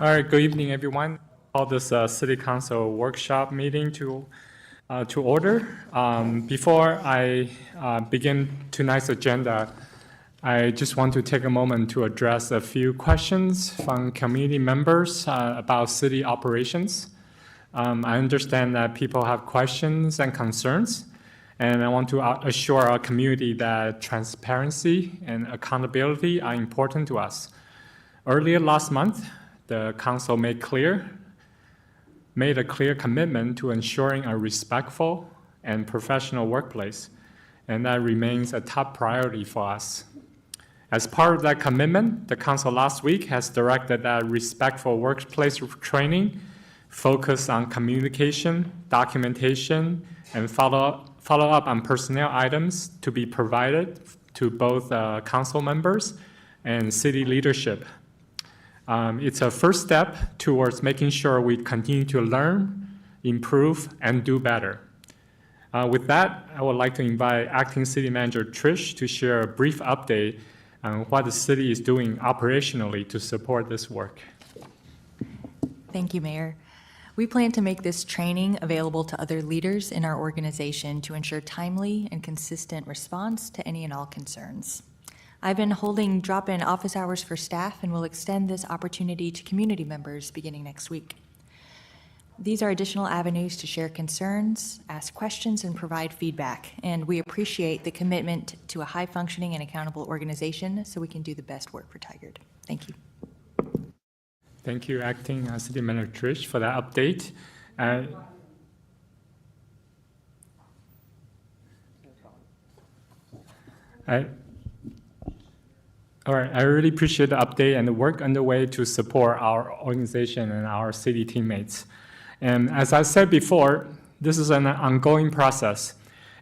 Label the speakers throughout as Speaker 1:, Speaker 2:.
Speaker 1: All right, good evening, everyone. Call this City Council workshop meeting to order. Before I begin tonight's agenda, I just want to take a moment to address a few questions from community members about city operations. I understand that people have questions and concerns, and I want to assure our community that transparency and accountability are important to us. Earlier last month, the council made a clear commitment to ensuring a respectful and professional workplace, and that remains a top priority for us. As part of that commitment, the council last week has directed that respectful workplace training focus on communication, documentation, and follow up on personnel items to be provided to both council members and city leadership. It's a first step towards making sure we continue to learn, improve, and do better. With that, I would like to invite Acting City Manager Trish to share a brief update on what the city is doing operationally to support this work.
Speaker 2: Thank you, Mayor. We plan to make this training available to other leaders in our organization to ensure timely and consistent response to any and all concerns. I've been holding drop-in office hours for staff and will extend this opportunity to community members beginning next week. These are additional avenues to share concerns, ask questions, and provide feedback, and we appreciate the commitment to a high-functioning and accountable organization so we can do the best work for Tigard. Thank you.
Speaker 1: Thank you, Acting City Manager Trish, for that update. All right, I really appreciate the update and the work underway to support our organization and our city teammates. And as I said before, this is an ongoing process,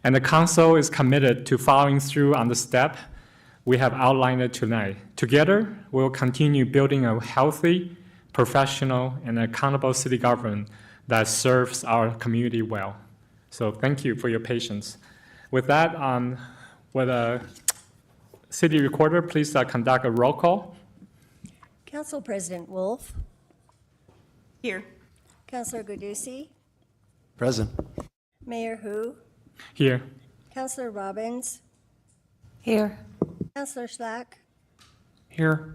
Speaker 1: and the council is committed to following through on the step we have outlined tonight. Together, we'll continue building a healthy, professional, and accountable city government that serves our community well. So thank you for your patience. With that, City Recorder, please conduct a roll call.
Speaker 3: Council President Wolf.
Speaker 4: Here.
Speaker 3: Councilor Gudusi.
Speaker 5: Present.
Speaker 3: Mayor Hu.
Speaker 1: Here.
Speaker 3: Councilor Robbins.
Speaker 2: Here.
Speaker 3: Councilor Schlack.
Speaker 1: Here.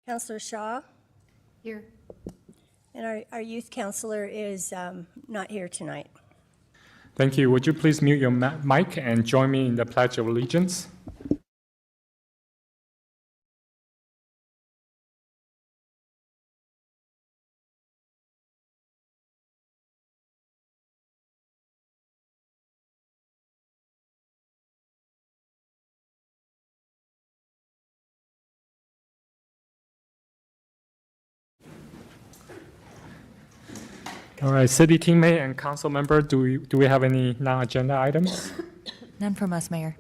Speaker 3: Councilor Shaw.
Speaker 2: Here.
Speaker 3: And our youth councilor is not here tonight.
Speaker 1: Thank you. Would you please mute your mic and join me in the Pledge of Allegiance? All right, city teammate and council member, do we have any non-agenda items?
Speaker 2: None from us, Mayor.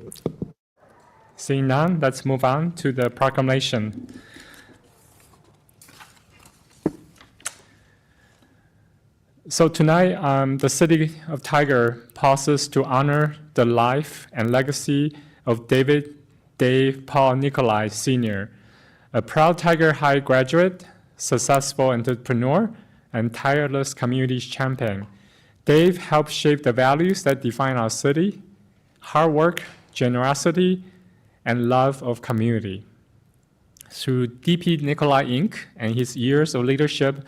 Speaker 1: Seeing none, let's move on to the proclamation. So tonight, the City of Tigard pauses to honor the life and legacy of Dave Paul Nicolai Sr., a proud Tigard High graduate, successful entrepreneur, and tireless community champion. Dave helped shape the values that define our city: hard work, generosity, and love of community. Through DP Nicolai Inc. and his years of leadership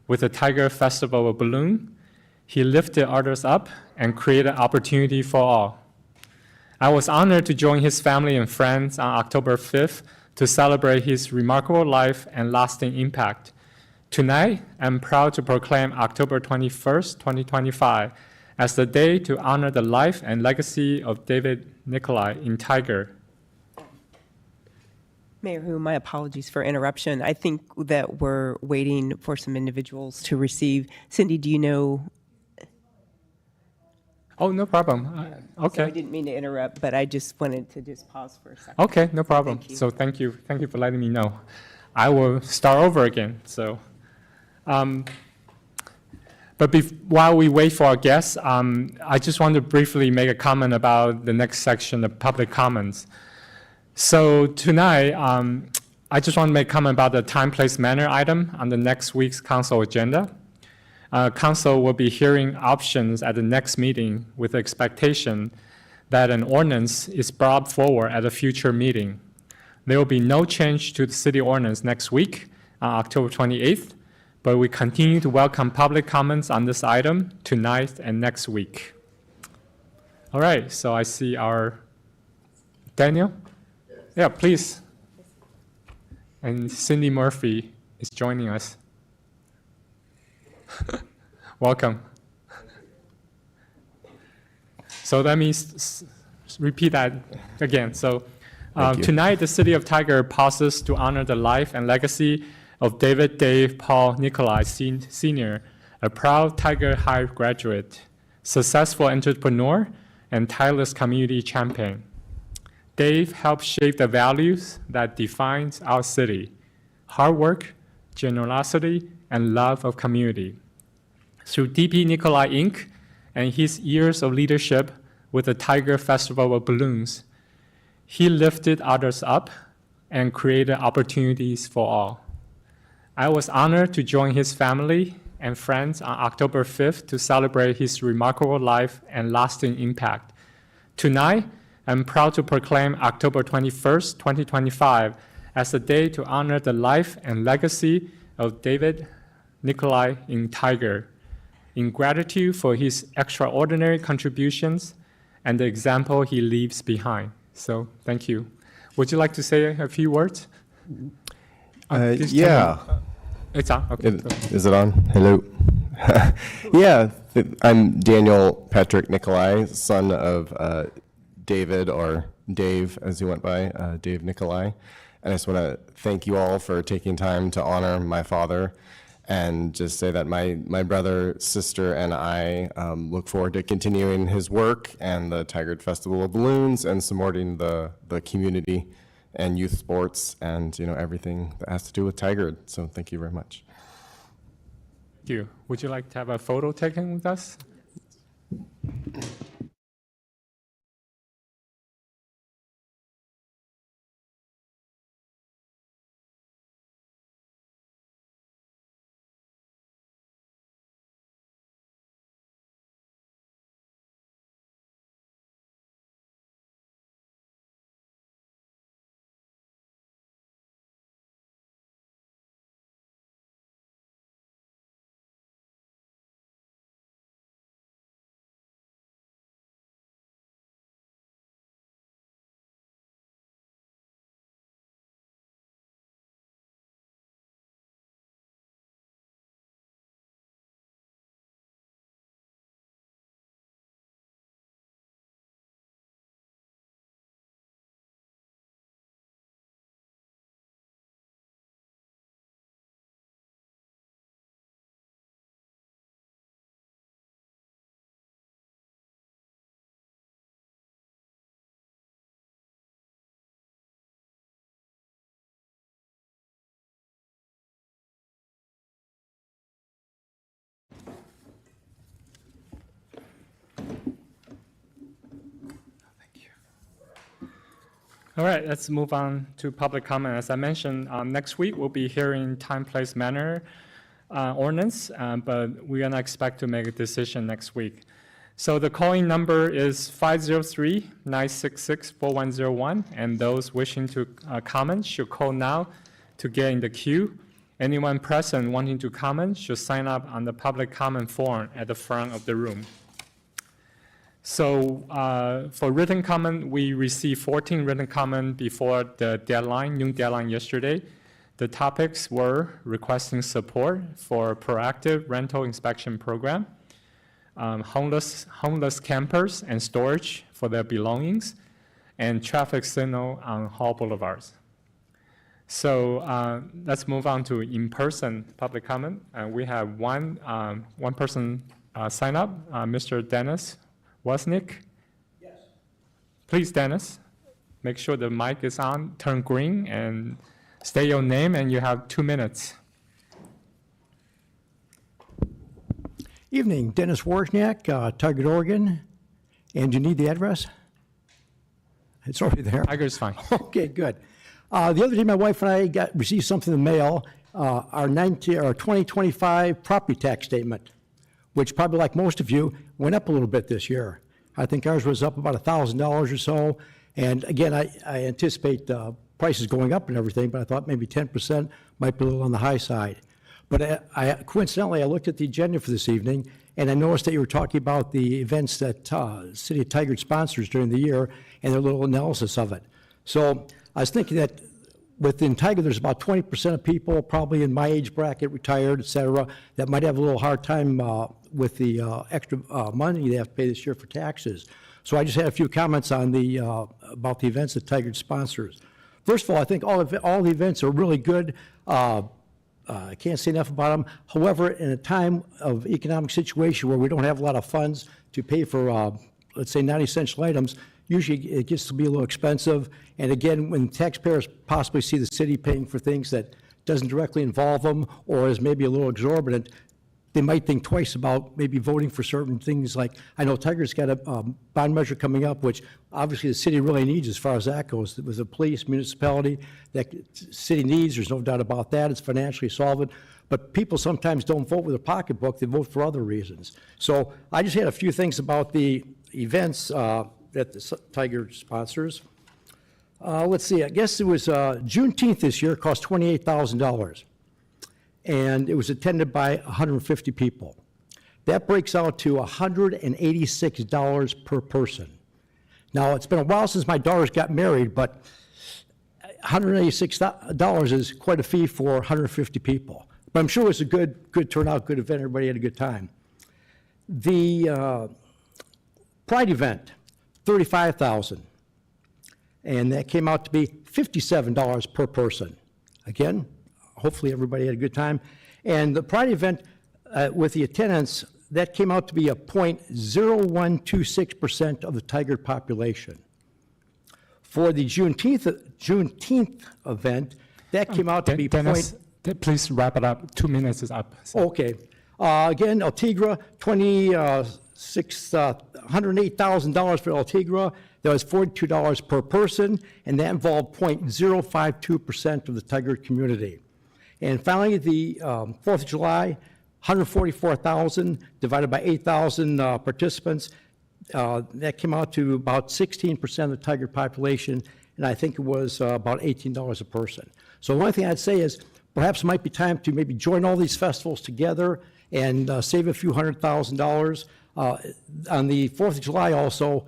Speaker 1: with the Tigard Festival of Balloon, he lifted others up and created opportunity for all. I was honored to join his family and friends on October 5th to celebrate his remarkable life and lasting impact. Tonight, I'm proud to proclaim October 21st, 2025, as the day to honor the life and legacy of David Nicolai in Tigard.
Speaker 4: Mayor Hu, my apologies for interruption. I think that we're waiting for some individuals to receive. Cindy, do you know?
Speaker 1: Oh, no problem.
Speaker 4: So
Speaker 1: Okay.
Speaker 4: I didn't mean to interrupt, but I just wanted to just pause for a second.
Speaker 1: Okay, no problem.
Speaker 4: Thank you.
Speaker 1: So thank you for letting me know. I will start over again. So, but while we wait for our guests, I just want to briefly make a comment about the next section of public comments. So tonight, I just want to make a comment about the time, place, manner item on the next week's council agenda. Council will be hearing options at the next meeting with the expectation that an ordinance is brought forward at a future meeting. There will be no change to the city ordinance next week, October 28th, but we continue to welcome public comments on this item tonight and next week. All right, so I see our Daniel? Yeah, please. And Cindy Murphy is joining us. Welcome. So let me repeat that again. So
Speaker 5: Thank you.
Speaker 1: tonight, the City of Tiger pauses to honor the life and legacy of David Dave Paul Nikolai Sr., a proud Tiger High graduate, successful entrepreneur, and tireless community champion. Dave helped shape the values that defines our city: hard work, generosity, and love of community. Through DP Nikolai Inc. and his years of leadership with the Tiger Festival of Balloons, he lifted others up and created opportunities for all. I was honored to join his family and friends on October 5th to celebrate his remarkable life and lasting impact. Tonight, I'm proud to proclaim October 21st, 2025 as a day to honor the life and legacy of David Nikolai in Tiger, in gratitude for his extraordinary contributions and the example he leaves behind. So, thank you. Would you like to say a few words? Just
Speaker 5: Yeah.
Speaker 1: It's on. Okay.
Speaker 5: Is it on? Hello. Yeah, I'm Daniel Patrick Nikolai, son of David, or Dave as he went by, Dave Nikolai. And I just want to thank you all for taking time to honor my father, and just say that my brother, sister, and I look forward to continuing his work and the Tiger Festival of Balloons and supporting the community and youth sports and everything that has to do with Tiger. So thank you very much.
Speaker 1: Thank you. Would you like to have a photo taken with us? All right, let's move on to public comment. As I mentioned, next week we'll be hearing time, place, manner ordinance, but we are not expect to make a decision next week. So the calling number is 503-966-4101, and those wishing to comment should call now to get in the queue. Anyone present wanting to comment should sign up on the public comment form at the front of the room. So for written comment, we received 14 written comment before the deadline, noon deadline yesterday. The topics were requesting support for proactive rental inspection program, homeless campers and storage for their belongings, and traffic signal on Hall Boulevards. So let's move on to in-person public comment. We have one person sign up, Mr. Dennis Wozniak? Yes. Please, Dennis, make sure the mic is on, turn green, and state your name, and you have 2 minutes.
Speaker 6: Evening, Dennis Wozniak, Tigard, Oregon. And you need the address? It's already there.
Speaker 1: Tiger's fine.
Speaker 6: Okay, good. The other day, my wife and I received something in the mail, our 2025 property tax statement, which probably like most of you, went up a little bit this year. I think ours was up about $1,000 or so. And again, I anticipate prices going up and everything, but I thought maybe 10% might be a little on the high side. But coincidentally, I looked at the agenda for this evening, and I noticed that you were talking about the events that City of Tigard sponsors during the year and their little analysis of it. So I was thinking that within Tigard, there's about 20% of people, probably in my age bracket, retired, et cetera, that might have a little hard time with the extra money they have to pay this year for taxes. So I just had a few comments on about the events that Tigard sponsors. First of all, I think all the events are really good. I can't say enough about them. However, in a time of economic situation where we don't have a lot of funds to pay for, let's say, non-essential items, usually it gets to be a little expensive. And again, when taxpayers possibly see the city paying for things that doesn't directly involve them or is maybe a little exorbitant, they might think twice about maybe voting for certain things. Like, I know Tigard's got a bond measure coming up, which obviously the city really needs as far as that goes. With the police, municipality, that city needs, there's no doubt about that. It's financially solvent. But people sometimes don't vote with their pocketbook, they vote for other reasons. So I just had a few things about the events that the Tigard sponsors. Let's see, I guess it was Juneteenth this year, cost $28,000. And it was attended by 150 people. That breaks out to $186 per person. Now, it's been a while since my daughters got married, but $186 is quite a fee for 150 people. But I'm sure it was a good turnout, good event, everybody had a good time. The Pride event, $35,000. And that came out to be $57 per person. Again, hopefully everybody had a good time. And the Pride event with the attendance, that came out to be a 0.0126% of the Tigard population. For the Juneteenth event, that came out to be
Speaker 1: Dennis, please wrap it up. 2 minutes is up.
Speaker 6: Okay. Again, El Tigre, $108,000 for El Tigre. That was $42 per person, and that involved 0.052% of the Tigard community. And finally, the 4th of July, 144,000 divided by 8,000 participants. That came out to about 16% of the Tigard population, and I think it was about $18 a person. So the only thing I'd say is perhaps it might be time to maybe join all these festivals together and save a few $100,000. On the 4th of July also,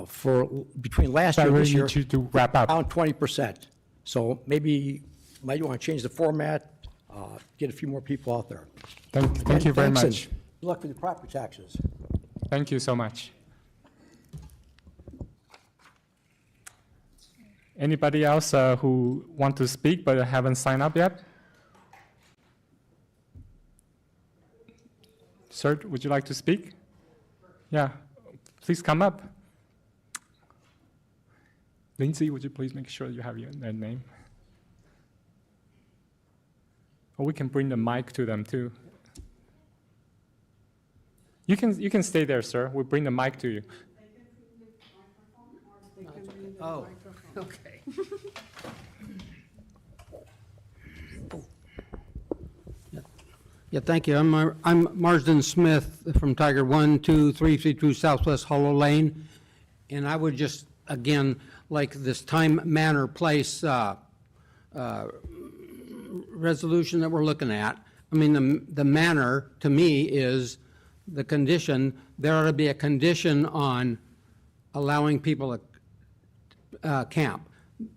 Speaker 6: for between last year and this year,
Speaker 1: to wrap up.
Speaker 6: down 20%. So maybe might want to change the format, get a few more people out there.
Speaker 1: Thank you very
Speaker 6: Thanks, and
Speaker 1: much.
Speaker 6: Good luck with the property taxes.
Speaker 1: Thank you so much. Anybody else who want to speak but haven't signed up yet? Sir, would you like to speak? Yeah, please come up. Lindsay, would you please make sure you have your name? Or we can bring the mic to them too. You can stay there, sir. We'll bring the mic to you.
Speaker 7: Oh, okay. Yeah, thank you. I'm Marsden Smith from Tigard 12332 Southwest Hollow Lane, and I would just, again, like this time, manner, place resolution that we're looking at. I mean, the manner, to me, is the condition. There ought to be a condition on allowing people to camp.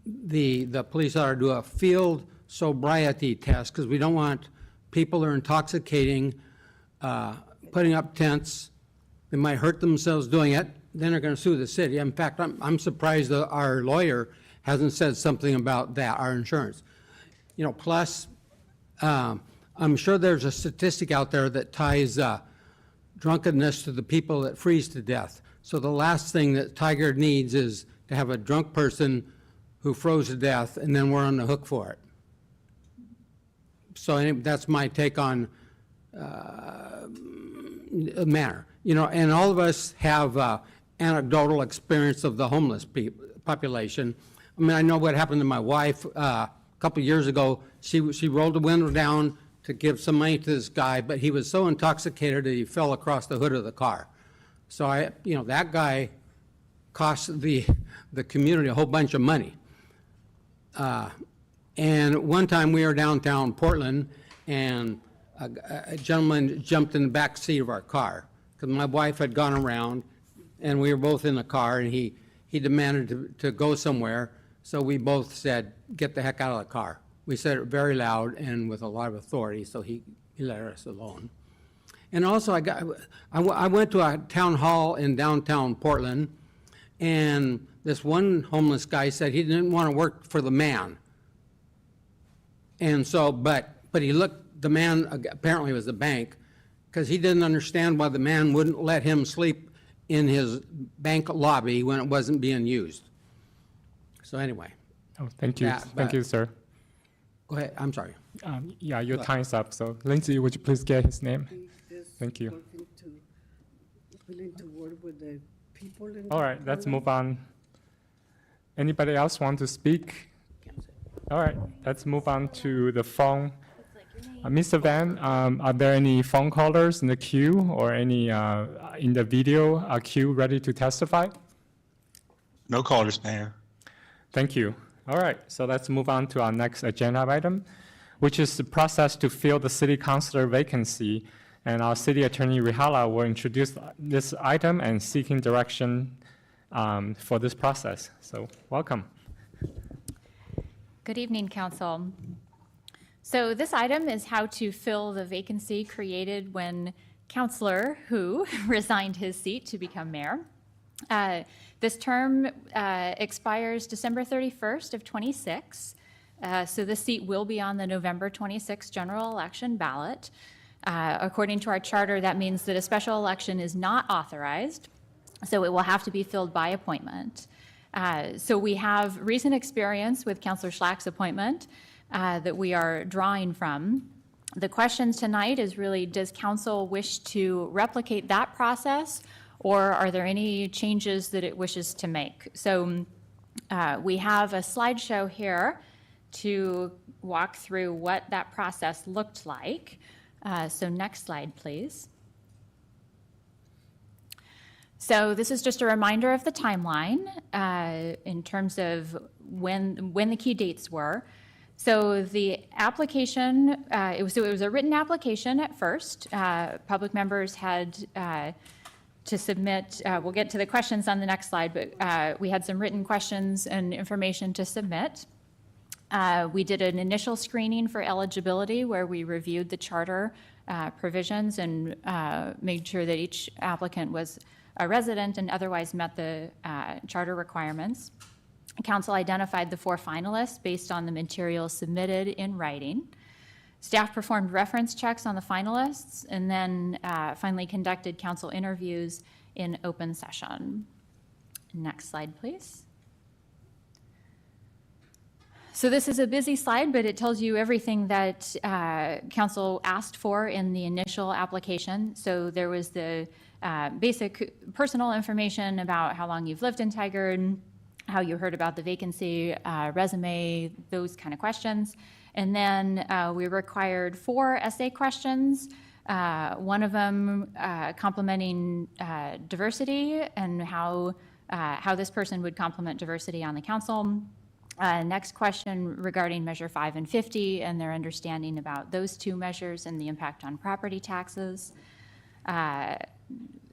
Speaker 7: The police ought to do a field sobriety test, because we don't want people who are intoxicating, putting up tents. They might hurt themselves doing it. Then they're going to sue the city. In fact, I'm surprised that our lawyer hasn't said something about that, our insurance. You know, plus, I'm sure there's a statistic out there that ties drunkenness to the people that freeze to death. So the last thing that Tigard needs is to have a drunk person who froze to death, and then we're on the hook for it. So anyway, that's my take on manner. You know, and all of us have anecdotal experience of the homeless population. I mean, I know what happened to my wife a couple years ago. She rolled the window down to give some money to this guy, but he was so intoxicated that he fell across the hood of the car. So that guy cost the community a whole bunch of money. And one time we were downtown Portland, and a gentleman jumped in the back seat of our car because my wife had gone around, and we were both in the car, and he demanded to go somewhere. So we both said, "Get the heck out of the car." We said it very loud and with a lot of authority, so he let us alone. And also, I went to a town hall in downtown Portland, and this one homeless guy said he didn't want to work for the man. And so, but he looked, the man apparently was the bank, because he didn't understand why the man wouldn't let him sleep in his bank lobby when it wasn't being used. So anyway,
Speaker 1: Oh, thank you.
Speaker 7: Yeah,
Speaker 1: Thank
Speaker 7: but-
Speaker 1: you, sir.
Speaker 7: go ahead, I'm sorry.
Speaker 1: Yeah, your time's up. So Lindsay, would you please get his name? Thank you.
Speaker 8: Willing to work with the people in.
Speaker 1: All right, let's move on. Anybody else want to speak? All right, let's move on to the phone. Mr. Van, are there any phone callers in the queue or any in the video queue ready to testify?
Speaker 9: No callers, Mayor.
Speaker 1: Thank you. All right, so let's move on to our next agenda item, which is the process to fill the city councilor vacancy. And our city attorney, Rihala, will introduce this item and seeking direction for this process. So welcome.
Speaker 10: Good evening, Council. So this item is how to fill the vacancy created when Councilor Hu resigned his seat to become mayor. This term expires December 31st of 26. So this seat will be on the November 26 general election ballot. According to our charter, that means that a special election is not authorized, so it will have to be filled by appointment. So we have recent experience with Councilor Schlack's appointment that we are drawing from. The questions tonight is really, does council wish to replicate that process, or are there any changes that it wishes to make? So we have a slideshow here to walk through what that process looked like. So next slide, please. So this is just a reminder of the timeline in terms of when the key dates were. So the application, it was a written application at first. Public members had to submit, we'll get to the questions on the next slide, but we had some written questions and information to submit. We did an initial screening for eligibility where we reviewed the charter provisions and made sure that each applicant was a resident and otherwise met the charter requirements. Council identified the 4 finalists based on the materials submitted in writing. Staff performed reference checks on the finalists and then finally conducted council interviews in open session. Next slide, please. So this is a busy slide, but it tells you everything that council asked for in the initial application. So there was the basic personal information about how long you've lived in Tigard, how you heard about the vacancy, resume, those kind of questions. And then we required 4 essay questions, one of them complementing diversity and how this person would complement diversity on the council. Next question regarding Measure 5 and 50 and their understanding about those 2 measures and the impact on property taxes.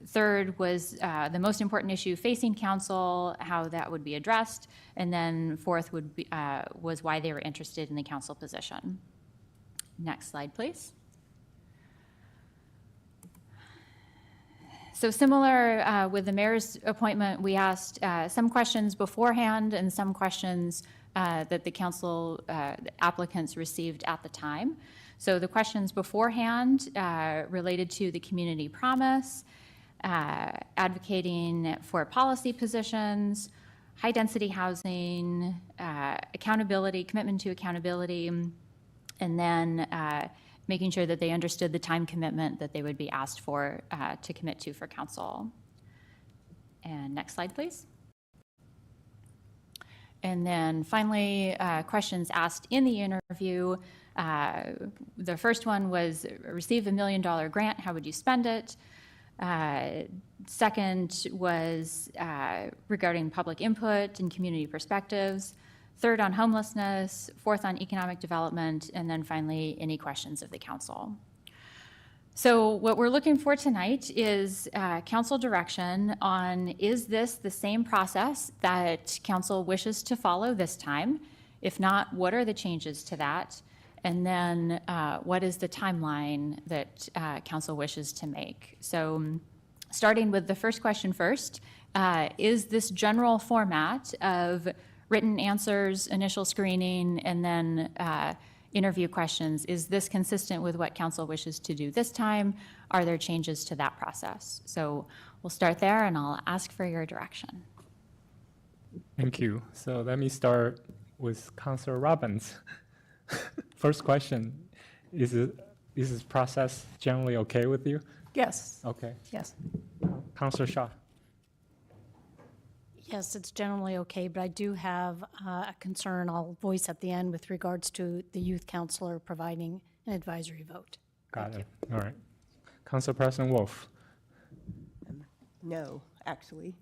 Speaker 10: Third was the most important issue facing council, how that would be addressed. And then fourth would be, was why they were interested in the council position. Next slide, please. So similar with the mayor's appointment, we asked some questions beforehand and some questions that the council applicants received at the time. So the questions beforehand related to the community promise, advocating for policy positions, high density housing, accountability, commitment to accountability, and then making sure that they understood the time commitment that they would be asked for to commit to for council. And next slide, please. And then finally, questions asked in the interview. The first one was receive $1 million grant, how would you spend it? Second was regarding public input and community perspectives. Third on homelessness, fourth on economic development, and then finally, any questions of the council. So what we're looking for tonight is council direction on, is this the same process that council wishes to follow this time? If not, what are the changes to that? And then what is the timeline that council wishes to make? So starting with the first question first, is this general format of written answers, initial screening, and then interview questions, is this consistent with what council wishes to do this time? Are there changes to that process? So we'll start there and I'll ask for your direction.
Speaker 1: Thank you. So let me start with Councilor Robbins. First question, is this process generally okay with you?
Speaker 8: Yes,
Speaker 1: Okay.
Speaker 8: yes.
Speaker 1: Councilor Shaw.
Speaker 8: Yes, it's generally okay, but I do have a concern I'll voice at the end with regards to the youth counselor providing an advisory vote.
Speaker 1: Got it. All right. Council President Wolf.
Speaker 4: No, actually.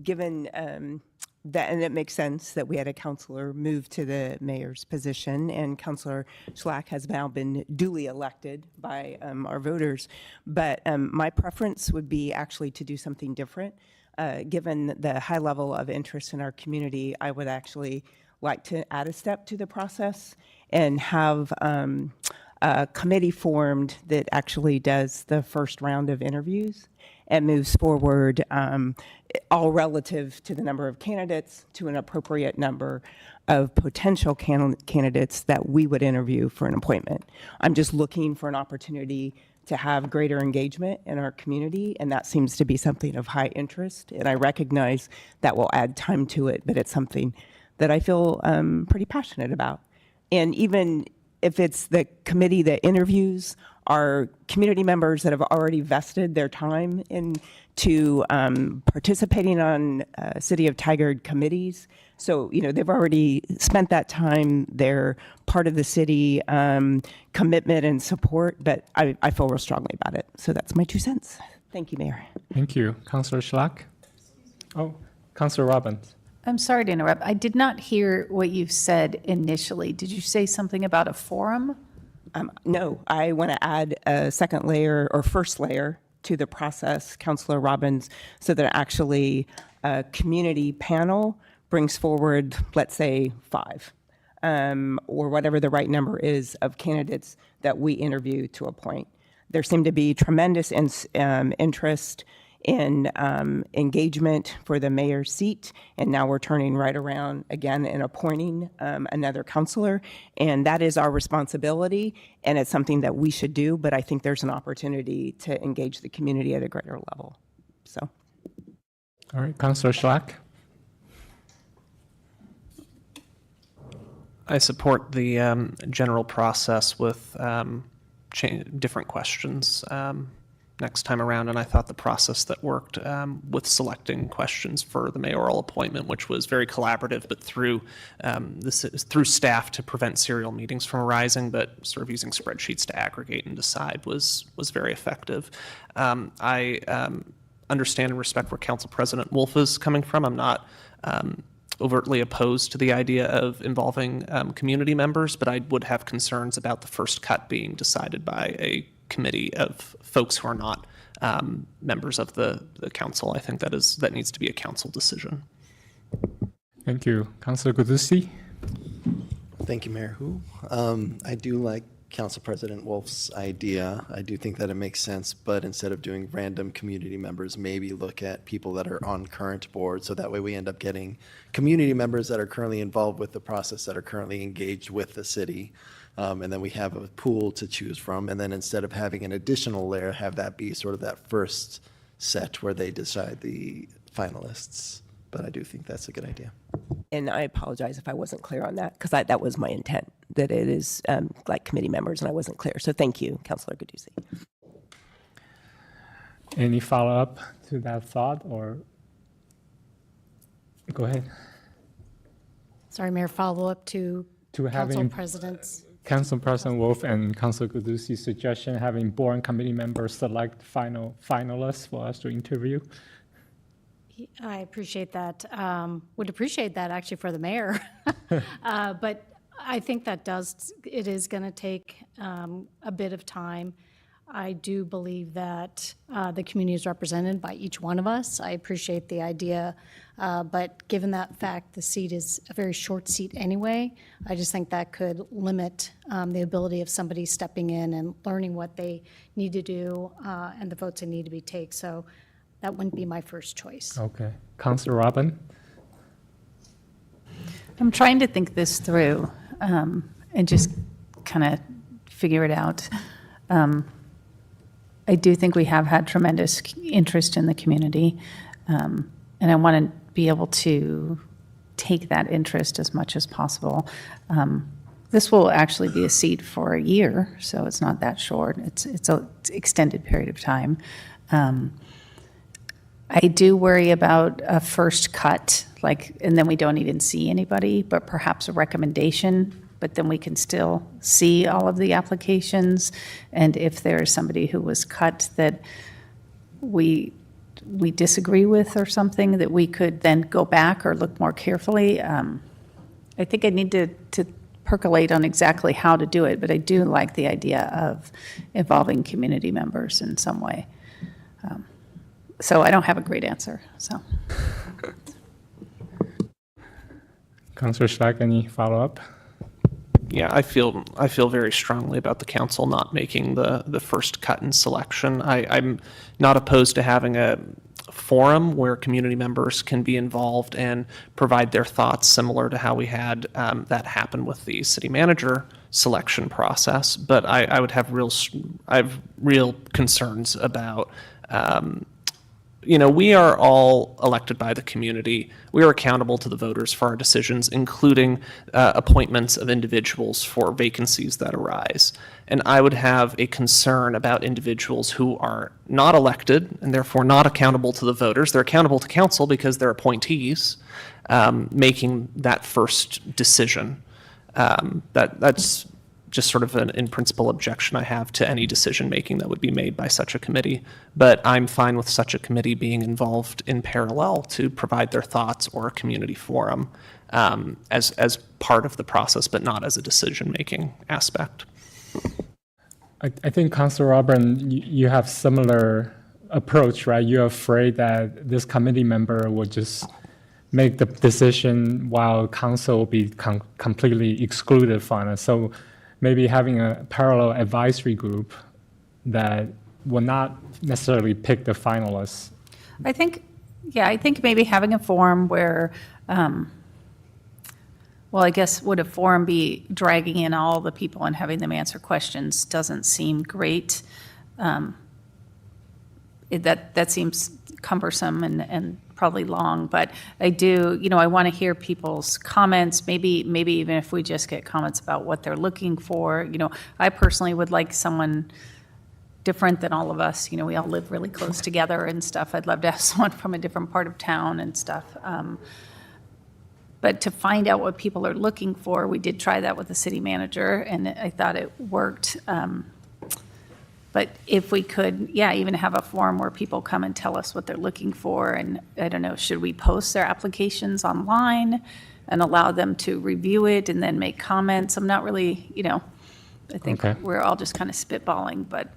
Speaker 4: Given that, and it makes sense that we had a counselor move to the mayor's position, and Councilor Schlack has now been duly elected by our voters. But my preference would be actually to do something different. Given the high level of interest in our community, I would actually like to add a step to the process and have a committee formed that actually does the first round of interviews and moves forward, all relative to the number of candidates, to an appropriate number of potential candidates that we would interview for an appointment. I'm just looking for an opportunity to have greater engagement in our community, and that seems to be something of high interest. And I recognize that will add time to it, but it's something that I feel pretty passionate about. And even if it's the committee that interviews are community members that have already vested their time into participating on City of Tigard committees. So, you know, they've already spent that time. They're part of the city commitment and support, but I feel real strongly about it. So that's my 2 cents. Thank you, Mayor.
Speaker 1: Thank you. Councilor Schlack. Oh, Councilor Robbins.
Speaker 11: I'm sorry to interrupt. I did not hear what you said initially. Did you say something about a forum?
Speaker 4: No, I want to add a second layer or first layer to the process, Councilor Robbins, so that actually a community panel brings forward, let's say, 5, or whatever the right number is of candidates that we interview to appoint. There seemed to be tremendous interest in engagement for the mayor's seat, and now we're turning right around again and appointing another counselor, and that is our responsibility, and it's something that we should do, but I think there's an opportunity to engage the community at a greater level. So,
Speaker 1: All right, Councilor Schlack.
Speaker 12: I support the general process with different questions next time around, and I thought the process that worked with selecting questions for the mayoral appointment, which was very collaborative, but through through staff to prevent serial meetings from arising, but sort of using spreadsheets to aggregate and decide was very effective. I understand and respect where Council President Wolf is coming from. I'm not overtly opposed to the idea of involving community members, but I would have concerns about the first cut being decided by a committee of folks who are not members of the council. I think that needs to be a council decision.
Speaker 1: Thank you. Councilor Gudusi.
Speaker 13: Thank you, Mayor Hu. I do like Council President Wolf's idea. I do think that it makes sense, but instead of doing random community members, maybe look at people that are on current boards, so that way we end up getting community members that are currently involved with the process, that are currently engaged with the city. And then we have a pool to choose from. And then instead of having an additional layer, have that be sort of that first set where they decide the finalists. But I do think that's a good idea.
Speaker 4: And I apologize if I wasn't clear on that, because that was my intent, that it is like committee members, and I wasn't clear. So thank you, Councilor Gudusi.
Speaker 1: Any follow-up to that thought, or Go ahead.
Speaker 8: Sorry, Mayor, follow up to
Speaker 1: To
Speaker 8: Council
Speaker 1: having
Speaker 8: President's.
Speaker 1: Council President Wolf and Council Gudusi's suggestion, having board committee members select finalists for us to interview.
Speaker 8: I appreciate that. Would appreciate that actually for the mayor. But I think it is going to take a bit of time. I do believe that the community is represented by each one of us. I appreciate the idea, but given that fact, the seat is a very short seat anyway, I just think that could limit the ability of somebody stepping in and learning what they need to do and the votes that need to be taken. So that wouldn't be my first choice.
Speaker 1: Okay. Councilor Robin?
Speaker 11: I'm trying to think this through and just kind of figure it out. I do think we have had tremendous interest in the community, and I want to be able to take that interest as much as possible. This will actually be a seat for a year, so it's not that short. It's an extended period of time. I do worry about a first cut, and then we don't even see anybody, but perhaps a recommendation, but then we can still see all of the applications. And if there's somebody who was cut that we disagree with or something, that we could then go back or look more carefully. I think I need to percolate on exactly how to do it, but I do like the idea of involving community members in some way. So I don't have a great answer, so.
Speaker 1: Councilor Schlack, any follow-up?
Speaker 12: Yeah, I feel very strongly about the council not making the first cut in selection. I'm not opposed to having a forum where community members can be involved and provide their thoughts, similar to how we had that happen with the city manager selection process. But I would have real concerns about. We are all elected by the community. We are accountable to the voters for our decisions, including appointments of individuals for vacancies that arise. And I would have a concern about individuals who are not elected and therefore not accountable to the voters. They're accountable to council because they're appointees, making that first decision. That's just sort of an in-principle objection I have to any decision-making that would be made by such a committee. But I'm fine with such a committee being involved in parallel to provide their thoughts or a community forum as part of the process, but not as a decision-making aspect.
Speaker 1: I think, Councilor Robin, you have similar approach, right? You're afraid that this committee member will just make the decision while council will be completely excluded from it. So maybe having a parallel advisory group that will not necessarily pick the finalists.
Speaker 11: I think maybe having a forum where, well, I guess would a forum be dragging in all the people and having them answer questions doesn't seem great. That seems cumbersome and probably long, but I do, I want to hear people's comments, maybe even if we just get comments about what they're looking for. I personally would like someone different than all of us. We all live really close together and stuff. I'd love to have someone from a different part of town and stuff. But to find out what people are looking for, we did try that with the city manager, and I thought it worked. But if we could, even have a forum where people come and tell us what they're looking for, and I don't know, should we post their applications online and allow them to review it and then make comments? I'm not really, I think we're all just kind of spitballing, but.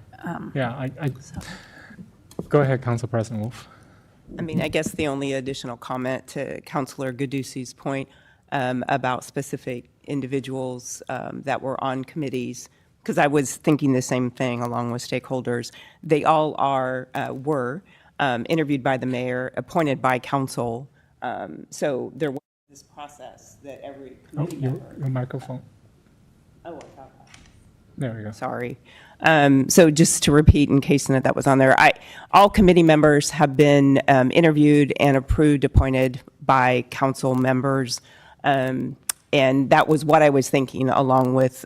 Speaker 1: Go ahead, Council President Wolf.
Speaker 4: I guess the only additional comment to Councilor Gudusi's point about specific individuals that were on committees, because I was thinking the same thing along with stakeholders. They all were interviewed by the mayor, appointed by council. So there was this process that every committee member.
Speaker 1: Your microphone.
Speaker 4: Oh,
Speaker 1: there we go.
Speaker 4: Sorry. So just to repeat, in case that was on there, all committee members have been interviewed and approved, appointed by council members. And And that was what I was thinking, along with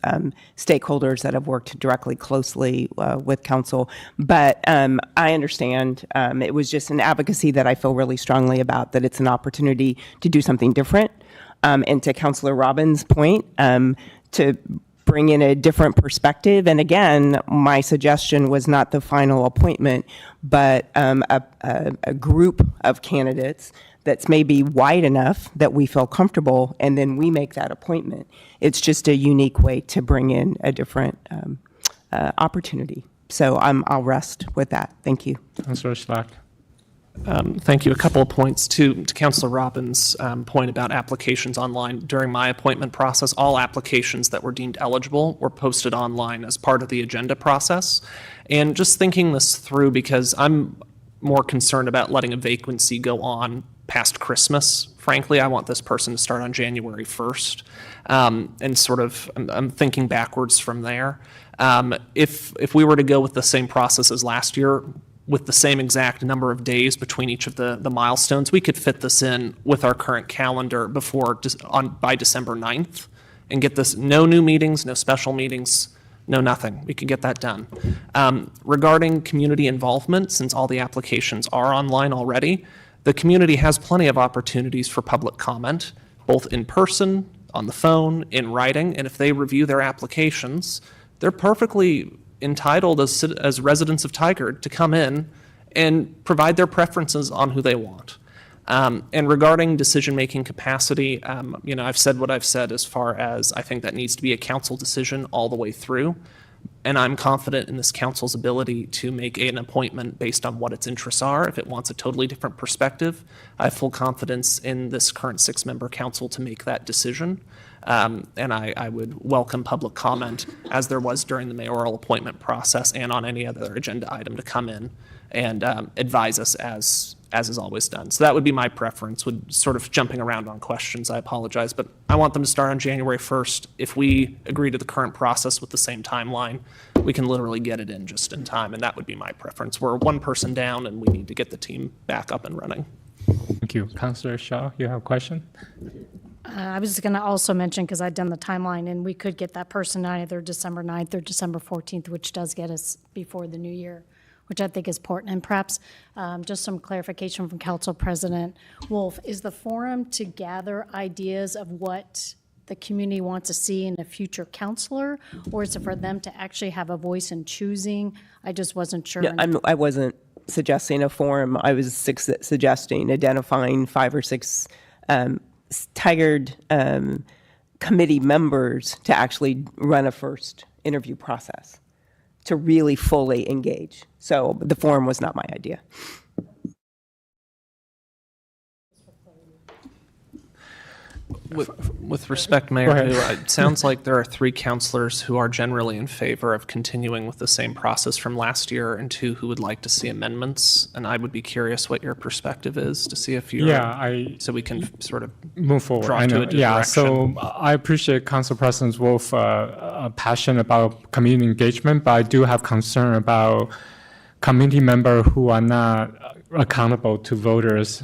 Speaker 4: stakeholders that have worked directly closely with council. But I understand it was just an advocacy that I feel really strongly about, that it's an opportunity to do something different. And to Councilor Robbins' point, to bring in a different perspective. And again, my suggestion was not the final appointment, but a group of candidates that's maybe wide enough that we feel comfortable, and then we make that appointment. It's just a unique way to bring in a different opportunity. So I'll rest with that. Thank you.
Speaker 1: Councillor Schlack.
Speaker 12: Thank you. A couple of points to Councilor Robbins' point about applications online. During my appointment process, all applications that were deemed eligible were posted online as part of the agenda process. And just thinking this through, because I'm more concerned about letting a vacancy go on past Christmas. Frankly, I want this person to start on January 1st. And sort of, I'm thinking backwards from there. If we were to go with the same process as last year, with the same exact number of days between each of the milestones, we could fit this in with our current calendar by December 9th and get this, no new meetings, no special meetings, no nothing. We could get that done. Regarding community involvement, since all the applications are online already, the community has plenty of opportunities for public comment, both in person, on the phone, in writing, and if they review their applications, they're perfectly entitled as residents of Tigard to come in and provide their preferences on who they want. And regarding decision-making capacity, I've said what I've said as far as I think that needs to be a council decision all the way through. And I'm confident in this council's ability to make an appointment based on what its interests are. If it wants a totally different perspective, I have full confidence in this current 6-member council to make that decision. And I would welcome public comment, as there was during the mayoral appointment process and on any other agenda item, to come in and advise us as is always done. So that would be my preference, would sort of jumping around on questions. I apologize, but I want them to start on January 1st. If we agree to the current process with the same timeline, we can literally get it in just in time, and that would be my preference. We're one person down, and we need to get the team back up and running.
Speaker 1: Thank you. Councillor Shaw, you have a question?
Speaker 8: I was going to also mention, because I'd done the timeline, and we could get that person either December 9th or December 14th, which does get us before the new year, which I think is important. And perhaps just some clarification from Council President Wolf. Is the forum to gather ideas of what the community wants to see in a future counselor, or is it for them to actually have a voice in choosing? I just wasn't sure.
Speaker 4: No, I wasn't suggesting a forum. I was suggesting identifying 5 or 6 Tigard committee members to actually run a first interview process, to really fully engage. So the forum was not my idea.
Speaker 12: With respect, Mayor, it sounds like there are 3 councilors who are generally in favor of continuing with the same process from last year, and 2 who would like to see amendments. And I would be curious what your perspective is, to see if you're, so we can sort of
Speaker 1: move forward.
Speaker 12: draw to a direction.
Speaker 1: Yeah, so I appreciate Council President Wolf's passion about community engagement, but I do have concern about community members who are not accountable to voters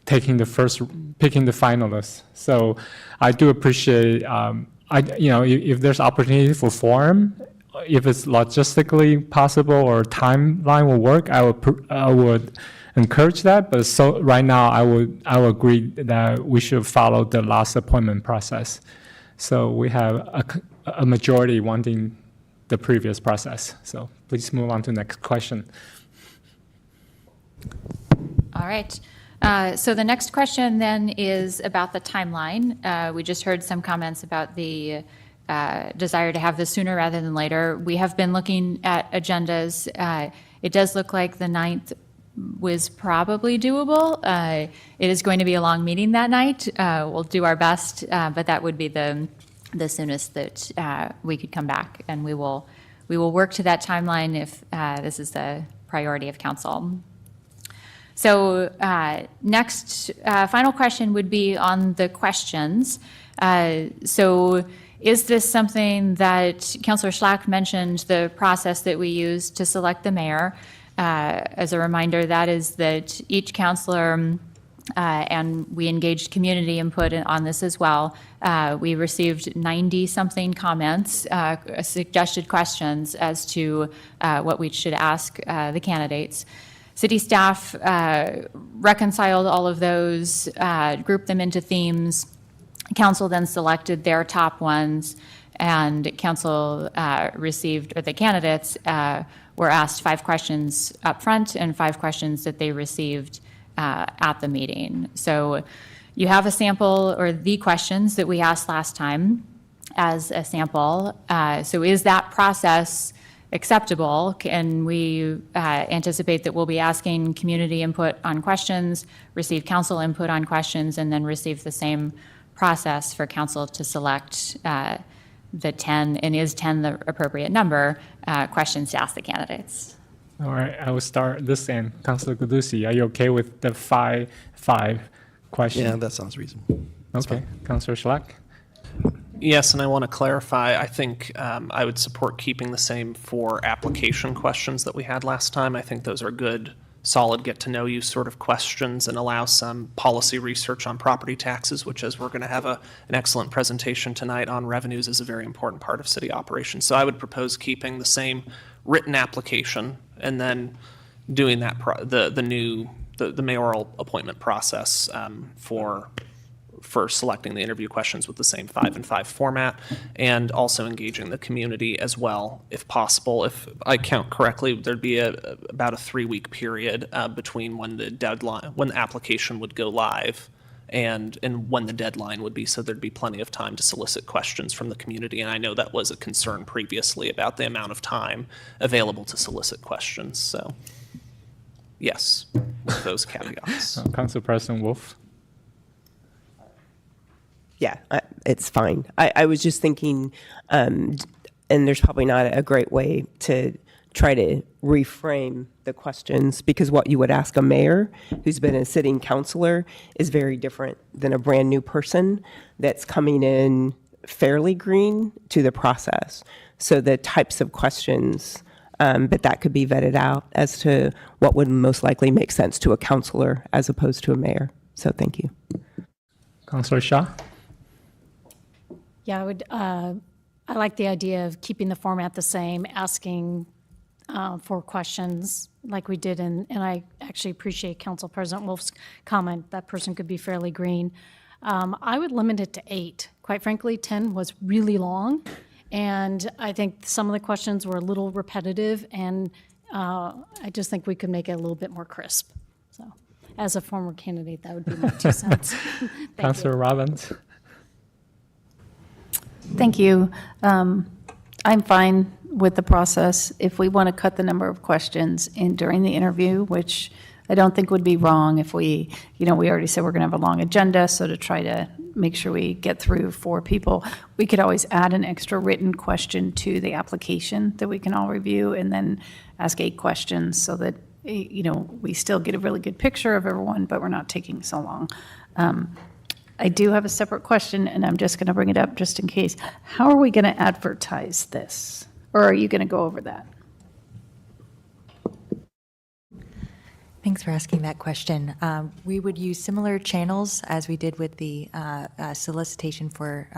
Speaker 1: picking the finalists. So I do appreciate, if there's opportunity for forum, if it's logistically possible or timeline will work, I would encourage that. But so right now, I would agree that we should follow the last appointment process. So we have a majority wanting the previous process. So please move on to the next question.
Speaker 10: All right. So the next question then is about the timeline. We just heard some comments about the desire to have this sooner rather than later. We have been looking at agendas. It does look like the 9th was probably doable. It is going to be a long meeting that night. We'll do our best, but that would be the soonest that we could come back, and we will work to that timeline if this is the priority of council. So next, final question would be on the questions. So is this something that Councillor Schlack mentioned, the process that we use to select the mayor? As a reminder, that is that each councillor And we engaged community input on this as well. We received 90-something comments, suggested questions as to what we should ask the candidates. City staff reconciled all of those, grouped them into themes. Council then selected their top ones, and council received, or the candidates were asked 5 questions up front and 5 questions that they received at the meeting. So you have a sample, or the questions that we asked last time as a sample. So is that process acceptable? And we anticipate that we'll be asking community input on questions, receive council input on questions, and then receive the same process for council to select the 10, and is 10 the appropriate number, questions to ask the candidates.
Speaker 1: All right, I will start this end. Councilor Gudusi, are you okay with the five questions?
Speaker 13: Yeah, that sounds reasonable.
Speaker 1: Okay, Councilor Schlack?
Speaker 12: Yes, and I want to clarify, I think I would support keeping the same 4 application questions that we had last time. I think those are good, solid get-to-know-you sort of questions and allow some policy research on property taxes, which, as we're going to have an excellent presentation tonight on revenues, is a very important part of city operations. So I would propose keeping the same written application and then doing that the mayoral appointment process for selecting the interview questions with the same 5 and 5 format, and also engaging the community as well, if possible. If I count correctly, there'd be about a 3-week period between when the application would go live and when the deadline would be, so there'd be plenty of time to solicit questions from the community. And I know that was a concern previously about the amount of time available to solicit questions. So yes, with those caveats.
Speaker 1: Council President Wolf?
Speaker 4: Yeah, it's fine. I was just thinking, and there's probably not a great way to try to reframe the questions, because what you would ask a mayor who's been a sitting councilor is very different than a brand new person that's coming in fairly green to the process. So the types of questions, but that could be vetted out as to what would most likely make sense to a councilor as opposed to a mayor. So thank you.
Speaker 1: Councilor Shah?
Speaker 8: Yeah, I like the idea of keeping the format the same, asking for questions like we did, and I actually appreciate Council President Wolf's comment, that person could be fairly green. I would limit it to 8. Quite frankly, 10 was really long, and I think some of the questions were a little repetitive, and I just think we could make it a little bit more crisp. So, as a former candidate, that would be my 2 cents.
Speaker 1: Councilor Robbins?
Speaker 11: Thank you. I'm fine with the process. If we want to cut the number of questions in during the interview, which I don't think would be wrong if we already said we're going to have a long agenda, so to try to make sure we get through 4 people, we could always add an extra written question to the application that we can all review, and then ask 8 questions so that, we still get a really good picture of everyone, but we're not taking so long. I do have a separate question, and I'm just going to bring it up just in case. How are we going to advertise this? Or are you going to go over that?
Speaker 2: Thanks for asking that question. We would use similar channels as we did with the solicitation for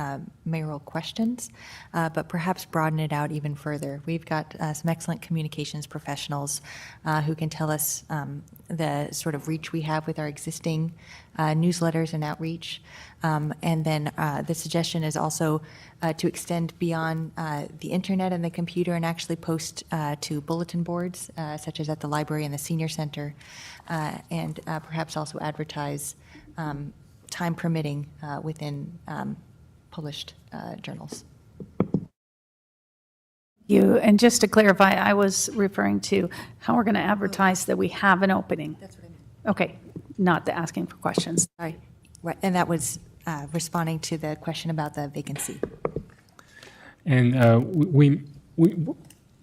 Speaker 2: mayoral questions, but perhaps broaden it out even further. We've got some excellent communications professionals who can tell us the sort of reach we have with our existing newsletters and outreach. And then the suggestion is also to extend beyond the internet and the computer and actually post to bulletin boards, such as at the library and the senior center, and perhaps also advertise, time permitting, within published journals.
Speaker 11: And just to clarify, I was referring to how we're going to advertise that we have an opening.
Speaker 2: That's what I meant.
Speaker 11: Okay, not the asking for questions.
Speaker 2: Sorry. Right, and that was responding to the question about the vacancy.
Speaker 1: And we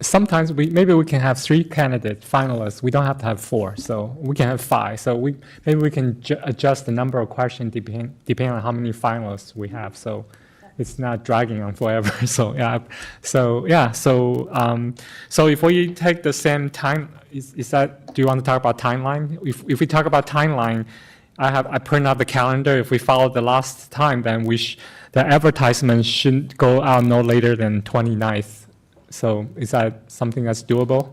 Speaker 1: sometimes maybe we can have 3 candidate finalists. We don't have to have 4, so we can have 5. So maybe we can adjust the number of questions depending on how many finalists we have. So it's not dragging on forever. So if we take the same time, is that? Do you want to talk about timeline? If we talk about timeline, I print out the calendar. If we follow the last time, then the advertisement shouldn't go out no later than 29th. So is that something that's doable?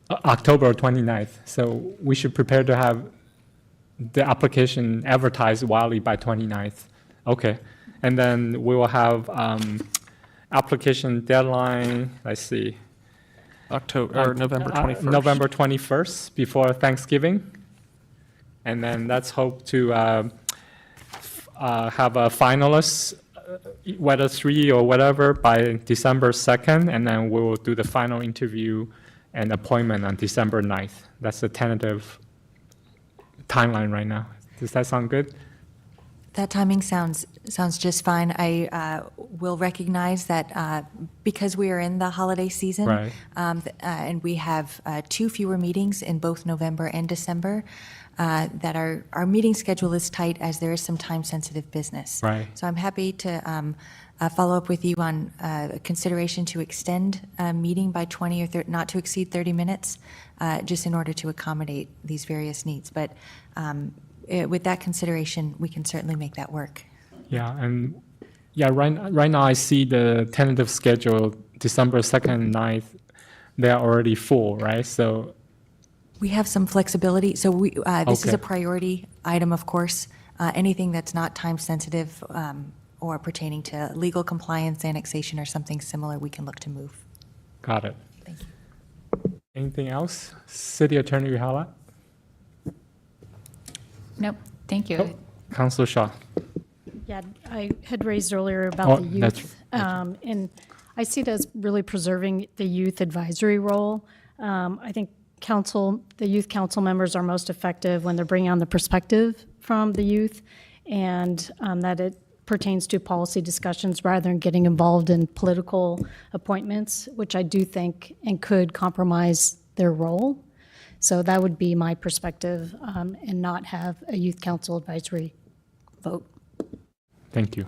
Speaker 1: October 29th. So we should prepare to have the application advertised widely by 29th. Okay. And then we will have application deadline, let's see.
Speaker 12: November 21st.
Speaker 1: November 21st, before Thanksgiving. And then let's hope to have a finalist, whether 3 or whatever, by December 2nd, and then we will do the final interview and appointment on December 9th. That's the tentative timeline right now. Does that sound good?
Speaker 2: That timing sounds just fine. I will recognize that because we are in the holiday season,
Speaker 1: Right.
Speaker 2: And we have 2 fewer meetings in both November and December, that our meeting schedule is tight as there is some time-sensitive business.
Speaker 1: Right.
Speaker 2: So I'm happy to follow up with you on consideration to extend a meeting by 20 or 30, not to exceed 30 minutes, just in order to accommodate these various needs. But with that consideration, we can certainly make that work.
Speaker 1: Yeah, and right now I see the tentative schedule, December 2nd and 9th, they're already full, right? So,
Speaker 2: We have some flexibility, so this is
Speaker 1: Okay.
Speaker 2: a priority item, of course. Anything that's not time-sensitive or pertaining to legal compliance, annexation, or something similar, we can look to move.
Speaker 1: got it.
Speaker 2: Thank you.
Speaker 1: Anything else? City Attorney Rihala?
Speaker 10: Nope, thank you.
Speaker 1: Oh, Councilor Shaw.
Speaker 8: Yeah, I had raised earlier
Speaker 1: Oh,
Speaker 8: about the
Speaker 1: that's-
Speaker 8: youth. And I see it as really preserving the youth advisory role. I think the youth council members are most effective when they're bringing on the perspective from the youth, and that it pertains to policy discussions rather than getting involved in political appointments, which I do think and could compromise their role. So that would be my perspective, and not have a youth council advisory vote.
Speaker 1: Thank you.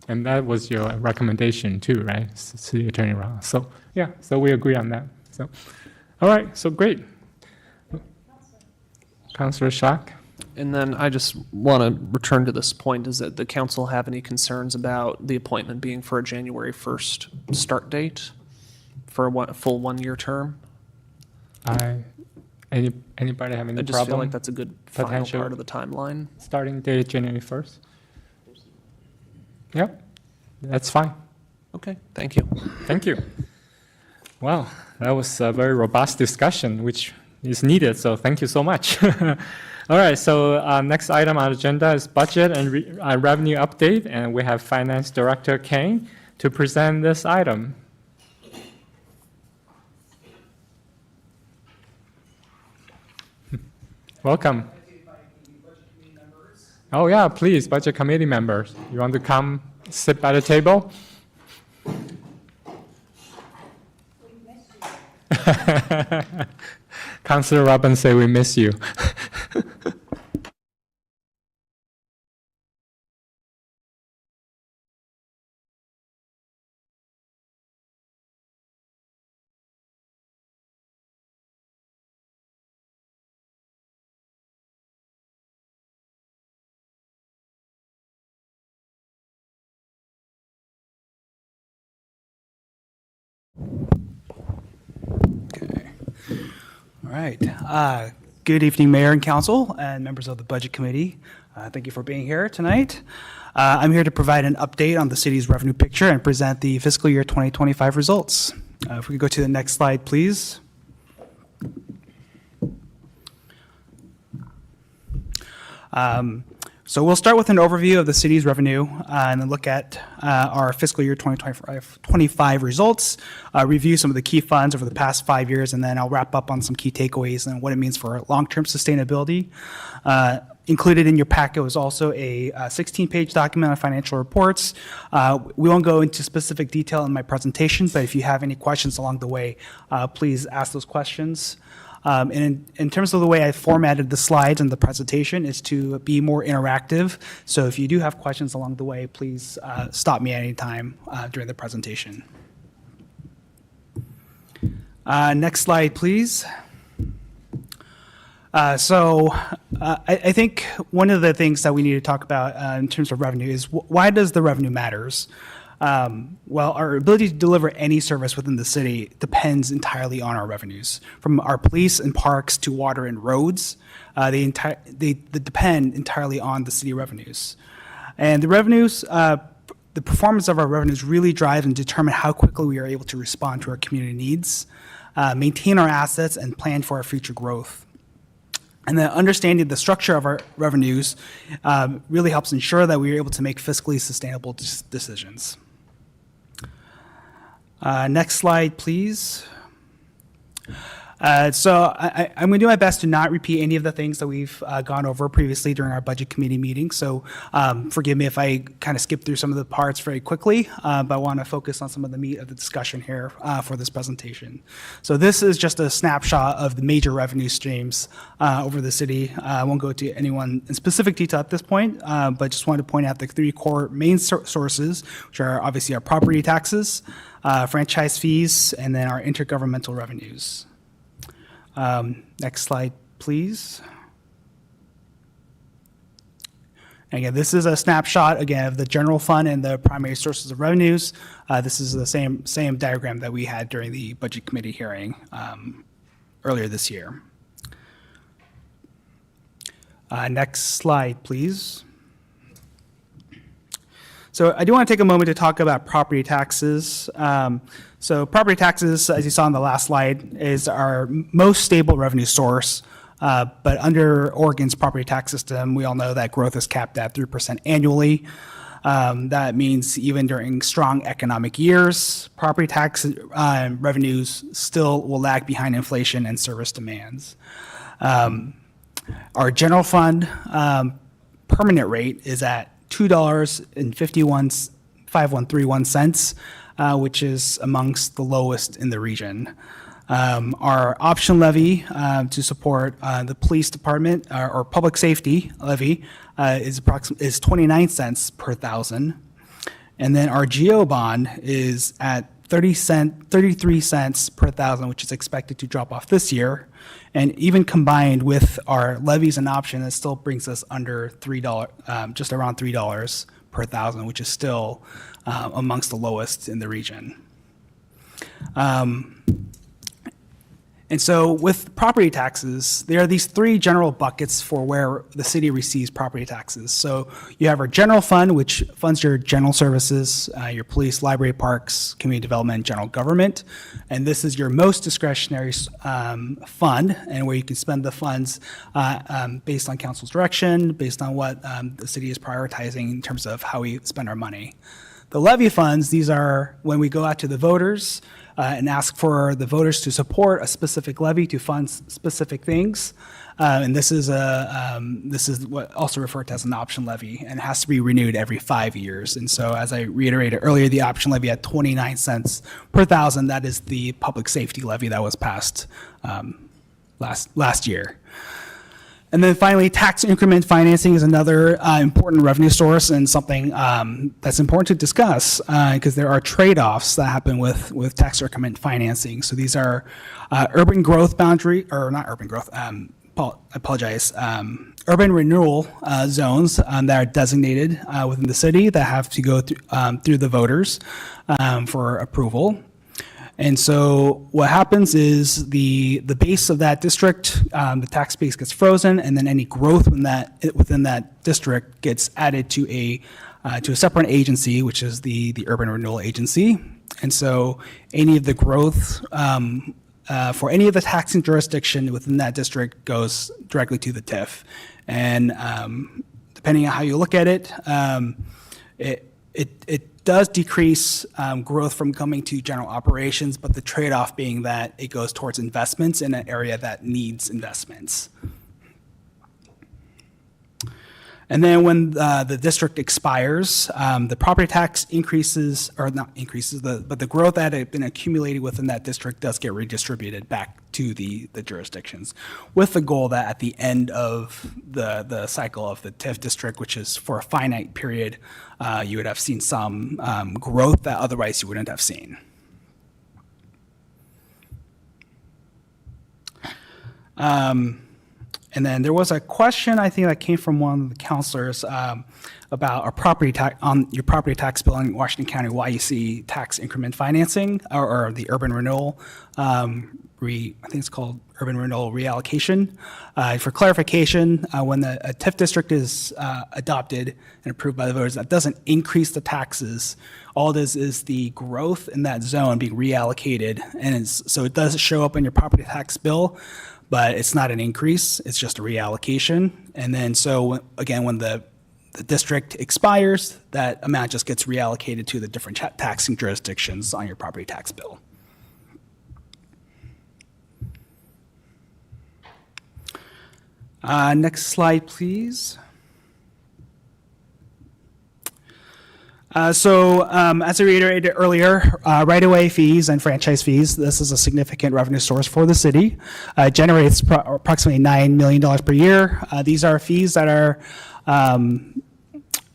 Speaker 1: And that was your recommendation too, right? City Attorney Rihala. So, yeah, so we agree on that. So, all right, so great. Councilor Shock?
Speaker 12: And then I just want to return to this point, is that the council have any concerns about the appointment being for a January 1st start date for a full 1-year term?
Speaker 1: Anybody have any problem?
Speaker 12: I just feel like that's a good final
Speaker 1: Potential.
Speaker 12: part of the timeline.
Speaker 1: Starting date January 1st? Yep, that's fine.
Speaker 12: Okay, thank you.
Speaker 1: Thank you. Wow, that was a very robust discussion, which is needed, so thank you so much. All right, so next item on the agenda is budget and revenue update, and we have Finance Director Kane to present this item. Welcome. Oh yeah, please, Budget Committee members. You want to come sit by the table? Councilor Robin say we miss you.
Speaker 14: All right. Good evening, Mayor and Council and members of the Budget Committee. Thank you for being here tonight. I'm here to provide an update on the city's revenue picture and present the fiscal year 2025 results. If we could go to the next slide, please. So we'll start with an overview of the city's revenue and then look at our fiscal year 2025 results, review some of the key funds over the past 5 years, and then I'll wrap up on some key takeaways and what it means for long-term sustainability. Included in your packet was also a 16-page document on financial reports. We won't go into specific detail in my presentation, but if you have any questions along the way, please ask those questions. And in terms of the way I formatted the slides and the presentation is to be more interactive. So if you do have questions along the way, please stop me at any time during the presentation. Next slide, please. I think one of the things that we need to talk about in terms of revenue is why does the revenue matters? Well, our ability to deliver any service within the city depends entirely on our revenues. From our police and parks to water and roads, they depend entirely on the city revenues. And the revenues, the performance of our revenues really drive and determine how quickly we are able to respond to our community needs, maintain our assets, and plan for our future growth. And then understanding the structure of our revenues really helps ensure that we are able to make fiscally sustainable decisions. Next slide, please. So I'm going to do my best to not repeat any of the things that we've gone over previously during our budget committee meeting. So forgive me if I kind of skip through some of the parts very quickly, but I want to focus on some of the meat of the discussion here for this presentation. So this is just a snapshot of the major revenue streams over the city. I won't go to anyone in specific detail at this point, but just wanted to point out the three core main sources, which are obviously our property taxes, franchise fees, and then our intergovernmental revenues. Next slide, please. Again, this is a snapshot, again, of the general fund and the primary sources of revenues. This is the same diagram that we had during the budget committee hearing earlier this year. Next slide, please. So I do want to take a moment to talk about property taxes. So property taxes, as you saw on the last slide, is our most stable revenue source. But under Oregon's property tax system, we all know that growth is capped at 3% annually. That means even during strong economic years, property tax revenues still will lag behind inflation and service demands. Our general fund permanent rate is at $2.5131, which is amongst the lowest in the region. Our option levy to support the police department or public safety levy is 29 cents per thousand. And then our GO bond is at 33 cents per thousand, which is expected to drop off this year. And even combined with our levies and option, it still brings us under $3, just around $3 per thousand, which is still amongst the lowest in the region. And so with property taxes, there are these three general buckets for where the city receives property taxes. So you have our general fund, which funds your general services, your police, library, parks, community development, general government. And this is your most discretionary fund, and where you can spend the funds based on council's direction, based on what the city is prioritizing in terms of how we spend our money. The levy funds, these are when we go out to the voters and ask for the voters to support a specific levy to fund specific things. And this is what also referred to as an option levy, and it has to be renewed every 5 years. And so as I reiterated earlier, the option levy at 29 cents per thousand, that is the public safety levy that was passed last year. And then finally, tax increment financing is another important revenue source, and something that's important to discuss because there are trade-offs that happen with tax increment financing. So these are urban growth boundary, or not urban growth, I apologize, urban renewal zones that are designated within the city that have to go through the voters for approval. And so what happens is the base of that district, the tax base gets frozen, and then any growth within that district gets added to a separate agency, which is the Urban Renewal Agency. And so any of the growth for any of the taxing jurisdiction within that district goes directly to the TIF. And depending on how you look at it, it does decrease growth from coming to general operations, but the trade-off being that it goes towards investments in an area that needs investments. And then when the district expires, the property tax increases, or not increases, but the growth that had been accumulated within that district does get redistributed back to the jurisdictions, with the goal that at the end of the cycle of the TIF district, which is for a finite period, you would have seen some growth that otherwise you wouldn't have seen. And then there was a question, I think, that came from one of the counselors about our property tax, on your property tax bill in Washington County, why you see tax increment financing or the urban renewal, I think it's called urban renewal reallocation. For clarification, when a TIF district is adopted and approved by the voters, that doesn't increase the taxes. All it is the growth in that zone being reallocated. And so it does show up in your property tax bill, but it's not an increase, it's just a reallocation. And then so again, when the district expires, that amount just gets reallocated to the different taxing jurisdictions on your property tax bill. Next slide, please. As I reiterated earlier, right-of-way fees and franchise fees, this is a significant revenue source for the city. It generates approximately $9 million per year. These are fees that are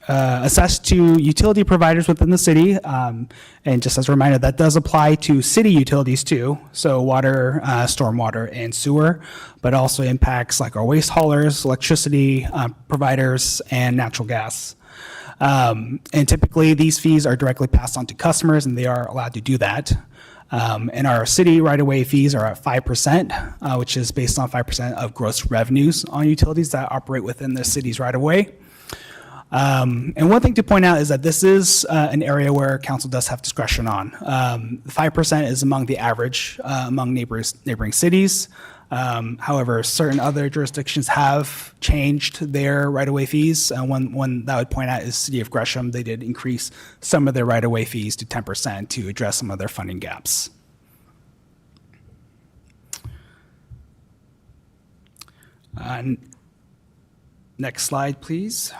Speaker 14: assessed to utility providers within the city. And just as a reminder, that does apply to city utilities too, so water, stormwater, and sewer, but also impacts like our waste haulers, electricity providers, and natural gas. And typically, these fees are directly passed on to customers, and they are allowed to do that. And our city right-of-way fees are at 5%, which is based on 5% of gross revenues on utilities that operate within the city's right-of-way. And one thing to point out is that this is an area where council does have discretion on. 5% is among the average among neighboring cities. However, certain other jurisdictions have changed their right-of-way fees. One that I would point out is City of Gresham. They did increase some of their right-of-way fees to 10% to address some of their funding gaps. Next slide, please.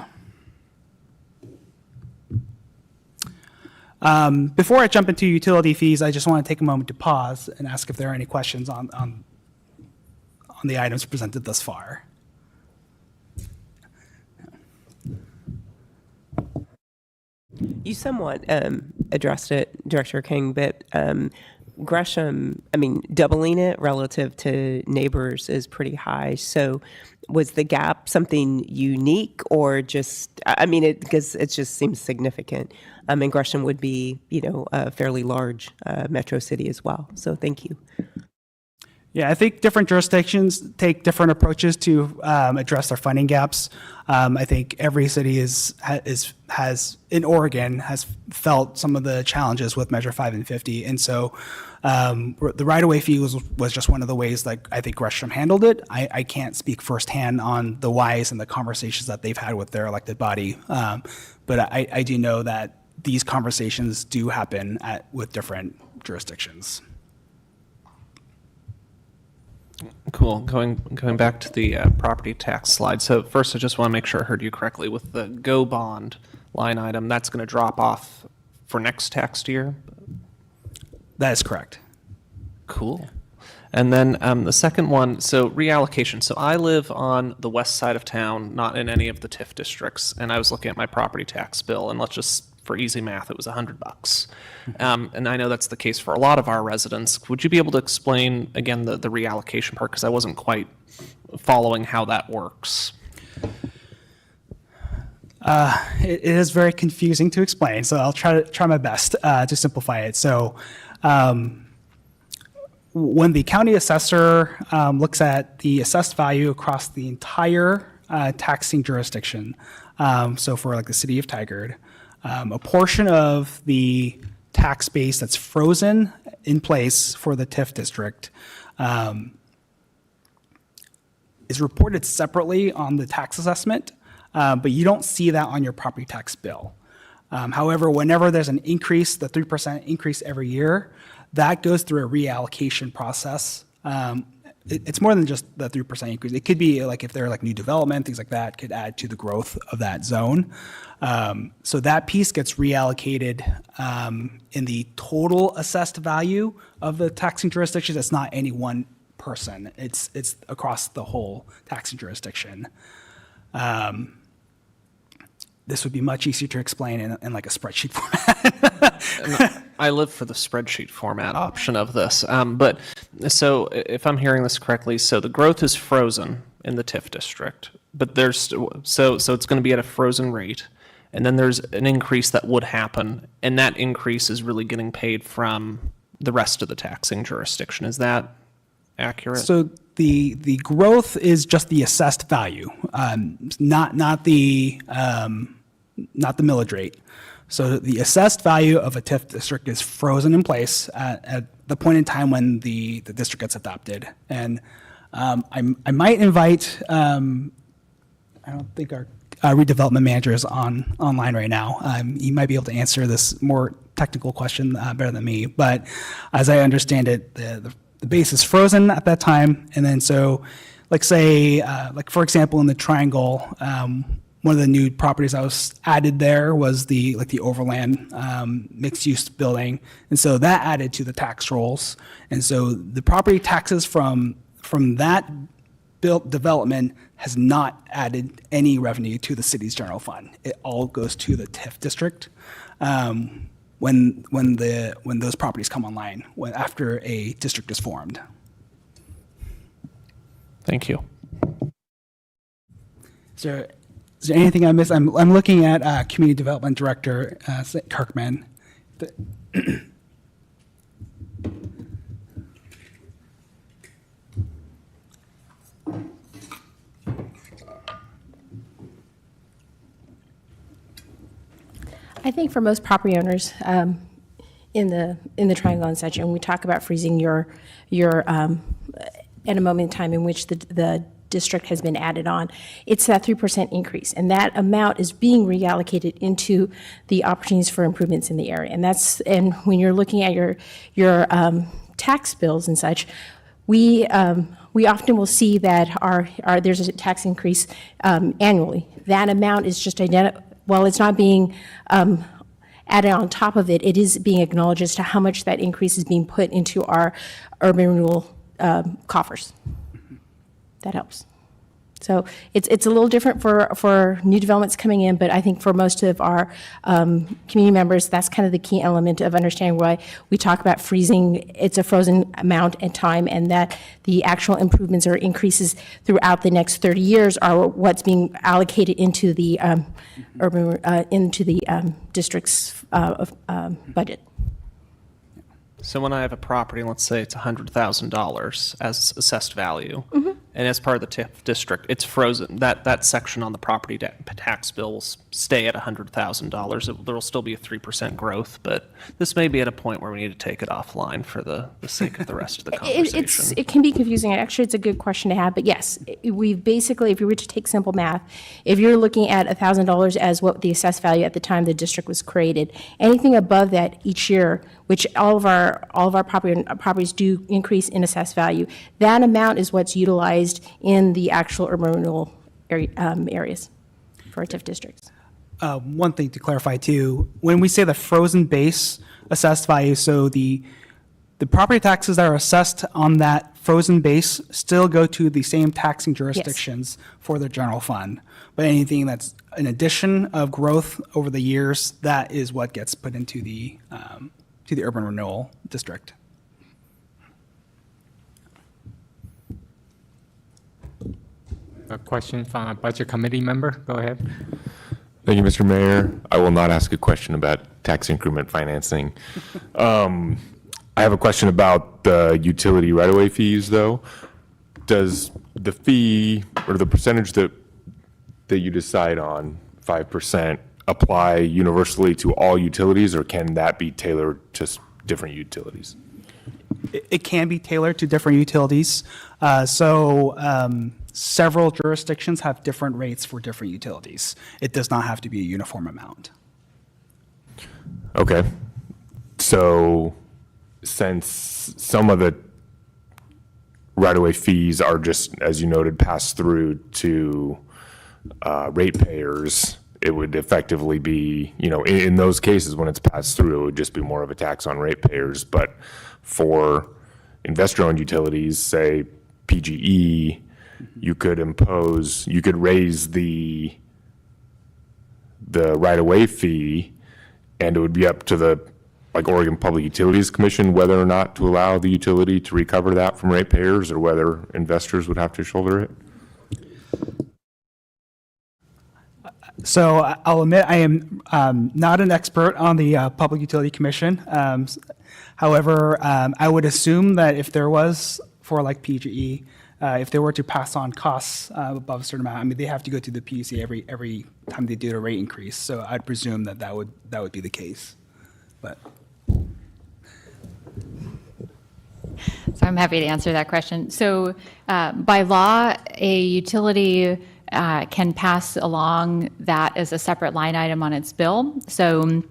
Speaker 14: Before I jump into utility fees, I just want to take a moment to pause and ask if there are any questions on the items presented thus far.
Speaker 4: You somewhat addressed it, Director King, but Gresham, I mean, doubling it relative to neighbors is pretty high. So was the gap something unique or just, I mean, because it just seems significant. And Gresham would be, a fairly large metro city as well. So thank you.
Speaker 14: Yeah, I think different jurisdictions take different approaches to address their funding gaps. I think every city has in Oregon has felt some of the challenges with Measure 5 and 50, and so the right-of-way fee was just one of the ways that I think Gresham handled it. I can't speak firsthand on the whys and the conversations that they've had with their elected body, but I do know that these conversations do happen with different jurisdictions.
Speaker 12: Cool. Going back to the property tax slide. So first, I just want to make sure I heard you correctly. With the Go Bond line item, that's going to drop off for next tax year?
Speaker 14: That is correct.
Speaker 12: Cool. And then the second one, so reallocation. So I live on the west side of town, not in any of the TIF districts, and I was looking at my property tax bill, and let's just, for easy math, it was $100. And I know that's the case for a lot of our residents. Would you be able to explain, again, the reallocation part? Because I wasn't quite following how that works.
Speaker 14: It is very confusing to explain, so I'll try my best to simplify it. So when the county assessor looks at the assessed value across the entire taxing jurisdiction, so for like the city of Tigard, a portion of the tax base that's frozen in place for the TIF district is reported separately on the tax assessment, but you don't see that on your property tax bill. However, whenever there's an increase, the 3% increase every year, that goes through a reallocation process. It's more than just the 3% increase. It could be like if there are like new development, things like that could add to the growth of that zone. So that piece gets reallocated in the total assessed value of the taxing jurisdictions. It's not any one person. It's across the whole taxing jurisdiction. This would be much easier to explain in like a spreadsheet format.
Speaker 12: I live for the spreadsheet format option of this. But so if I'm hearing this correctly, so the growth is frozen in the TIF district, but there's, so it's going to be at a frozen rate. And then there's an increase that would happen, and that increase is really getting paid from the rest of the taxing jurisdiction. Is that accurate?
Speaker 14: So the growth is just the assessed value, not the millage rate. So the assessed value of a TIF district is frozen in place at the point in time when the district gets adopted. And I might invite, I don't think our redevelopment manager is online right now. He might be able to answer this more technical question better than me. But as I understand it, the base is frozen at that time. And then so, like say, like for example, in the Triangle, one of the new properties that was added there was the Overland mixed-use building, and so that added to the tax rolls. And so the property taxes from that built development has not added any revenue to the city's general fund. It all goes to the TIF district when those properties come online after a district is formed.
Speaker 12: Thank you.
Speaker 14: Is there anything I missed? I'm looking at Community Development Director Kirkman.
Speaker 15: I think for most property owners in the Triangle and such, and we talk about freezing your at a moment in time in which the district has been added on, it's that 3% increase, and that amount is being reallocated into the opportunities for improvements in the area. And when you're looking at your tax bills and such, we often will see that there's a tax increase annually. That amount is just while it's not being added on top of it, it is being acknowledged as to how much that increase is being put into our urban renewal coffers. That helps. So it's a little different for new developments coming in, but I think for most of our community members, that's kind of the key element of understanding why we talk about freezing. It's a frozen amount and time, and that the actual improvements or increases throughout the next 30 years are what's being allocated into the district's budget.
Speaker 12: So when I have a property, let's say it's $100,000 as assessed value, and as part of the TIF district, it's frozen. That section on the property tax bill will stay at $100,000. There will still be a 3% growth, but this may be at a point where we need to take it offline for the sake of the rest of the conversation.
Speaker 15: It can be confusing. Actually, it's a good question to have. But yes, we basically, if you were to take simple math, if you're looking at $1,000 as what the assessed value at the time the district was created, anything above that each year, which all of our properties do increase in assessed value, that amount is what's utilized in the actual urban renewal areas for TIF districts.
Speaker 14: One thing to clarify too, when we say the frozen base assessed value, so the property taxes that are assessed on that frozen base still go to the same taxing jurisdictions for the general fund. But anything that's an addition of growth over the years, that is what gets put into the urban renewal district.
Speaker 1: A question from a budget committee member. Go ahead.
Speaker 16: Thank you, Mr. Mayor. I will not ask a question about tax increment financing. I have a question about the utility right-of-way fees, though. Does the fee or the percentage that you decide on, 5%, apply universally to all utilities, or can that be tailored to different utilities?
Speaker 14: It can be tailored to different utilities. Several jurisdictions have different rates for different utilities. It does not have to be a uniform amount.
Speaker 16: Okay. So since some of the right-of-way fees are just, as you noted, passed through to ratepayers, it would effectively be, in those cases when it's passed through, it would just be more of a tax on ratepayers. But for investor-owned utilities, say PGE, you could raise the right-of-way fee, and it would be up to the Oregon Public Utilities Commission whether or not to allow the utility to recover that from ratepayers, or whether investors would have to shoulder it.
Speaker 14: So I'll admit I am not an expert on the Public Utility Commission. However, I would assume that if there was, for like PGE, if they were to pass on costs above a certain amount, I mean, they have to go to the PUC every time they do a rate increase. So I'd presume that would be the case. But
Speaker 10: So I'm happy to answer that question. So by law, a utility can pass along that as a separate line item on its bill. So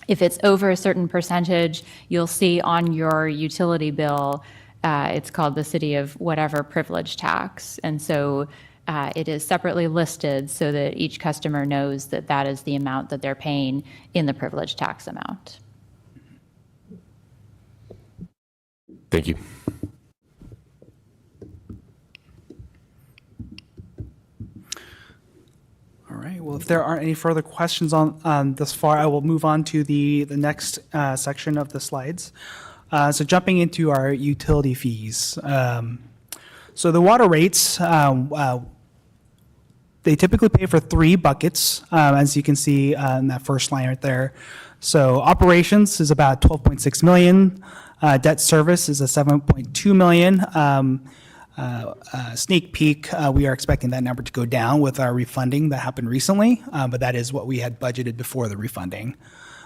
Speaker 10: if it's over a certain percentage, you'll see on your utility bill, it's called the city of whatever privilege tax. And so it is separately listed so that each customer knows that that is the amount that they're paying in the privilege tax amount.
Speaker 16: Thank you.
Speaker 14: all right, well, if there aren't any further questions on this far, I will move on to the next section of the slides. So jumping into our utility fees. So the water rates, they typically pay for 3 buckets, as you can see in that first line right there. So operations is about 12.6 million. Debt service is a 7.2 million. Sneak peek, we are expecting that number to go down with our refunding that happened recently, but that is what we had budgeted before the refunding.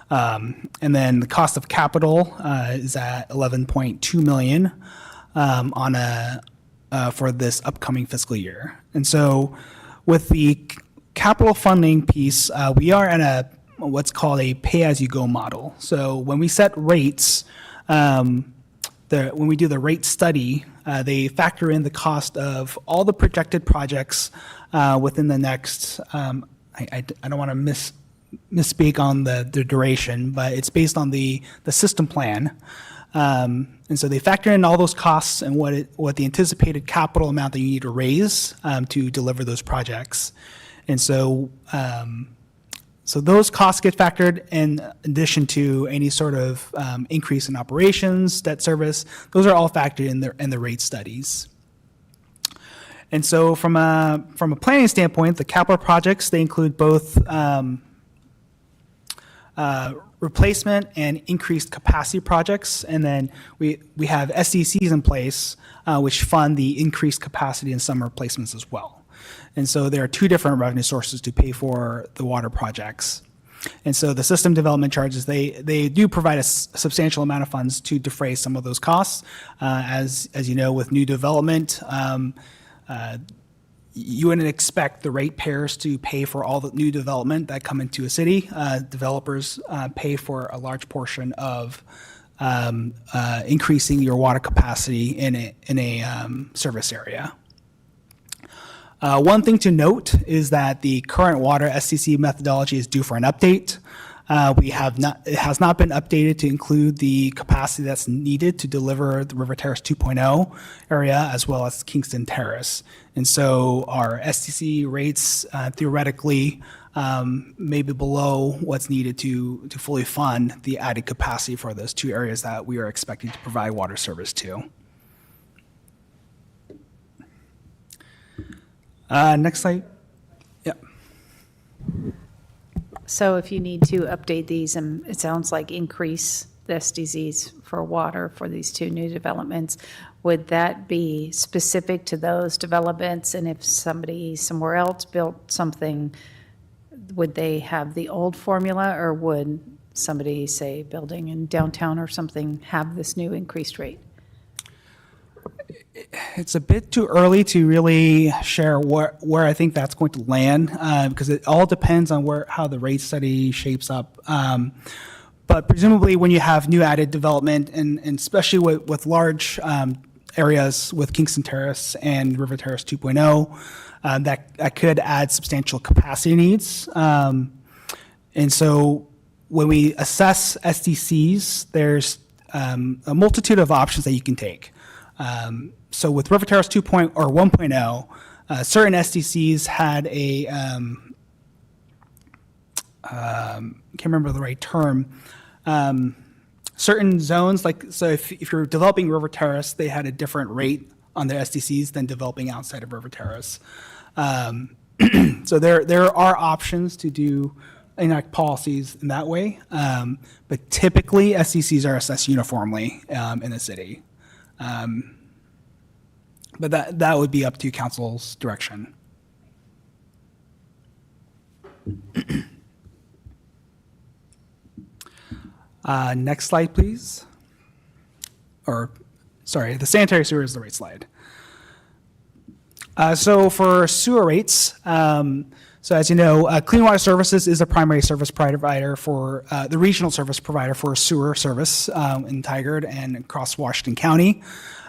Speaker 14: And then the cost of capital is at 11.2 million for this upcoming fiscal year. And so with the capital funding piece, we are in what's called a pay-as-you-go model. So when we set rates, when we do the rate study, they factor in the cost of all the projected projects within the next, I don't want to misspeak on the duration, but it's based on the system plan. And so they factor in all those costs and what the anticipated capital amount that you need to raise to deliver those projects. And so so those costs get factored in addition to any sort of increase in operations, debt service. Those are all factored in the rate studies. And so from a planning standpoint, the capital projects, they include both replacement and increased capacity projects. And then we have SDCs in place, which fund the increased capacity and some replacements as well. And so there are 2 different revenue sources to pay for the water projects. And so the system development charges, they do provide a substantial amount of funds to defray some of those costs. As you know, with new development, you wouldn't expect the ratepayers to pay for all the new development that come into a city. Developers pay for a large portion of increasing your water capacity in a service area. One thing to note is that the current water SCC methodology is due for an update. It has not been updated to include the capacity that's needed to deliver the River Terrace 2.0 area as well as Kingston Terrace. And so our SCC rates theoretically may be below what's needed to fully fund the added capacity for those 2 areas that we are expecting to provide water service to. Next slide. Yep.
Speaker 11: So if you need to update these, and it sounds like increase the SDZs for water for these 2 new developments, would that be specific to those developments? And if somebody somewhere else built something, would they have the old formula, or would somebody, say, building in downtown or something, have this new increased rate?
Speaker 14: It's a bit too early to really share where I think that's going to land because it all depends on how the rate study shapes up. But presumably when you have new added development and especially with large areas with Kingston Terrace and River Terrace 2.0, that could add substantial capacity needs. And so when we assess SDCs, there's a multitude of options that you can take. So with River Terrace 2.0 or 1.0, certain SDCs had a, can't remember the right term, certain zones, like, so if you're developing River Terrace, they had a different rate on their SDCs than developing outside of River Terrace. So there are options to do enact policies in that way, but typically SDCs are assessed uniformly in the city. But that would be up to council's direction. Next slide, please. Or, sorry, the sanitary sewer is the right slide. So for sewer rates, so as you know, Clean Water Services is a primary service provider for, the regional service provider for sewer service in Tigard and across Washington County.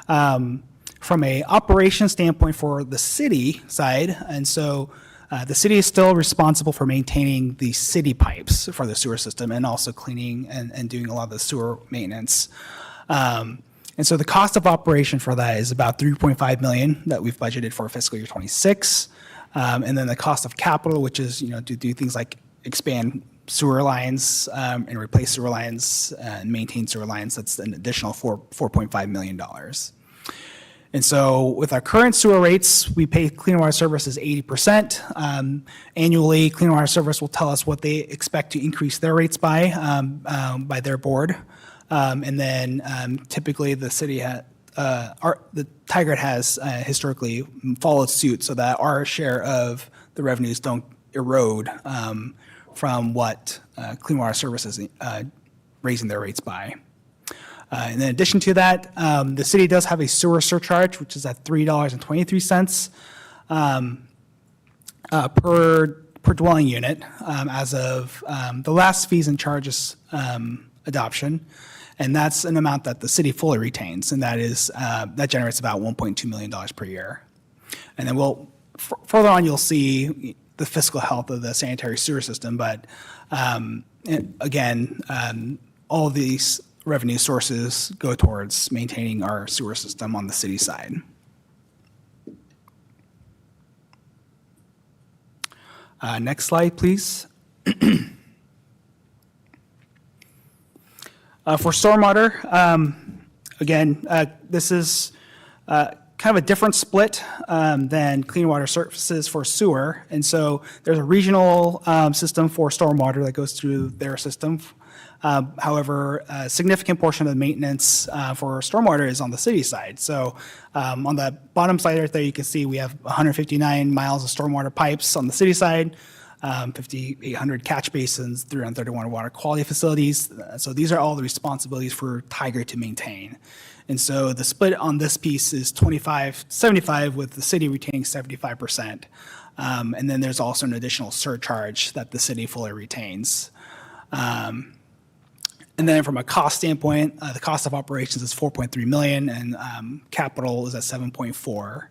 Speaker 14: From a operation standpoint for the city side, and so the city is still responsible for maintaining the city pipes for the sewer system and also cleaning and doing a lot of the sewer maintenance. And so the cost of operation for that is about $3.5 million that we've budgeted for fiscal year '26. And then the cost of capital, which is, to do things like expand sewer lines and replace sewer lines and maintain sewer lines, that's an additional $4.5 million. And so with our current sewer rates, we pay Clean Water Services 80%. Annually, Clean Water Service will tell us what they expect to increase their rates by their board. And then typically the city the Tigard has historically followed suit so that our share of the revenues don't erode from what Clean Water Services raising their rates by. And in addition to that, the city does have a sewer surcharge, which is at $3.23 per dwelling unit as of the last fees and charges adoption. And that's an amount that the city fully retains, and that generates about $1.2 million per year. And then further on, you'll see the fiscal health of the sanitary sewer system, but again, all of these revenue sources go towards maintaining our sewer system on the city side. Next slide, please. For stormwater, again, this is kind of a different split than Clean Water Services for sewer. And so there's a regional system for stormwater that goes through their system. However, a significant portion of the maintenance for stormwater is on the city side. So on the bottom side right there, you can see we have 159 miles of stormwater pipes on the city side, 5,800 catch basins, 331 water quality facilities. So these are all the responsibilities for Tigard to maintain. And so the split on this piece is 25-75, with the city retaining 75%. And then there's also an additional surcharge that the city fully retains. And then from a cost standpoint, the cost of operations is $4.3 million, and capital is at $7.4.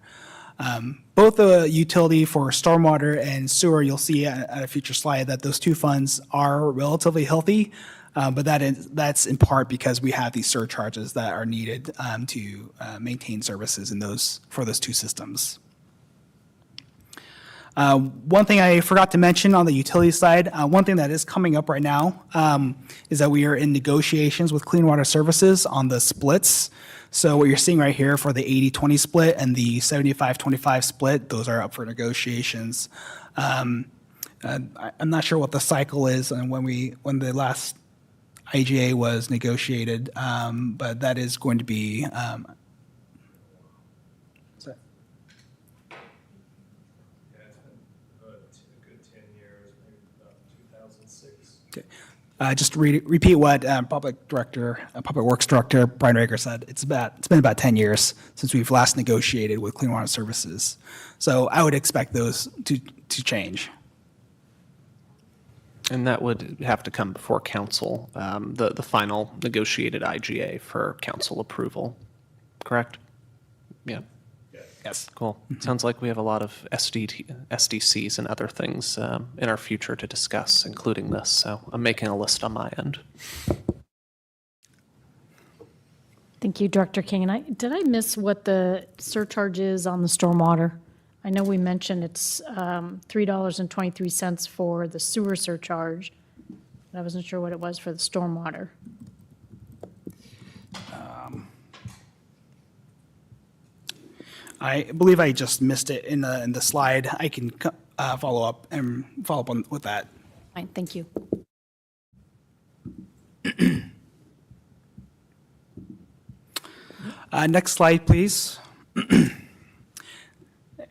Speaker 14: Both the utility for stormwater and sewer, you'll see at a future slide that those two funds are relatively healthy, but that's in part because we have these surcharges that are needed to maintain services for those two systems. One thing I forgot to mention on the utility side, one thing that is coming up right now is that we are in negotiations with Clean Water Services on the splits. So what you're seeing right here for the 80-20 split and the 75-25 split, those are up for negotiations. I'm not sure what the cycle is and when the last IGA was negotiated, but that is going to be just repeat what Public Works Director Brian Rager said. It's been about 10 years since we've last negotiated with Clean Water Services. So I would expect those to change.
Speaker 12: And that would have to come before council, the final negotiated IGA for council approval, correct? Yeah.
Speaker 14: Yes.
Speaker 12: Cool. Sounds like we have a lot of SDCs and other things in our future to discuss, including this. So I'm making a list on my end.
Speaker 8: Thank you, Director King. And did I miss what the surcharge is on the stormwater? I know we mentioned it's $3.23 for the sewer surcharge, but I wasn't sure what it was for the stormwater.
Speaker 14: I believe I just missed it in the slide. I can follow up on with that.
Speaker 8: Fine, thank you.
Speaker 14: Next slide, please.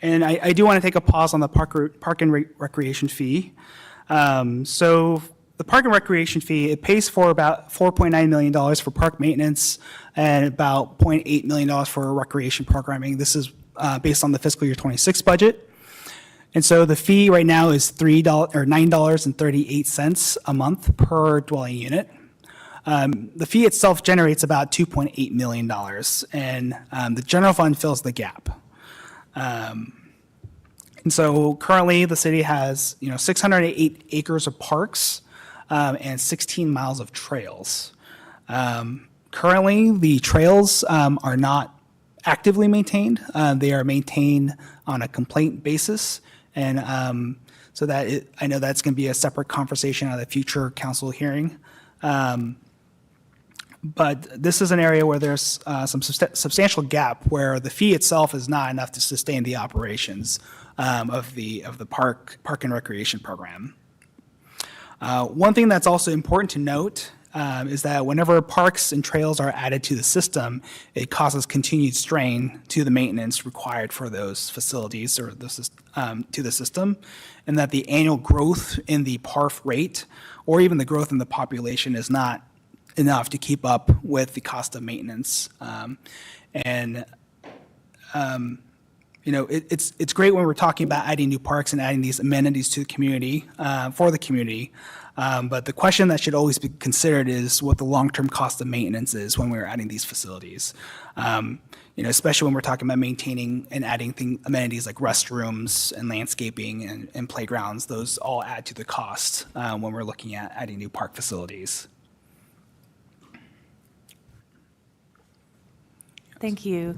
Speaker 14: And I do want to take a pause on the park and recreation fee. So the park and recreation fee, it pays for about $4.9 million for park maintenance and about $0.8 million for recreation programming. This is based on the fiscal year 26 budget. And so the fee right now is $9.38 a month per dwelling unit. The fee itself generates about $2.8 million, and the general fund fills the gap. And so currently, the city has 608 acres of parks and 16 miles of trails. Currently, the trails are not actively maintained. They are maintained on a complaint basis, and so that I know that's going to be a separate conversation at a future council hearing. But this is an area where there's some substantial gap where the fee itself is not enough to sustain the operations of the park and recreation program. One thing that's also important to note is that whenever parks and trails are added to the system, it causes continued strain to the maintenance required for those facilities or to the system, and that the annual growth in the PARF rate or even the growth in the population is not enough to keep up with the cost of maintenance. It's great when we're talking about adding new parks and adding these amenities to the community, for the community. But the question that should always be considered is what the long-term cost of maintenance is when we're adding these facilities. Especially when we're talking about maintaining and adding amenities like restrooms and landscaping and playgrounds. Those all add to the cost when we're looking at adding new park facilities.
Speaker 11: Thank you.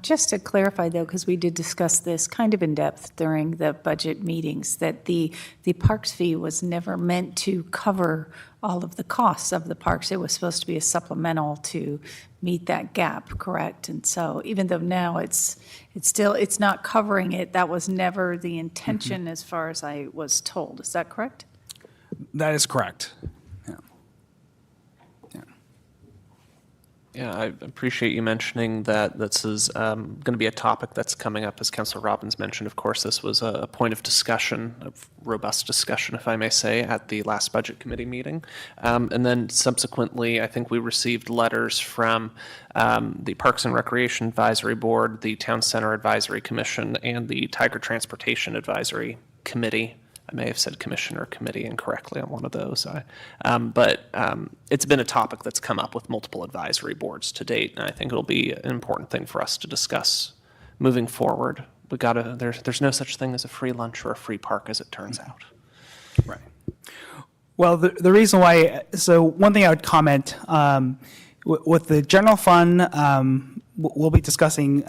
Speaker 11: Just to clarify, though, because we did discuss this kind of in depth during the budget meetings, that the parks fee was never meant to cover all of the costs of the parks. It was supposed to be a supplemental to meet that gap, correct? And so even though now it's not covering it, that was never the intention as far as I was told. Is that correct?
Speaker 14: That is correct.
Speaker 12: Yeah, I appreciate you mentioning that this is going to be a topic that's coming up, as Councilor Robbins mentioned. Of course, this was a point of discussion, of robust discussion, if I may say, at the last Budget Committee meeting. And then subsequently, I think we received letters from the Parks and Recreation Advisory Board, the Town Center Advisory Commission, and the Tiger Transportation Advisory Committee. I may have said commission or committee incorrectly on one of those. But it's been a topic that's come up with multiple advisory boards to date, and I think it'll be an important thing for us to discuss moving forward. There's no such thing as a free lunch or a free park, as it turns out.
Speaker 14: Right. Well, the reason why, so one thing I would comment, with the general fund, we'll be discussing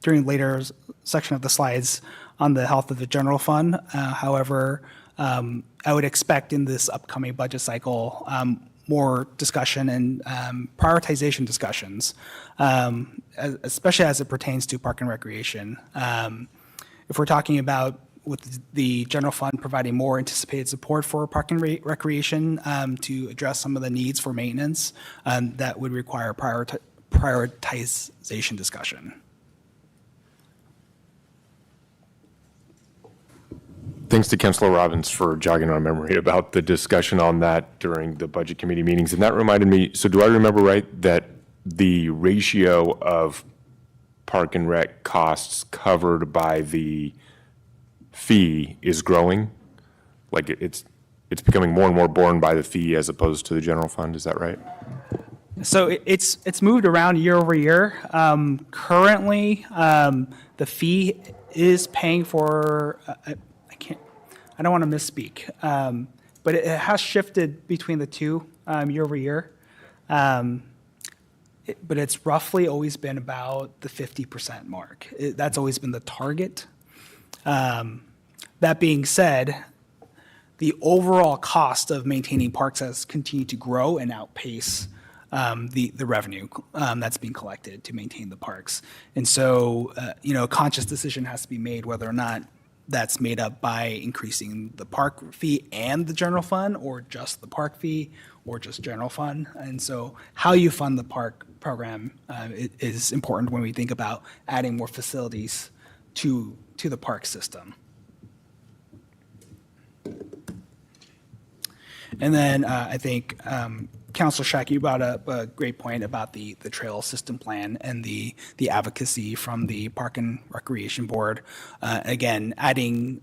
Speaker 14: during later section of the slides on the health of the general fund. However, I would expect in this upcoming budget cycle more discussion and prioritization discussions, especially as it pertains to park and recreation. If we're talking about with the general fund providing more anticipated support for park and recreation to address some of the needs for maintenance, that would require prioritization discussion.
Speaker 16: Thanks to Councilor Robbins for jogging our memory about the discussion on that during the Budget Committee meetings. And that reminded me, so do I remember right that the ratio of park and rec costs covered by the fee is growing? Like it's becoming more and more borne by the fee as opposed to the general fund, is that right?
Speaker 14: So it's moved around year over year. Currently, the fee is paying for, I don't want to misspeak, but it has shifted between the two year over year. But it's roughly always been about the 50% mark. That's always been the target. That being said, the overall cost of maintaining parks has continued to grow and outpace the revenue that's being collected to maintain the parks. And so, a conscious decision has to be made whether or not that's made up by increasing the park fee and the general fund, or just the park fee, or just general fund. And so how you fund the park program is important when we think about adding more facilities to the park system. And then I think Councilor Shack, you brought up a great point about the trail system plan and the advocacy from the Park and Recreation Board. Again, adding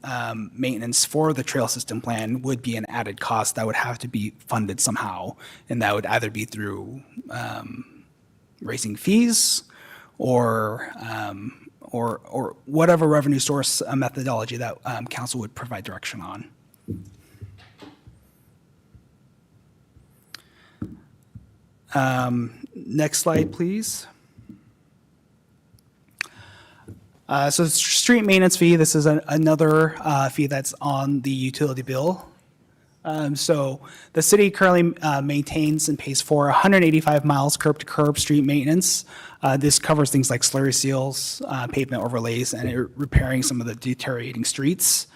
Speaker 14: maintenance for the trail system plan would be an added cost that would have to be funded somehow, and that would either be through raising fees or whatever revenue source methodology that council would provide direction on. Next slide, please. So street maintenance fee, this is another fee that's on the utility bill. So the city currently maintains and pays for 185 miles curb-to-curb street maintenance. This covers things like slurry seals, pavement overlays, and repairing some of the deteriorating streets.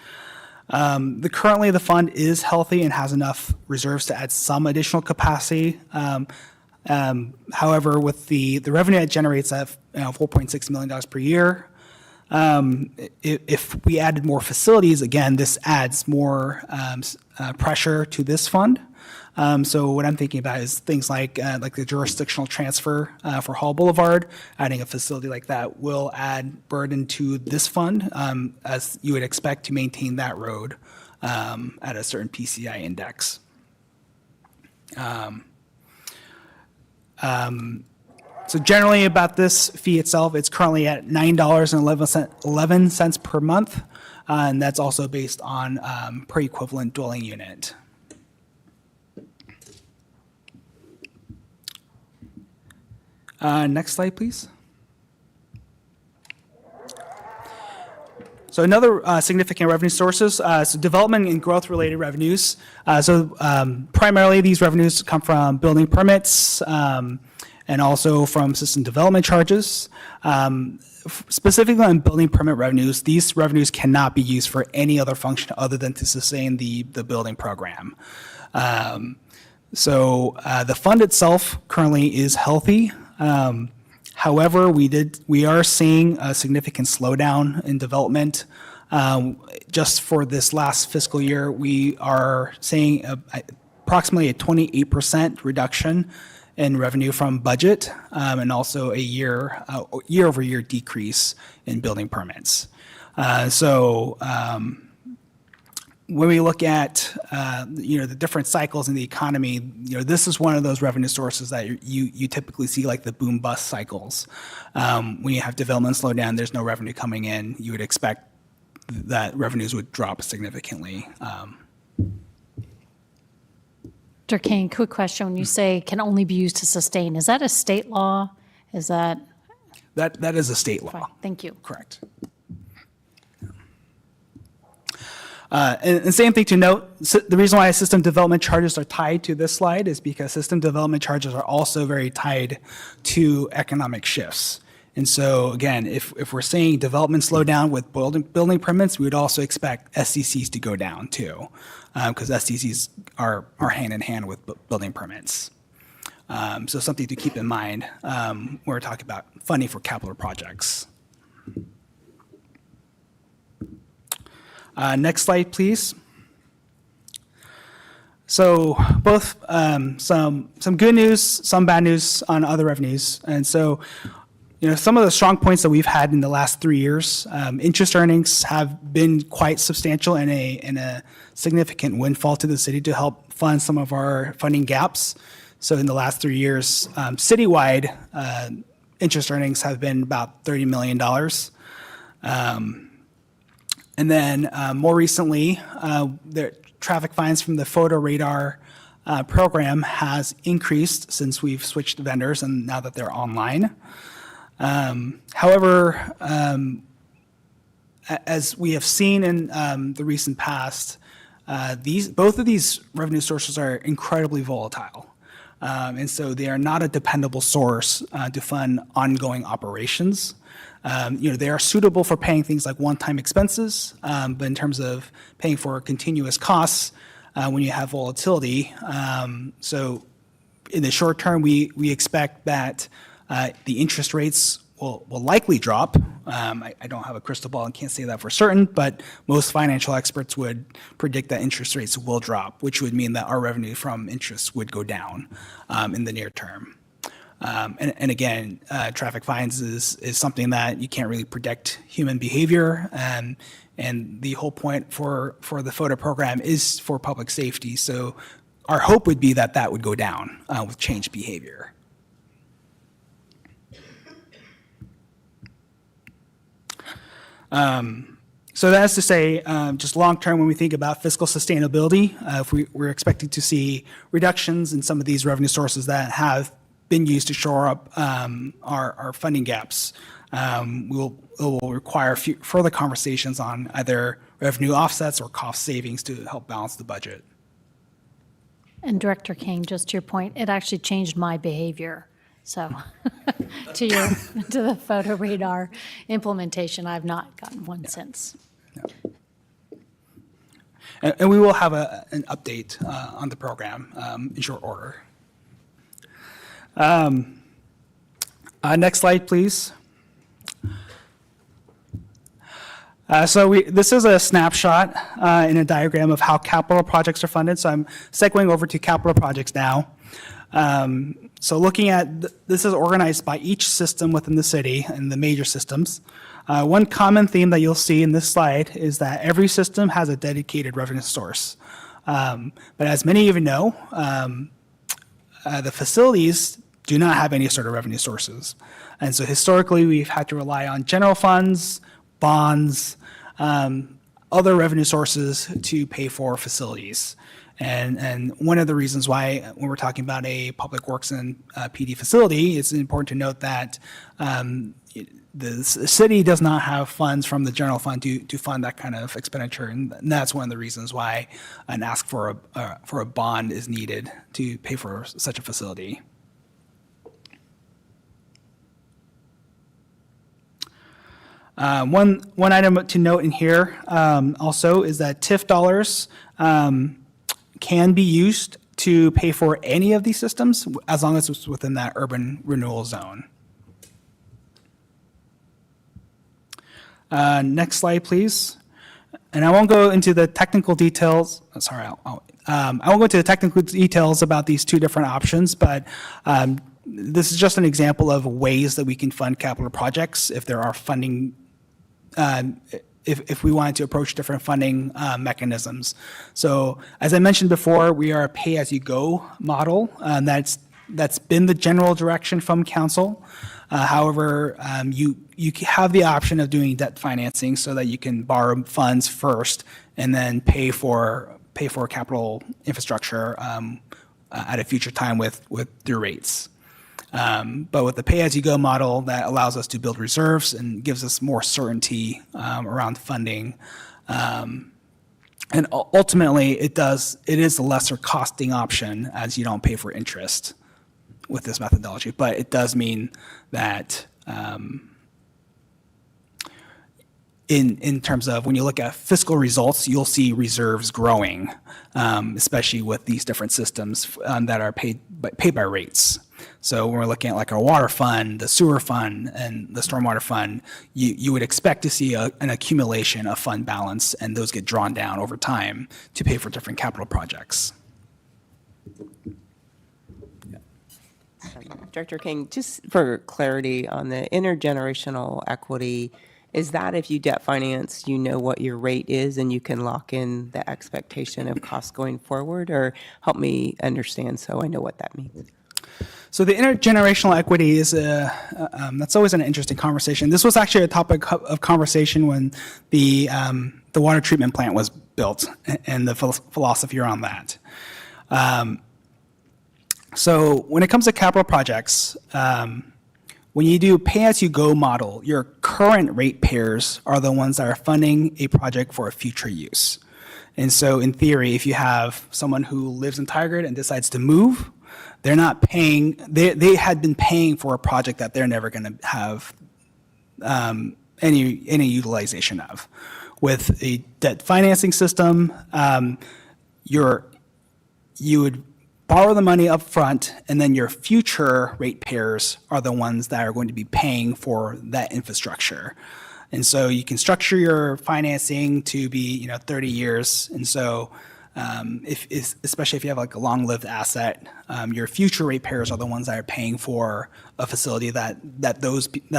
Speaker 14: Currently, the fund is healthy and has enough reserves to add some additional capacity. However, with the revenue it generates at $4.6 million per year, if we added more facilities, again, this adds more pressure to this fund. So what I'm thinking about is things like the jurisdictional transfer for Hall Boulevard. Adding a facility like that will add burden to this fund, as you would expect to maintain that road at a certain PCI index. So generally about this fee itself, it's currently at $9.11 per month, and that's also based on per equivalent dwelling unit. Next slide, please. So another significant revenue sources, so development and growth-related revenues. Primarily, these revenues come from building permits and also from system development charges. Specifically on building permit revenues, these revenues cannot be used for any other function other than to sustain the building program. The fund itself currently is healthy. However, we are seeing a significant slowdown in development. Just for this last fiscal year, we are seeing approximately a 28% reduction in revenue from budget, and also a year-over-year decrease in building permits. When we look at the different cycles in the economy, this is one of those revenue sources that you typically see, like the boom bust cycles. When you have development slow down, there's no revenue coming in. You would expect that revenues would drop significantly.
Speaker 8: Dr. Kane, quick question. When you say can only be used to sustain, is that a state law? Is that?
Speaker 14: That is a state law.
Speaker 8: Fine. Thank you.
Speaker 14: Correct. And same thing to note, the reason why system development charges are tied to this slide is because system development charges are also very tied to economic shifts. And so again, if we're seeing development slow down with building permits, we would also expect SDCs to go down too, because SDCs are hand in hand with building permits. So something to keep in mind when we're talking about funding for capital projects. Next slide, please. So both some good news, some bad news on other revenues. And so, some of the strong points that we've had in the last 3 years, interest earnings have been quite substantial and a significant windfall to the city to help fund some of our funding gaps. So in the last 3 years, citywide interest earnings have been about $30 million. And then more recently, the traffic fines from the photo radar program has increased since we've switched vendors and now that they're online. However, as we have seen in the recent past, both of these revenue sources are incredibly volatile. And so they are not a dependable source to fund ongoing operations. They are suitable for paying things like one-time expenses, but in terms of paying for continuous costs when you have volatility. So in the short term, we expect that the interest rates will likely drop. I don't have a crystal ball and can't say that for certain, but most financial experts would predict that interest rates will drop, which would mean that our revenue from interest would go down in the near term. And again, traffic fines is something that you can't really predict human behavior. And the whole point for the FOTA program is for public safety. So our hope would be that that would go down with changed behavior. So that's to say, just long-term, when we think about fiscal sustainability, if we're expecting to see reductions in some of these revenue sources that have been used to shore up our funding gaps, it will require further conversations on either revenue offsets or cost savings to help balance the budget.
Speaker 8: And Director King, just to your point, it actually changed my behavior. So to the photo radar implementation, I've not gotten one since.
Speaker 14: And we will have an update on the program in short order. Next slide, please. This is a snapshot in a diagram of how capital projects are funded. So I'm segueing over to capital projects now. So looking at, this is organized by each system within the city and the major systems. One common theme that you'll see in this slide is that every system has a dedicated revenue source. But as many of you know, the facilities do not have any sort of revenue sources. And so historically, we've had to rely on general funds, bonds, other revenue sources to pay for facilities. And one of the reasons why, when we're talking about a public works and PD facility, it's important to note that the city does not have funds from the general fund to fund that kind of expenditure, and that's one of the reasons why an ask for a bond is needed to pay for such a facility. One item to note in here also is that TIF dollars can be used to pay for any of these systems as long as it's within that urban renewal zone. Next slide, please. And I won't go into the technical details. Sorry, I won't go into the technical details about these two different options, but this is just an example of ways that we can fund capital projects if there are funding, if we wanted to approach different funding mechanisms. So as I mentioned before, we are a pay-as-you-go model. That's been the general direction from council. However, you have the option of doing debt financing so that you can borrow funds first and then pay for capital infrastructure at a future time through rates. But with the pay-as-you-go model, that allows us to build reserves and gives us more certainty around funding. And ultimately, it is a lesser costing option as you don't pay for interest with this methodology. But it does mean that in terms of when you look at fiscal results, you'll see reserves growing, especially with these different systems that are paid by rates. So when we're looking at like our water fund, the sewer fund, and the stormwater fund, you would expect to see an accumulation of fund balance, and those get drawn down over time to pay for different capital projects.
Speaker 4: Director King, just for clarity on the intergenerational equity, is that if you debt finance, you know what your rate is and you can lock in the expectation of costs going forward? Or help me understand so I know what that means.
Speaker 14: So the intergenerational equity is that's always an interesting conversation. This was actually a topic of conversation when the water treatment plant was built and the philosophy around that. So when it comes to capital projects, when you do pay-as-you-go model, your current ratepayers are the ones that are funding a project for a future use. And so in theory, if you have someone who lives in Tigard and decides to move, they're not paying, they had been paying for a project that they're never going to have any utilization of. With a debt financing system, you would borrow the money up front, and then your future ratepayers are the ones that are going to be paying for that infrastructure. And so you can structure your financing to be, 30 years. And so especially if you have like a long-lived asset, your future ratepayers are the ones that are paying for a facility that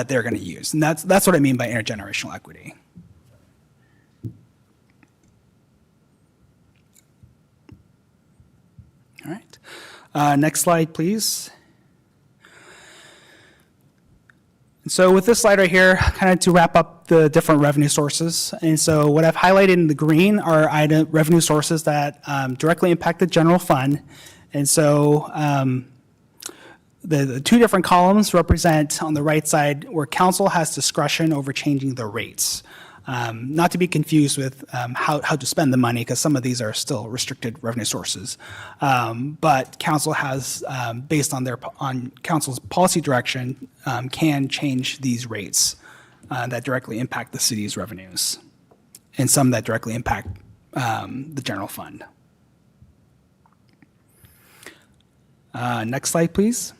Speaker 14: they're going to use. And that's what I mean by intergenerational equity. All right. Next slide, please. And so with this slide right here, kind of to wrap up the different revenue sources. And so what I've highlighted in the green are revenue sources that directly impact the general fund. And so the two different columns represent on the right side where council has discretion over changing the rates. Not to be confused with how to spend the money, because some of these are still restricted revenue sources. But council has, based on council's policy direction, can change these rates that directly impact the city's revenues, and some that directly impact the general fund. Next slide, please.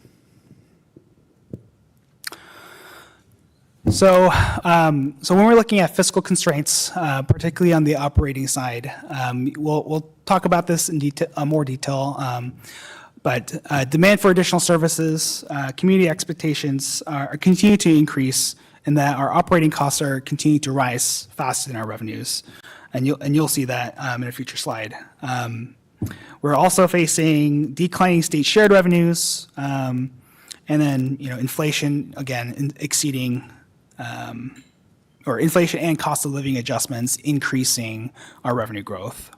Speaker 14: So when we're looking at fiscal constraints, particularly on the operating side, we'll talk about this in more detail. But demand for additional services, community expectations are continue to increase, and that our operating costs are continuing to rise faster than our revenues, and you'll see that in a future slide. We're also facing declining state shared revenues, and then inflation again exceeding. Or inflation and cost of living adjustments increasing our revenue growth.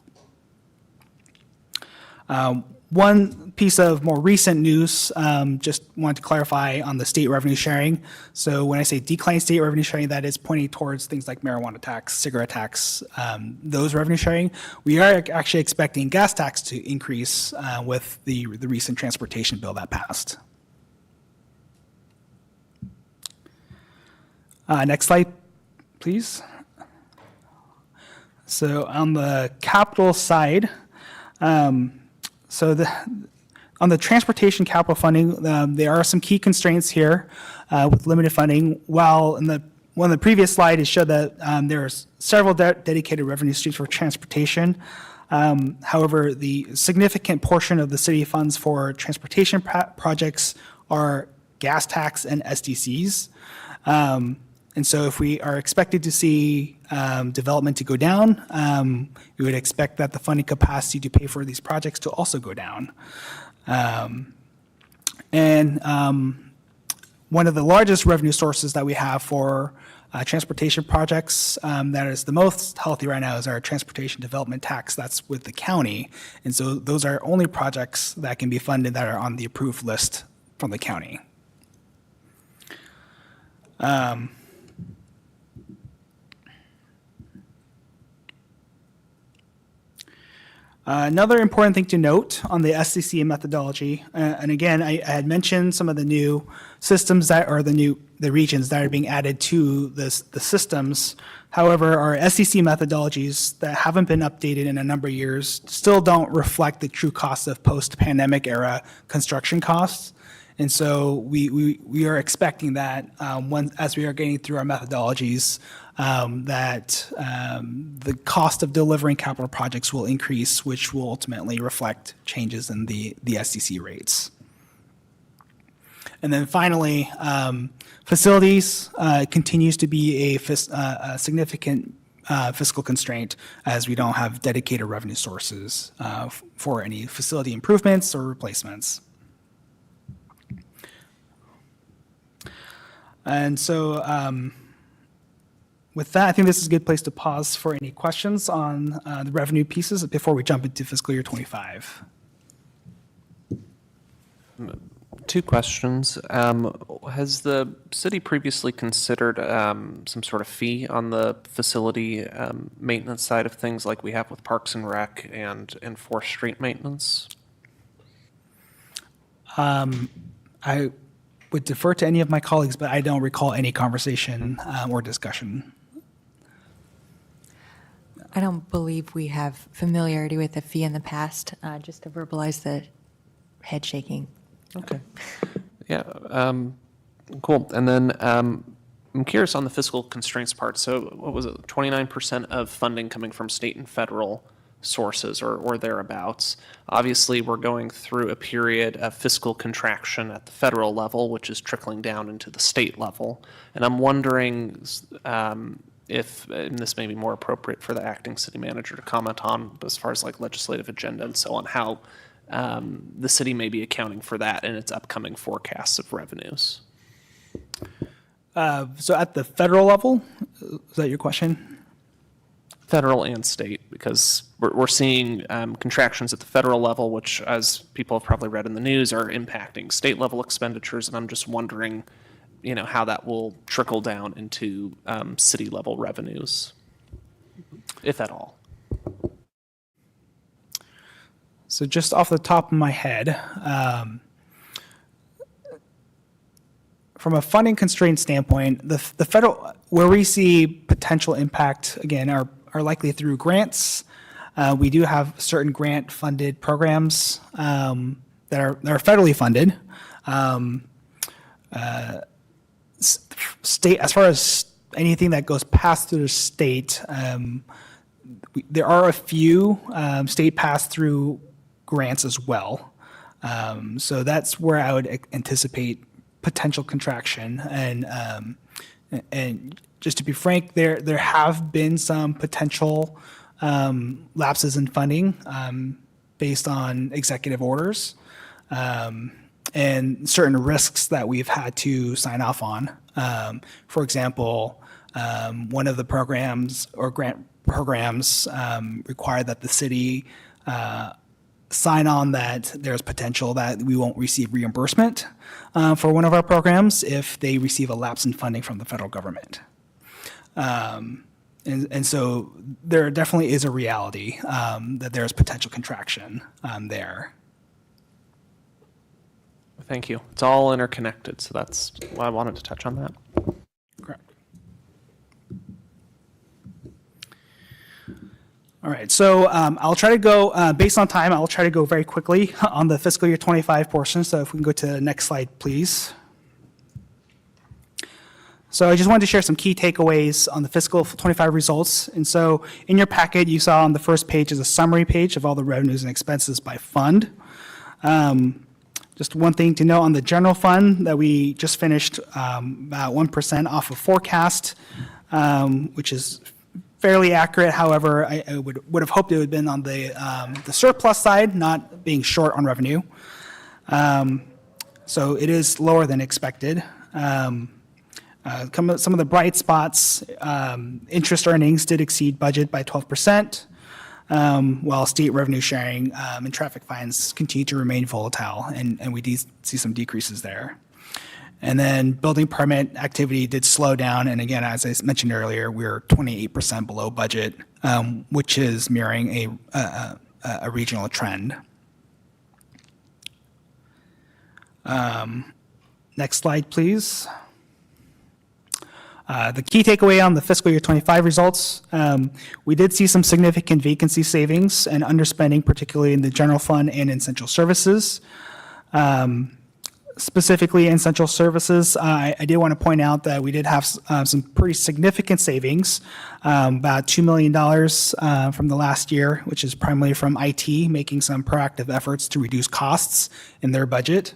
Speaker 14: One piece of more recent news, just wanted to clarify on the state revenue sharing. So when I say declining state revenue sharing, that is pointing towards things like marijuana tax, cigarette tax, those revenue sharing. We are actually expecting gas tax to increase with the recent transportation bill that passed. Next slide, please. So on the capital side, on the transportation capital funding, there are some key constraints here with limited funding. While in one of the previous slides, it showed that there are several dedicated revenue streams for transportation. However, the significant portion of the city funds for transportation projects are gas tax and SDCs. And so if we are expected to see development to go down, we would expect that the funding capacity to pay for these projects to also go down. One of the largest revenue sources that we have for transportation projects that is the most healthy right now is our transportation development tax. That's with the county. And so those are only projects that can be funded that are on the approved list from the county. Another important thing to note on the SCC methodology, and again, I had mentioned some of the new systems that are the regions that are being added to the systems. However, our SCC methodologies that haven't been updated in a number of years still don't reflect the true cost of post-pandemic era construction costs. And so we are expecting that as we are getting through our methodologies, that the cost of delivering capital projects will increase, which will ultimately reflect changes in the SDC rates. And then finally, facilities continues to be a significant fiscal constraint as we don't have dedicated revenue sources for any facility improvements or replacements. And so with that, I think this is a good place to pause for any questions on the revenue pieces before we jump into fiscal year 25.
Speaker 12: Two questions. Has the city previously considered some sort of fee on the facility maintenance side of things like we have with Parks and Rec and Fourth Street maintenance?
Speaker 14: I would defer to any of my colleagues, but I don't recall any conversation or discussion.
Speaker 2: I don't believe we have familiarity with the fee in the past, just to verbalize the head shaking.
Speaker 12: Okay. Yeah, cool. And then I'm curious on the fiscal constraints part. So what was it, 29% of funding coming from state and federal sources or thereabouts. Obviously, we're going through a period of fiscal contraction at the federal level, which is trickling down into the state level. And I'm wondering if, and this may be more appropriate for the acting city manager to comment on, as far as like legislative agenda and so on, how the city may be accounting for that in its upcoming forecasts of revenues.
Speaker 14: So at the federal level, is that your question?
Speaker 12: Federal and state, because we're seeing contractions at the federal level, which, as people have probably read in the news, are impacting state level expenditures. And I'm just wondering, how that will trickle down into city level revenues, if at all.
Speaker 14: So just off the top of my head, from a funding constraint standpoint, the federal, where we see potential impact, again, are likely through grants. We do have certain grant-funded programs that are federally funded. State, as far as anything that goes past through the state, there are a few state pass-through grants as well. So that's where I would anticipate potential contraction. And just to be frank, there have been some potential lapses in funding based on executive orders and certain risks that we've had to sign off on. For example, one of the programs or grant programs require that the city sign on that there's potential that we won't receive reimbursement for one of our programs if they receive a lapse in funding from the federal government. And so there definitely is a reality that there's potential contraction there.
Speaker 12: Thank you. It's all interconnected, so that's why I wanted to touch on that.
Speaker 14: Correct. All right, so I'll try to go, based on time, I'll try to go very quickly on the fiscal year 25 portion. So if we can go to the next slide, please. So I just wanted to share some key takeaways on the fiscal 25 results. And so in your packet, you saw on the first page is a summary page of all the revenues and expenses by fund. Just one thing to note on the general fund that we just finished about 1% off of forecast, which is fairly accurate. However, I would have hoped it would have been on the surplus side, not being short on revenue. So it is lower than expected. Some of the bright spots, interest earnings did exceed budget by 12%, while state revenue sharing and traffic fines continue to remain volatile, and we see some decreases there. And then building permit activity did slow down, and again, as I mentioned earlier, we're 28% below budget, which is mirroring a regional trend. Next slide, please. The key takeaway on the fiscal year 25 results, we did see some significant vacancy savings and underspending, particularly in the general fund and in central services. Specifically in central services, I did want to point out that we did have some pretty significant savings, about $2 million from the last year, which is primarily from IT, making some proactive efforts to reduce costs in their budget.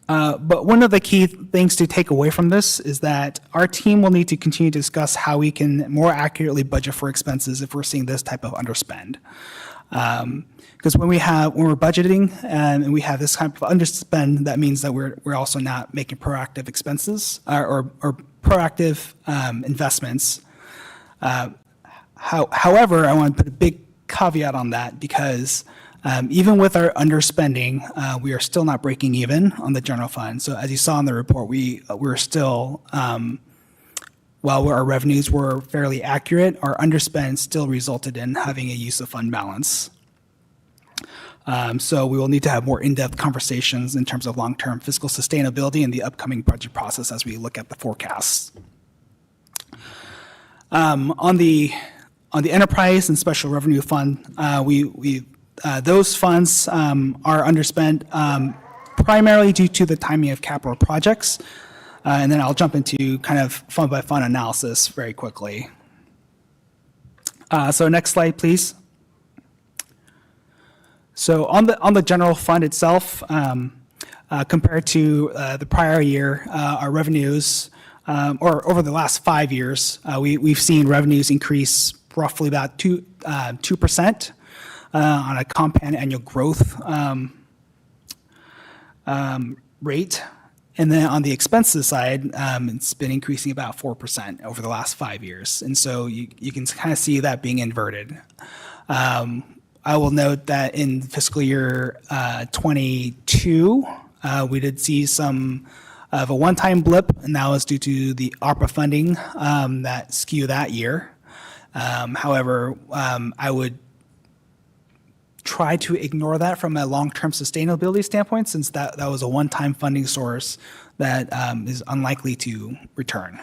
Speaker 14: But one of the key things to take away from this is that our team will need to continue to discuss how we can more accurately budget for expenses if we're seeing this type of underspend. Because when we're budgeting and we have this kind of underspend, that means that we're also not making proactive expenses or proactive investments. However, I want to put a big caveat on that because even with our underspending, we are still not breaking even on the general fund. So as you saw in the report, we're still, while our revenues were fairly accurate, our underspend still resulted in having a use of fund balance. So we will need to have more in-depth conversations in terms of long-term fiscal sustainability in the upcoming budget process as we look at the forecasts. On the enterprise and special revenue fund, those funds are underspent primarily due to the timing of capital projects. And then I'll jump into kind of fund by fund analysis very quickly. So next slide, please. So on the general fund itself, compared to the prior year, our revenues, or over the last 5 years, we've seen revenues increase roughly about 2% on a compound annual growth rate. And then on the expenses side, it's been increasing about 4% over the last 5 years. And so you can kind of see that being inverted. I will note that in fiscal year 22, we did see some of a one-time blip, and that was due to the ARPA funding that skewed that year. However, I would try to ignore that from a long-term sustainability standpoint, since that was a one-time funding source that is unlikely to return.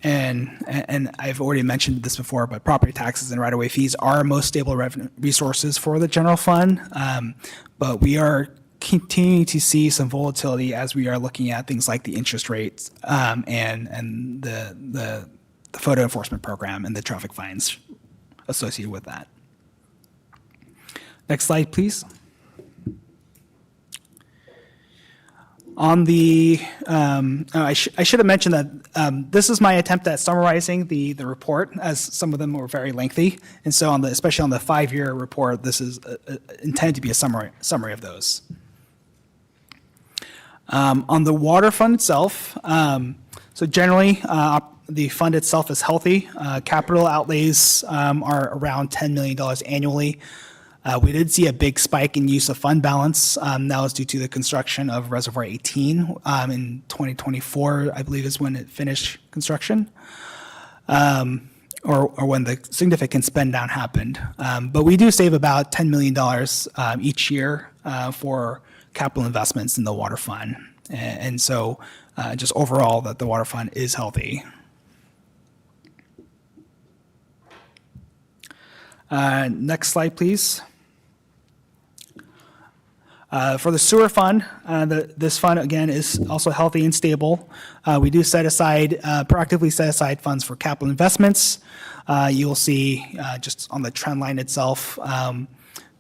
Speaker 14: And I've already mentioned this before, but property taxes and right-of-way fees are most stable revenue resources for the general fund. But we are continuing to see some volatility as we are looking at things like the interest rates and the photo enforcement program and the traffic fines associated with that. Next slide, please. On the, I should have mentioned that this is my attempt at summarizing the report, as some of them were very lengthy. And so especially on the 5-year report, this is intended to be a summary of those. On the water fund itself, so generally, the fund itself is healthy. Capital outlays are around $10 million annually. We did see a big spike in use of fund balance. That was due to the construction of Reservoir 18 in 2024, I believe is when it finished construction, or when the significant spend down happened. But we do save about $10 million each year for capital investments in the water fund. And so just overall, that the water fund is healthy. Next slide, please. For the sewer fund, this fund, again, is also healthy and stable. We do proactively set aside funds for capital investments. You'll see just on the trend line itself,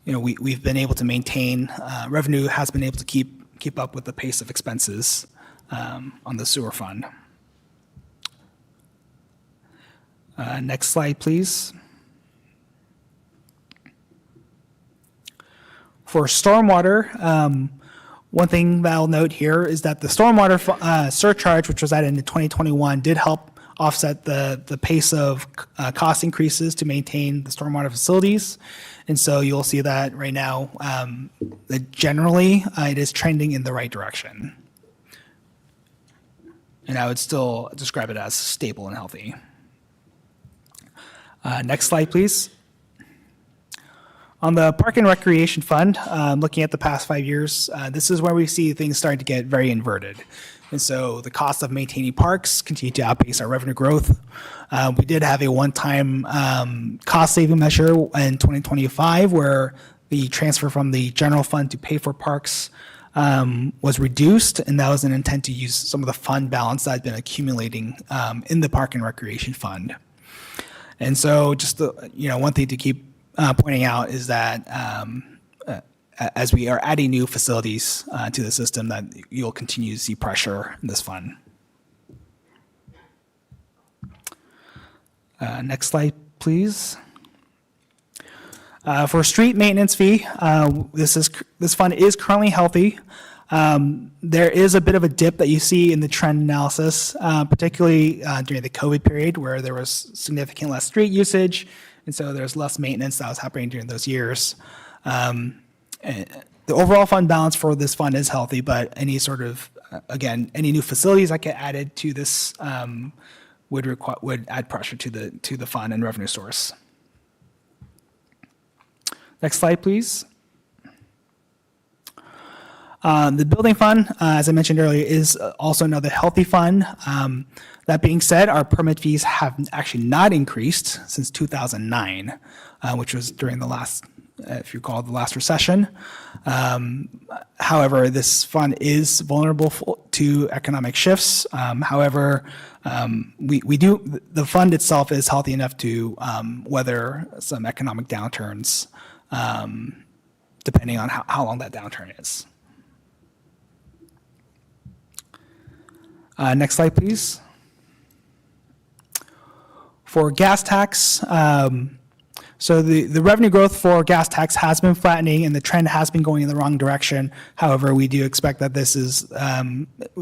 Speaker 14: we've been able to maintain, revenue has been able to keep up with the pace of expenses on the sewer fund. Next slide, please. For stormwater, one thing that I'll note here is that the stormwater surcharge, which was added in 2021, did help offset the pace of cost increases to maintain the stormwater facilities. And so you'll see that right now, that generally it is trending in the right direction. And I would still describe it as stable and healthy. Next slide, please. On the Park and Recreation Fund, looking at the past 5 years, this is where we see things starting to get very inverted. And so the cost of maintaining parks continue to outpace our revenue growth. We did have a one-time cost-saving measure in 2025 where the transfer from the general fund to pay for parks was reduced, and that was an intent to use some of the fund balance that had been accumulating in the Park and Recreation Fund. And so just one thing to keep pointing out is that as we are adding new facilities to the system, that you'll continue to see pressure in this fund. Next slide, please. For street maintenance fee, this fund is currently healthy. There is a bit of a dip that you see in the trend analysis, particularly during the COVID period where there was significant less street usage. And so there's less maintenance that was happening during those years. The overall fund balance for this fund is healthy, but any sort of, again, any new facilities that get added to this would add pressure to the fund and revenue source. Next slide, please. The building fund, as I mentioned earlier, is also another healthy fund. That being said, our permit fees have actually not increased since 2009, which was during the last, if you recall, the last recession. However, this fund is vulnerable to economic shifts. However, the fund itself is healthy enough to weather some economic downturns, depending on how long that downturn is. Next slide, please. For gas tax, so the revenue growth for gas tax has been flattening and the trend has been going in the wrong direction. However, we do expect that this is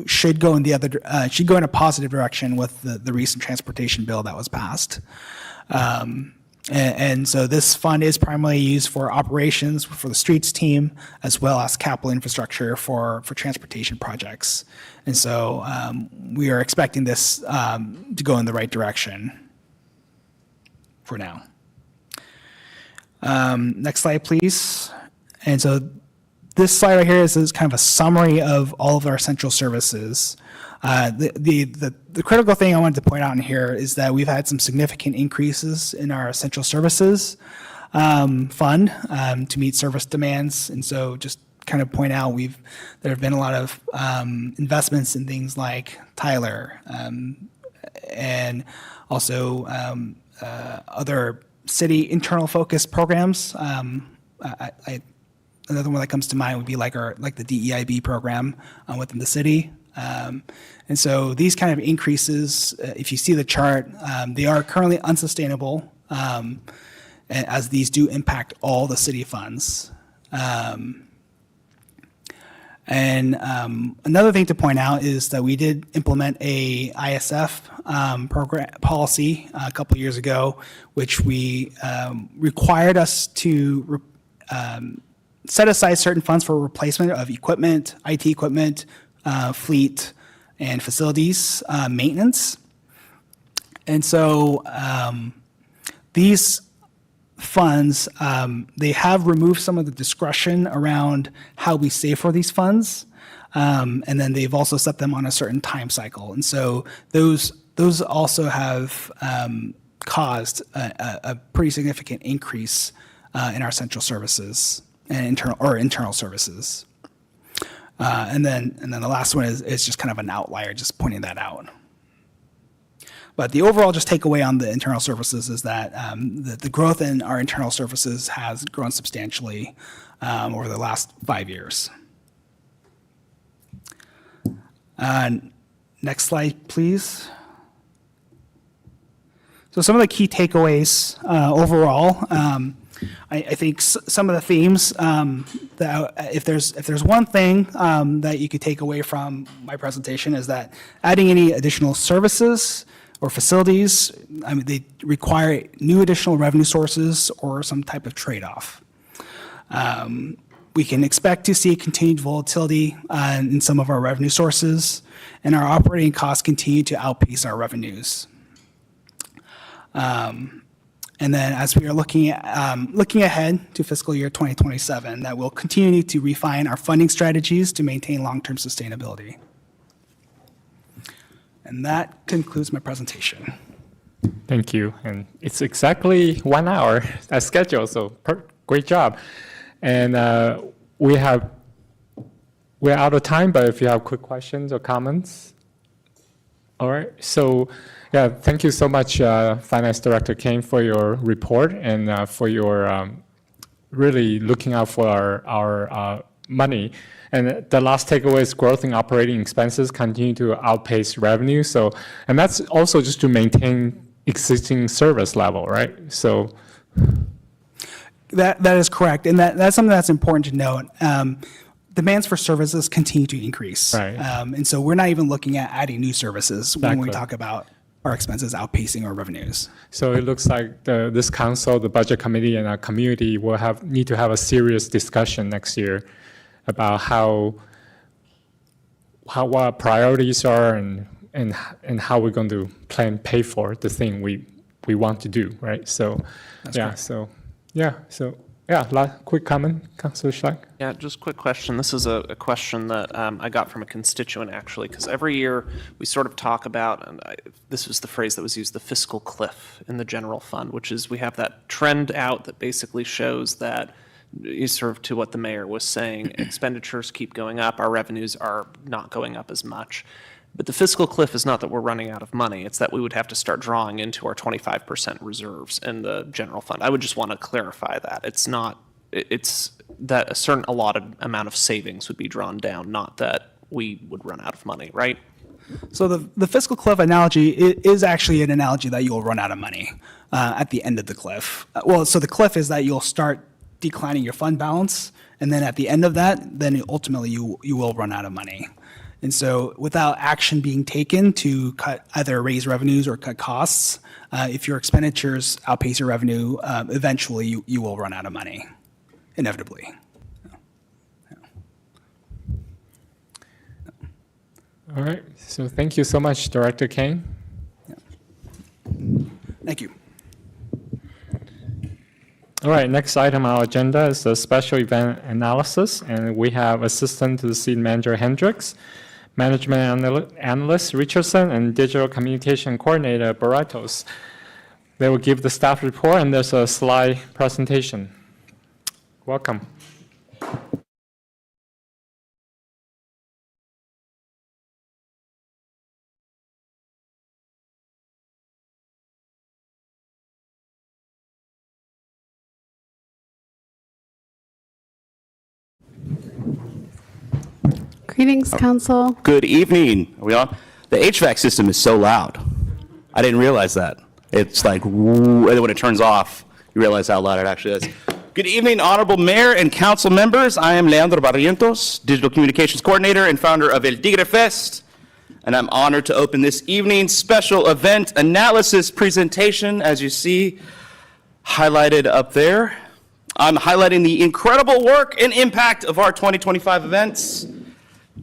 Speaker 14: should go in a positive direction with the recent transportation bill that was passed. And so this fund is primarily used for operations for the streets team, as well as capital infrastructure for transportation projects. And so we are expecting this to go in the right direction for now. Next slide, please. And so this slide right here is kind of a summary of all of our central services. The critical thing I wanted to point out in here is that we've had some significant increases in our essential services fund to meet service demands. And so just kind of point out there have been a lot of investments in things like Tyler and also other city internal focused programs. Another one that comes to mind would be like the DEIB program within the city. And so these kind of increases, if you see the chart, they are currently unsustainable as these do impact all the city funds. And another thing to point out is that we did implement a ISF program policy a couple years ago, which we required us to set aside certain funds for replacement of equipment, IT equipment, fleet, and facilities maintenance. And so these funds, they have removed some of the discretion around how we save for these funds. And then they've also set them on a certain time cycle. And so those also have caused a pretty significant increase in our central services and internal services. And then the last one is just kind of an outlier, just pointing that out. But the overall just takeaway on the internal services is that the growth in our internal services has grown substantially over the last 5 years. Next slide, please. So some of the key takeaways overall. I think some of the themes that if there's one thing that you could take away from my presentation is that adding any additional services or facilities, they require new additional revenue sources or some type of trade-off. We can expect to see continued volatility in some of our revenue sources, and our operating costs continue to outpace our revenues. And then as we are looking ahead to fiscal year 2027, that we'll continue to refine our funding strategies to maintain long-term sustainability. And that concludes my presentation.
Speaker 1: Thank you. And it's exactly 1 hour as scheduled, so great job. And we're out of time, but if you have quick questions or comments. All right, so yeah, thank you so much, Finance Director Kane, for your report and for your really looking out for our money. And the last takeaway is growth in operating expenses continue to outpace revenue. So, and that's also just to maintain existing service level, right? So
Speaker 14: that is correct, and that's something that's important to note. Demands for services continue to increase.
Speaker 1: Right.
Speaker 14: And so we're not even looking at adding new services when we
Speaker 1: Exactly.
Speaker 14: talk about our expenses outpacing our revenues.
Speaker 1: So it looks like this council, the budget committee, and our community will need to have a serious discussion next year about what our priorities are and how we're going to pay for the thing we want to do, right? So
Speaker 14: That's
Speaker 1: yeah,
Speaker 14: correct.
Speaker 1: so Quick comment, Councilor Schlack.
Speaker 12: Yeah, just quick question. This is a question that I got from a constituent, actually, because every year we sort of talk about, and this was the phrase that was used, the fiscal cliff in the general fund, which is we have that trend out that basically shows that, sort of to what the mayor was saying, expenditures keep going up, our revenues are not going up as much. But the fiscal cliff is not that we're running out of money, it's that we would have to start drawing into our 25% reserves in the general fund. I would just want to clarify that. It's not, it's that a certain allotted amount of savings would be drawn down, not that we would run out of money, right?
Speaker 14: So the fiscal cliff analogy is actually an analogy that you'll run out of money at the end of the cliff. So the cliff is that you'll start declining your fund balance, and then at the end of that, then ultimately you will run out of money. And so without action being taken to either raise revenues or cut costs, if your expenditures outpace your revenue, eventually you will run out of money, inevitably.
Speaker 1: All right, so thank you so much, Director Kane.
Speaker 14: Thank you.
Speaker 1: All right, next item on our agenda is the special event analysis, and we have Assistant to the City Manager Hendricks, Management Analyst Richardson, and Digital Communication Coordinator Barrientos. They will give the staff report, and there's a slide presentation. Welcome.
Speaker 17: Greetings, Council.
Speaker 18: Good evening. Are we on? The HVAC system is so loud. I didn't realize that. It's like, woo, and then when it turns off, you realize how loud it actually is. Good evening, Honorable Mayor and Council members. I am Leandro Barrientos, Digital Communications Coordinator and founder of El Tigre Fest, and I'm honored to open this evening's special event analysis presentation, as you see highlighted up there. I'm highlighting the incredible work and impact of our 2025 events.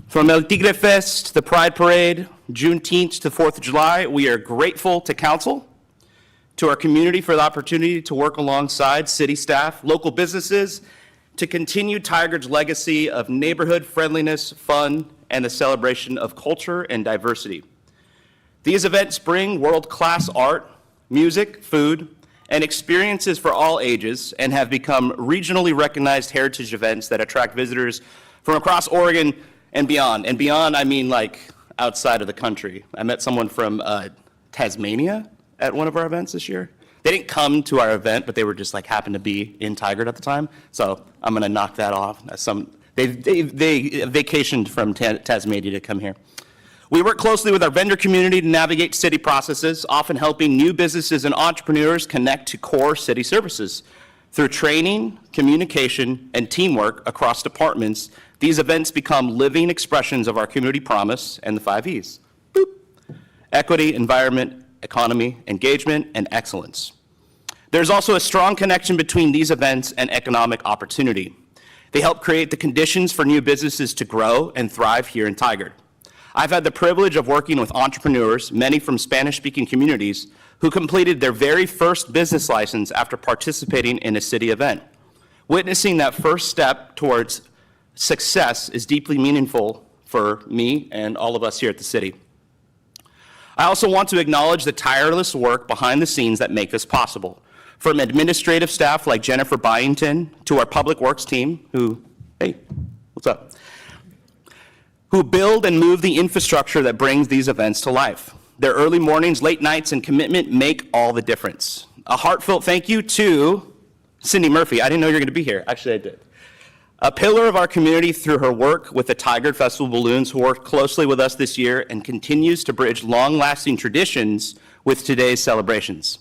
Speaker 18: From El Tigre Fest, the Pride Parade, Juneteenth to 4th of July, we are grateful to Council, to our community for the opportunity to work alongside city staff, local businesses, to continue Tigard's legacy of neighborhood friendliness, fun, and the celebration of culture and diversity. These events bring world-class art, music, food, and experiences for all ages and have become regionally recognized heritage events that attract visitors from across Oregon and beyond. And beyond, I mean like outside of the country. I met someone from Tasmania at one of our events this year. They didn't come to our event, but they were just like happened to be in Tigard at the time. So I'm gonna knock that off. They vacationed from Tasmania to come here. We work closely with our vendor community to navigate city processes, often helping new businesses and entrepreneurs connect to core city services. Through training, communication, and teamwork across departments, these events become living expressions of our community promise and the 5 E's. Boop. Equity, environment, economy, engagement, and excellence. There's also a strong connection between these events and economic opportunity. They help create the conditions for new businesses to grow and thrive here in Tigard. I've had the privilege of working with entrepreneurs, many from Spanish-speaking communities, who completed their very first business license after participating in a city event. Witnessing that first step towards success is deeply meaningful for me and all of us here at the city. I also want to acknowledge the tireless work behind the scenes that make this possible. From administrative staff like Jennifer Byington to our public works team who, hey, what's up? Who build and move the infrastructure that brings these events to life. Their early mornings, late nights, and commitment make all the difference. A heartfelt thank you to Cindy Murphy. I didn't know you were going to be here. Actually, I did. A pillar of our community through her work with the Tigard Festival Balloons, who worked closely with us this year and continues to bridge long-lasting traditions with today's celebrations.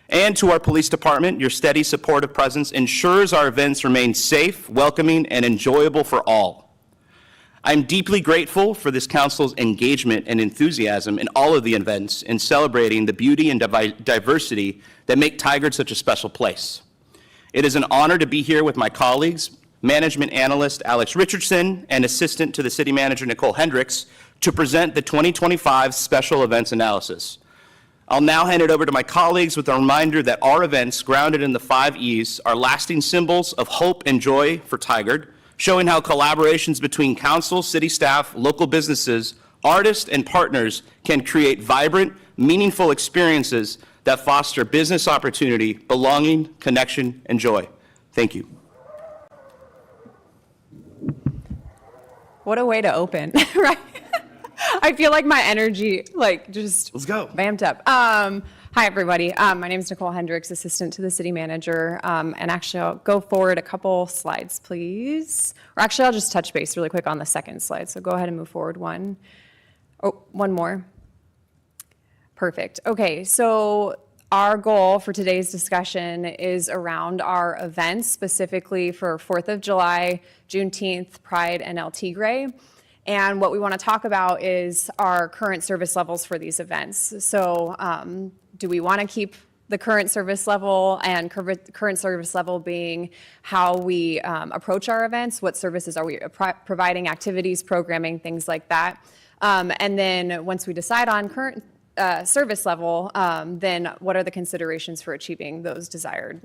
Speaker 18: And to our police department, your steady supportive presence ensures our events remain safe, welcoming, and enjoyable for all. I'm deeply grateful for this council's engagement and enthusiasm in all of the events in celebrating the beauty and diversity that make Tigard such a special place. It is an honor to be here with my colleagues, Management Analyst Alex Richardson and Assistant to the City Manager Nicole Hendricks, to present the 2025 Special Events Analysis. I'll now hand it over to my colleagues with a reminder that our events, grounded in the 5 E's, are lasting symbols of hope and joy for Tigard, showing how collaborations between council, city staff, local businesses, artists, and partners can create vibrant, meaningful experiences that foster business opportunity, belonging, connection, and joy. Thank you.
Speaker 17: What a way to open, right? I feel like my energy, like, just
Speaker 18: Let's go.
Speaker 17: vamped up. Hi, everybody. My name is Nicole Hendricks, assistant to the city manager. And actually, I'll go forward a couple slides, please. Or actually, I'll just touch base really quick on the second slide. So go ahead and move forward one. Oh, one more. Perfect. Okay, so our goal for today's discussion is around our events, specifically for 4th of July, Juneteenth, Pride, and El Tigre. And what we want to talk about is our current service levels for these events. So do we want to keep the current service level, and current service level being how we approach our events? What services are we providing, activities, programming, things like that? And then once we decide on current service level, then what are the considerations for achieving those desired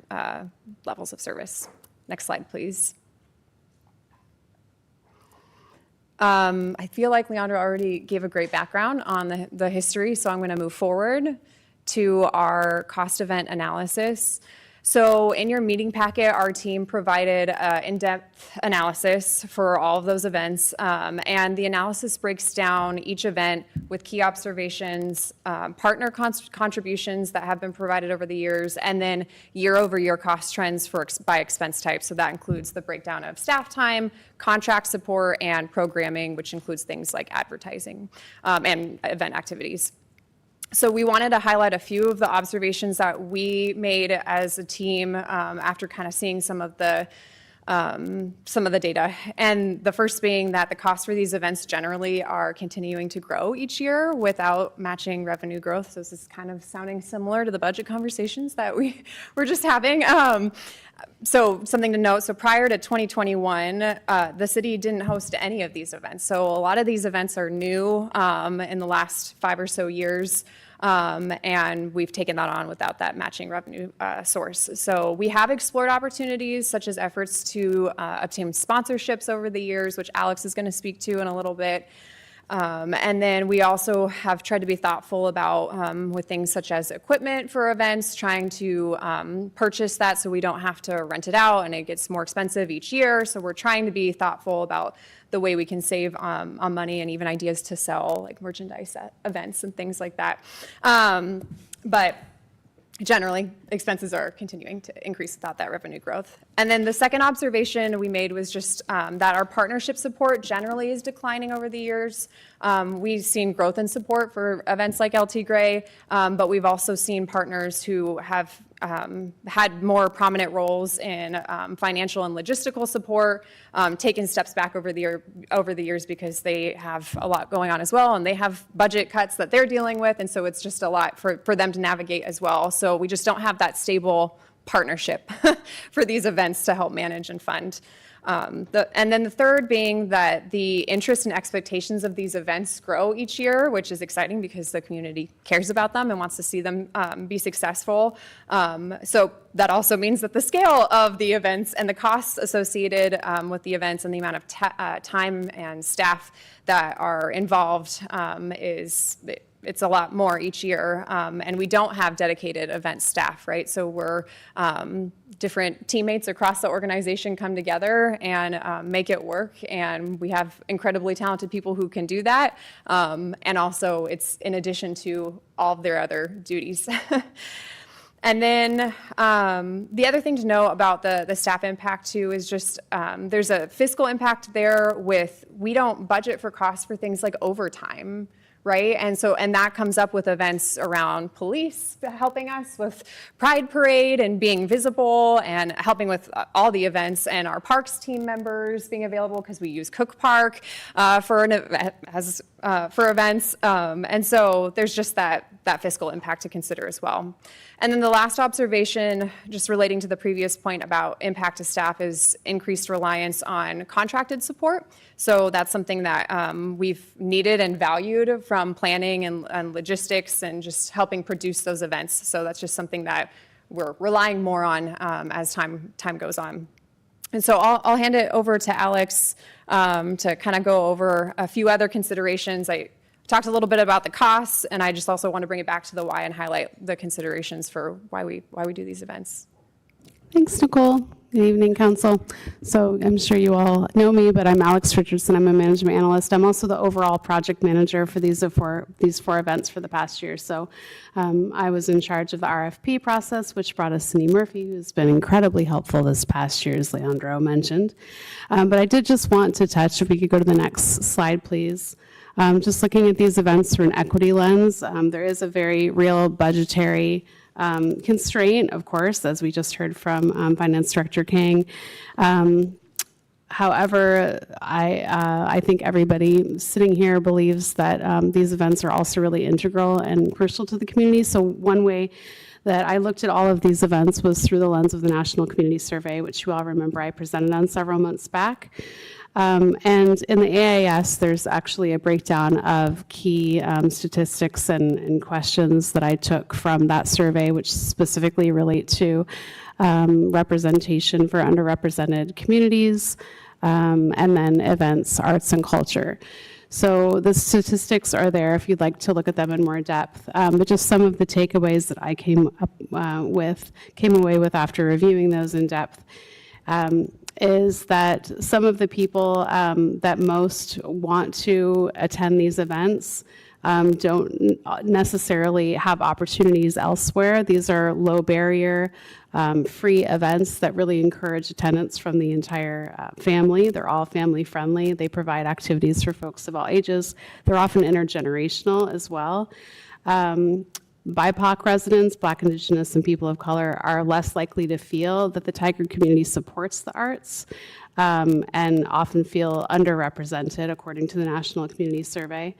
Speaker 17: levels of service? Next slide, please. I feel like Leandra already gave a great background on the history, so I'm going to move forward to our cost event analysis. So in your meeting packet, our team provided in-depth analysis for all of those events, and the analysis breaks down each event with key observations, partner contributions that have been provided over the years, and then year-over-year cost trends by expense type. So that includes the breakdown of staff time, contract support, and programming, which includes things like advertising and event activities. So we wanted to highlight a few of the observations that we made as a team after kind of seeing some of the data. And the first being that the costs for these events generally are continuing to grow each year without matching revenue growth. So this is kind of sounding similar to the budget conversations that we were just having. So something to note, so prior to 2021, the city didn't host any of these events. So a lot of these events are new in the last 5 or so years. And we've taken that on without that matching revenue source. So we have explored opportunities such as efforts to obtain sponsorships over the years, which Alex is going to speak to in a little bit. And then we also have tried to be thoughtful about with things such as equipment for events, trying to purchase that so we don't have to rent it out and it gets more expensive each year. So we're trying to be thoughtful about the way we can save on money, and even ideas to sell like merchandise at events and things like that. But generally, expenses are continuing to increase without that revenue growth. And then the second observation we made was just that our partnership support generally is declining over the years. We've seen growth in support for events like El Tigre, but we've also seen partners who have had more prominent roles in financial and logistical support, taken steps back over the years because they have a lot going on as well, and they have budget cuts that they're dealing with, and so it's just a lot for them to navigate as well. So we just don't have that stable partnership for these events to help manage and fund. And then the third being that the interest and expectations of these events grow each year, which is exciting because the community cares about them and wants to see them be successful. So that also means that the scale of the events and the costs associated with the events and the amount of time and staff that are involved it's a lot more each year, and we don't have dedicated event staff, right? So we're different teammates across the organization come together and make it work, and we have incredibly talented people who can do that, and also it's in addition to all of their other duties. And then the other thing to know about the staff impact too is just there's a fiscal impact there we don't budget for costs for things like overtime, right? And that comes up with events around police helping us with Pride Parade and being visible and helping with all the events, and our parks team members being available because we use Cook Park as for events. And so there's just that fiscal impact to consider as well. And then the last observation, just relating to the previous point about impact to staff, is increased reliance on contracted support. So that's something that we've needed and valued from planning and logistics and just helping produce those events. So that's just something that we're relying more on as time goes on. And so I'll hand it over to Alex to kind of go over a few other considerations. I talked a little bit about the costs, and I just also want to bring it back to the why and highlight the considerations for why we do these events.
Speaker 19: Thanks, Nicole. Good evening, Council. So I'm sure you all know me, but I'm Alex Richardson. I'm a management analyst. I'm also the overall project manager for these four events for the past year. So I was in charge of the RFP process, which brought us Cindy Murphy, who's been incredibly helpful this past year, as Leandro mentioned. But I did just want to touch, if we could go to the next slide, please. Just looking at these events through an equity lens, there is a very real budgetary constraint, of course, as we just heard from Finance Director Kang. However, I think everybody sitting here believes that these events are also really integral and crucial to the community. So one way that I looked at all of these events was through the lens of the National Community Survey, which you all remember I presented on several months back. And in the AIS, there's actually a breakdown of key statistics and questions that I took from that survey, which specifically relate to representation for underrepresented communities, and then events, arts, and culture. So the statistics are there if you'd like to look at them in more depth. But just some of the takeaways that I came away with after reviewing those in depth. Is that some of the people that most want to attend these events don't necessarily have opportunities elsewhere. These are low barrier, free events that really encourage attendance from the entire family. They're all family friendly. They provide activities for folks of all ages. They're often intergenerational as well. BIPOC residents, Black, Indigenous, and people of color are less likely to feel that the Tiger community supports the arts and often feel underrepresented, according to the National Community Survey.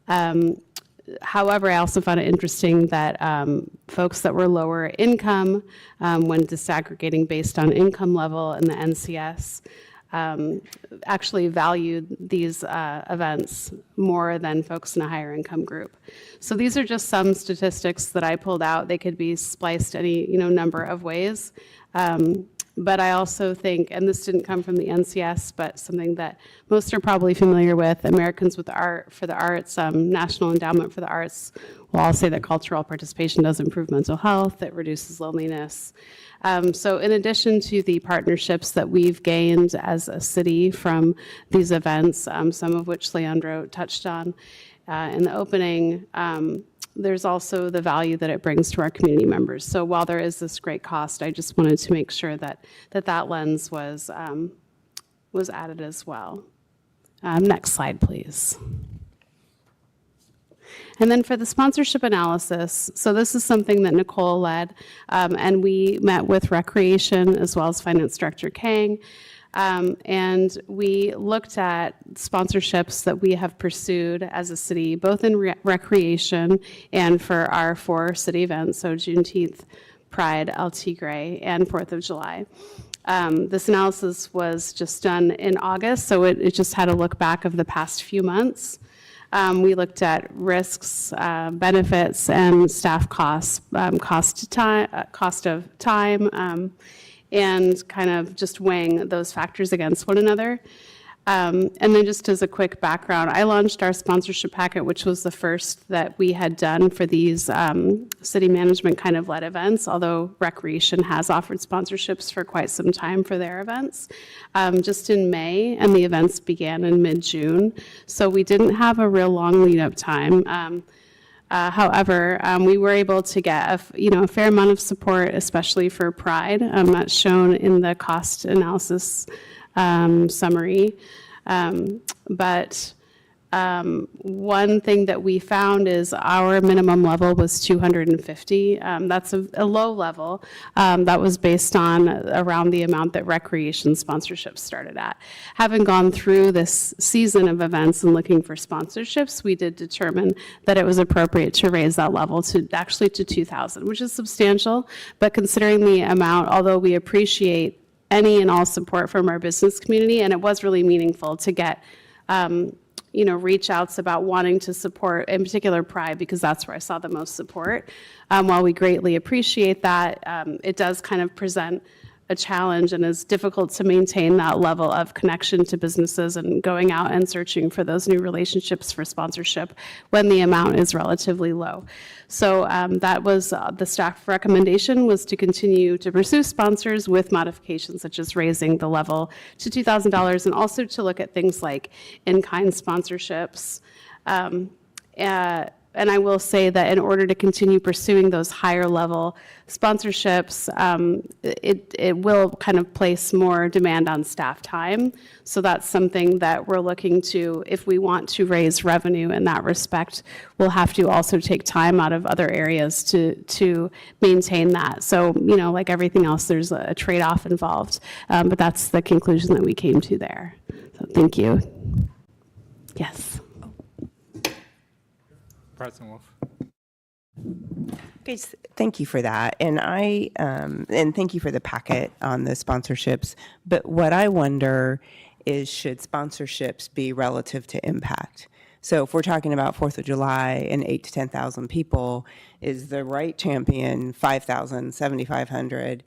Speaker 19: However, I also found it interesting that folks that were lower income, when disaggregating based on income level in the NCS, actually valued these events more than folks in a higher income group. So these are just some statistics that I pulled out. They could be spliced any number of ways. But I also think, and this didn't come from the NCS, but something that most are probably familiar with, Americans with Art for the Arts, National Endowment for the Arts will all say that cultural participation does improve mental health, it reduces loneliness. So in addition to the partnerships that we've gained as a city from these events, some of which Leandro touched on in the opening, there's also the value that it brings to our community members. So while there is this great cost, I just wanted to make sure that lens was added as well. Next slide, please. And then for the sponsorship analysis, so this is something that Nicole led, and we met with Recreation as well as Finance Director Kang, and we looked at sponsorships that we have pursued as a city, both in recreation and for our 4 city events, so Juneteenth, Pride, El Tigre, and 4th of July. This analysis was just done in August, so it just had a look back of the past few months. We looked at risks, benefits, and staff costs, cost of time, and kind of just weighing those factors against one another. And then just as a quick background, I launched our sponsorship packet, which was the first that we had done for these city management kind of led events, although Recreation has offered sponsorships for quite some time for their events, just in May, and the events began in mid-June. So we didn't have a real long lead up time. However, we were able to get a fair amount of support, especially for Pride. That's shown in the cost analysis summary. But one thing that we found is our minimum level was 250. That's a low level. That was based on around the amount that recreation sponsorships started at. Having gone through this season of events and looking for sponsorships, we did determine that it was appropriate to raise that level to actually to 2,000, which is substantial. But considering the amount, although we appreciate any and all support from our business community, and it was really meaningful to get reach outs about wanting to support, in particular Pride, because that's where I saw the most support. While we greatly appreciate that, it does kind of present a challenge and is difficult to maintain that level of connection to businesses and going out and searching for those new relationships for sponsorship when the amount is relatively low. So that was the staff recommendation, was to continue to pursue sponsors with modifications such as raising the level to $2,000 and also to look at things like in-kind sponsorships. And I will say that in order to continue pursuing those higher level sponsorships, it will kind of place more demand on staff time. So that's something that we're looking to, if we want to raise revenue in that respect, we'll have to also take time out of other areas to maintain that. So, like everything else, there's a trade-off involved. But that's the conclusion that we came to there. So thank you. Yes.
Speaker 1: President Wolf.
Speaker 4: Okay, thank you for that. And and thank you for the packet on the sponsorships. But what I wonder is, should sponsorships be relative to impact? So if we're talking about 4th of July and 8,000 to 10,000 people, is the right champion 5,000, 7,500?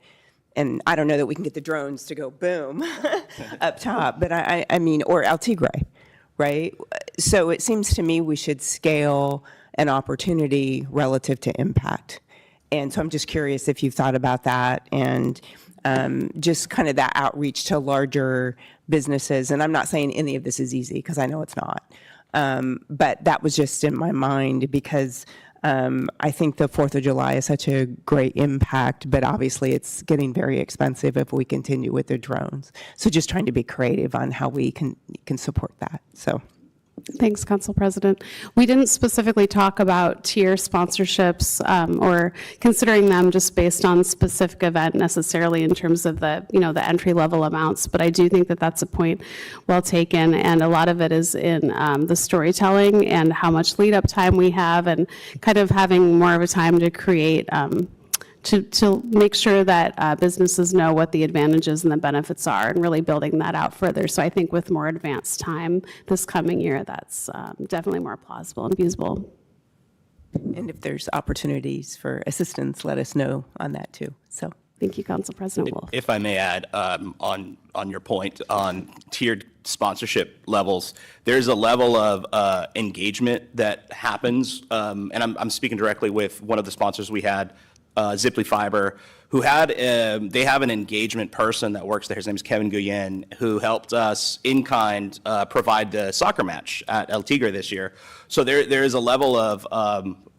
Speaker 4: And I don't know that we can get the drones to go boom up top, but I mean, or El Tigre, right? So it seems to me we should scale an opportunity relative to impact. And so I'm just curious if you've thought about that and just kind of that outreach to larger businesses. And I'm not saying any of this is easy, because I know it's not. But that was just in my mind because I think the 4th of July is such a great impact, but obviously it's getting very expensive if we continue with the drones. So just trying to be creative on how we can support that. So.
Speaker 19: Thanks, Council President. We didn't specifically talk about tier sponsorships or considering them just based on specific event necessarily in terms of the entry level amounts, but I do think that that's a point well taken, and a lot of it is in the storytelling and how much lead up time we have, and kind of having more of a time to create to make sure that businesses know what the advantages and the benefits are, and really building that out further. So I think with more advanced time this coming year, that's definitely more plausible and feasible.
Speaker 4: And if there's opportunities for assistance, let us know on that too. So
Speaker 19: thank you, Council President Wolf.
Speaker 18: If I may add, on your point on tiered sponsorship levels, there's a level of engagement that happens, and I'm speaking directly with one of the sponsors we had, Ziply Fiber, who had they have an engagement person that works there. His name is Kevin Guyen, who helped us in kind provide the soccer match at El Tigre this year. So there is a level of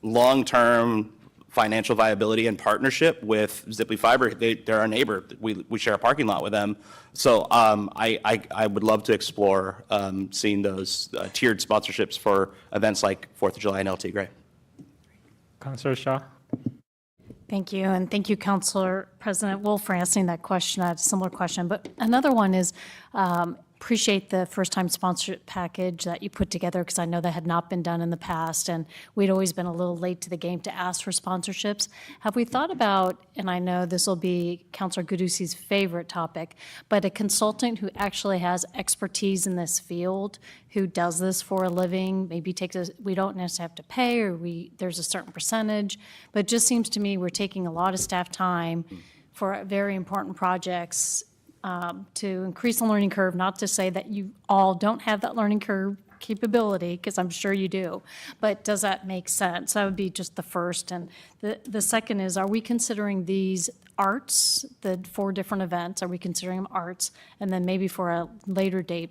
Speaker 18: long-term financial viability and partnership with Ziply Fiber. They're our neighbor. We share a parking lot with them. So I would love to explore seeing those tiered sponsorships for events like 4th of July and El Tigre.
Speaker 1: Councilor Shaw.
Speaker 8: Thank you, and thank you, Councilor President Wolf, for answering that question. I had a similar question, but another one is, appreciate the first-time sponsorship package that you put together, because I know that had not been done in the past, and we'd always been a little late to the game to ask for sponsorships. Have we thought about, and I know this will be Councilor Gudusi's favorite topic, but a consultant who actually has expertise in this field, who does this for a living, maybe we don't necessarily have to pay, or there's a certain percentage, but it just seems to me we're taking a lot of staff time for very important projects to increase the learning curve, not to say that you all don't have that learning curve capability, because I'm sure you do, but does that make sense? That would be just the first. And the second is, are we considering these arts, the 4 different events, are we considering them arts? And then maybe for a later date,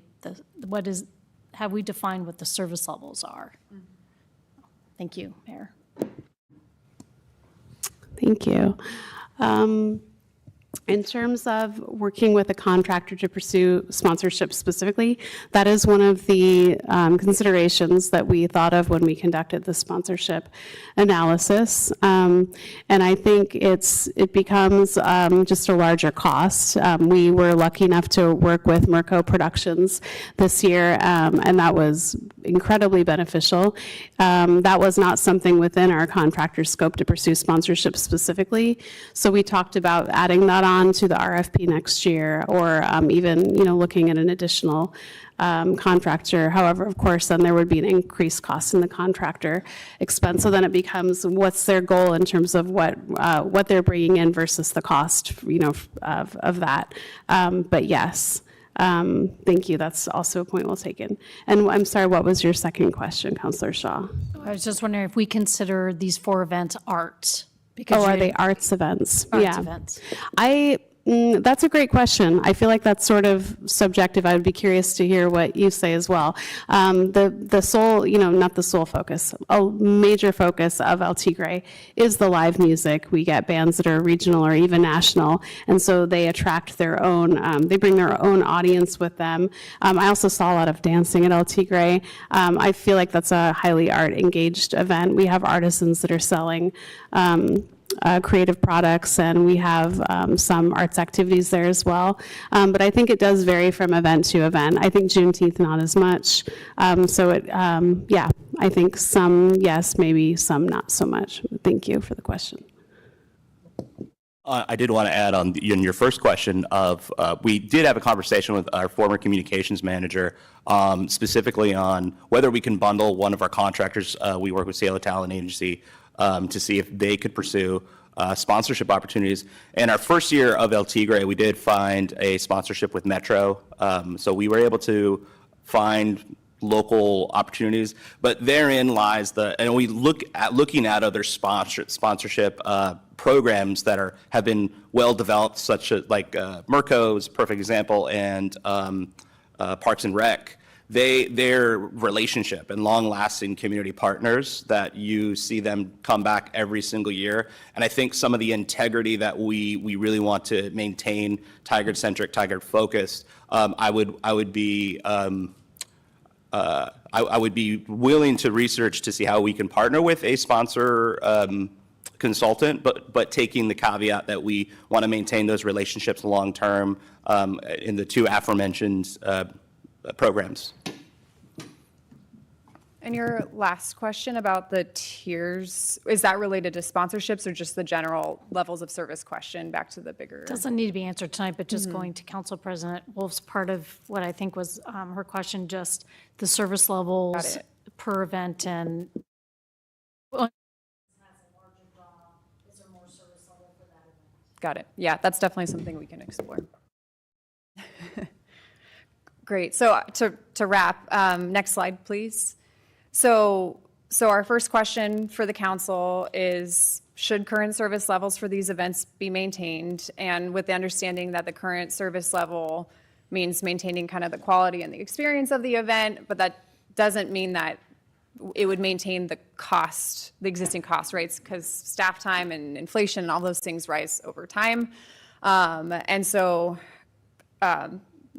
Speaker 8: have we defined what the service levels are? Thank you, Mayor.
Speaker 19: Thank you. In terms of working with a contractor to pursue sponsorship specifically, that is one of the considerations that we thought of when we conducted the sponsorship analysis. And I think it becomes just a larger cost. We were lucky enough to work with Mirko Productions this year, and that was incredibly beneficial. That was not something within our contractor scope to pursue sponsorship specifically. So we talked about adding that on to the RFP next year, or even looking at an additional contractor. However, of course, then there would be an increased cost in the contractor expense. So then it becomes what's their goal in terms of what they're bringing in versus the cost, of that. But yes. Thank you. That's also a point well taken. And I'm sorry, what was your second question, Councillor Shaw?
Speaker 8: I was just wondering if we consider these 4 events art. Because
Speaker 19: Are they arts events?
Speaker 8: Arts events.
Speaker 19: That's a great question. I feel like that's sort of subjective. I would be curious to hear what you say as well. The sole, not the sole focus, a major focus of El Tigre is the live music. We get bands that are regional or even national, and so they attract their own, they bring their own audience with them. I also saw a lot of dancing at El Tigre. I feel like that's a highly art engaged event. We have artisans that are selling creative products, and we have some arts activities there as well. But I think it does vary from event to event. I think Juneteenth not as much. I think some yes, maybe some not so much. Thank you for the question.
Speaker 18: I did want to add on in your first question of, we did have a conversation with our former communications manager, specifically on whether we can bundle one of our contractors. We work with Sailor Talent Agency to see if they could pursue sponsorship opportunities. In our first year of El Tigre, we did find a sponsorship with Metro. So we were able to find local opportunities, but therein lies and we looking at other sponsorship programs that have been well developed, such as like Mirko's perfect example, and Parks and Rec. Their relationship and long-lasting community partners that you see them come back every single year. And I think some of the integrity that we really want to maintain, Tigard-centric, Tigard-focused, I would be willing to research to see how we can partner with a sponsor consultant, but taking the caveat that we want to maintain those relationships long-term in the 2 aforementioned programs.
Speaker 17: And your last question about the tiers, is that related to sponsorships or just the general levels of service question back to the bigger?
Speaker 8: Doesn't need to be answered tonight, but just going to Council President Wolf's part of what I think was her question, just the service levels per event and.
Speaker 17: Got it. Yeah, that's definitely something we can explore. Great. So to wrap, next slide, please. So our first question for the council is, should current service levels for these events be maintained? And with the understanding that the current service level means maintaining kind of the quality and the experience of the event, but that doesn't mean that it would maintain the cost, the existing cost rates, because staff time and inflation and all those things rise over time.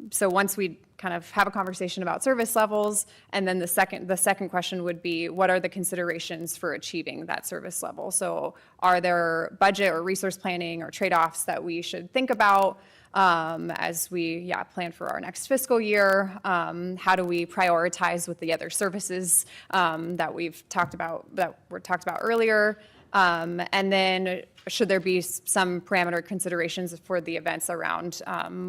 Speaker 17: So once we kind of have a conversation about service levels, and then the second question would be, what are the considerations for achieving that service level? So are there budget or resource planning or trade-offs that we should think about as we plan for our next fiscal year? How do we prioritize with the other services that we've talked about, that were talked about earlier? And then should there be some parameter considerations for the events around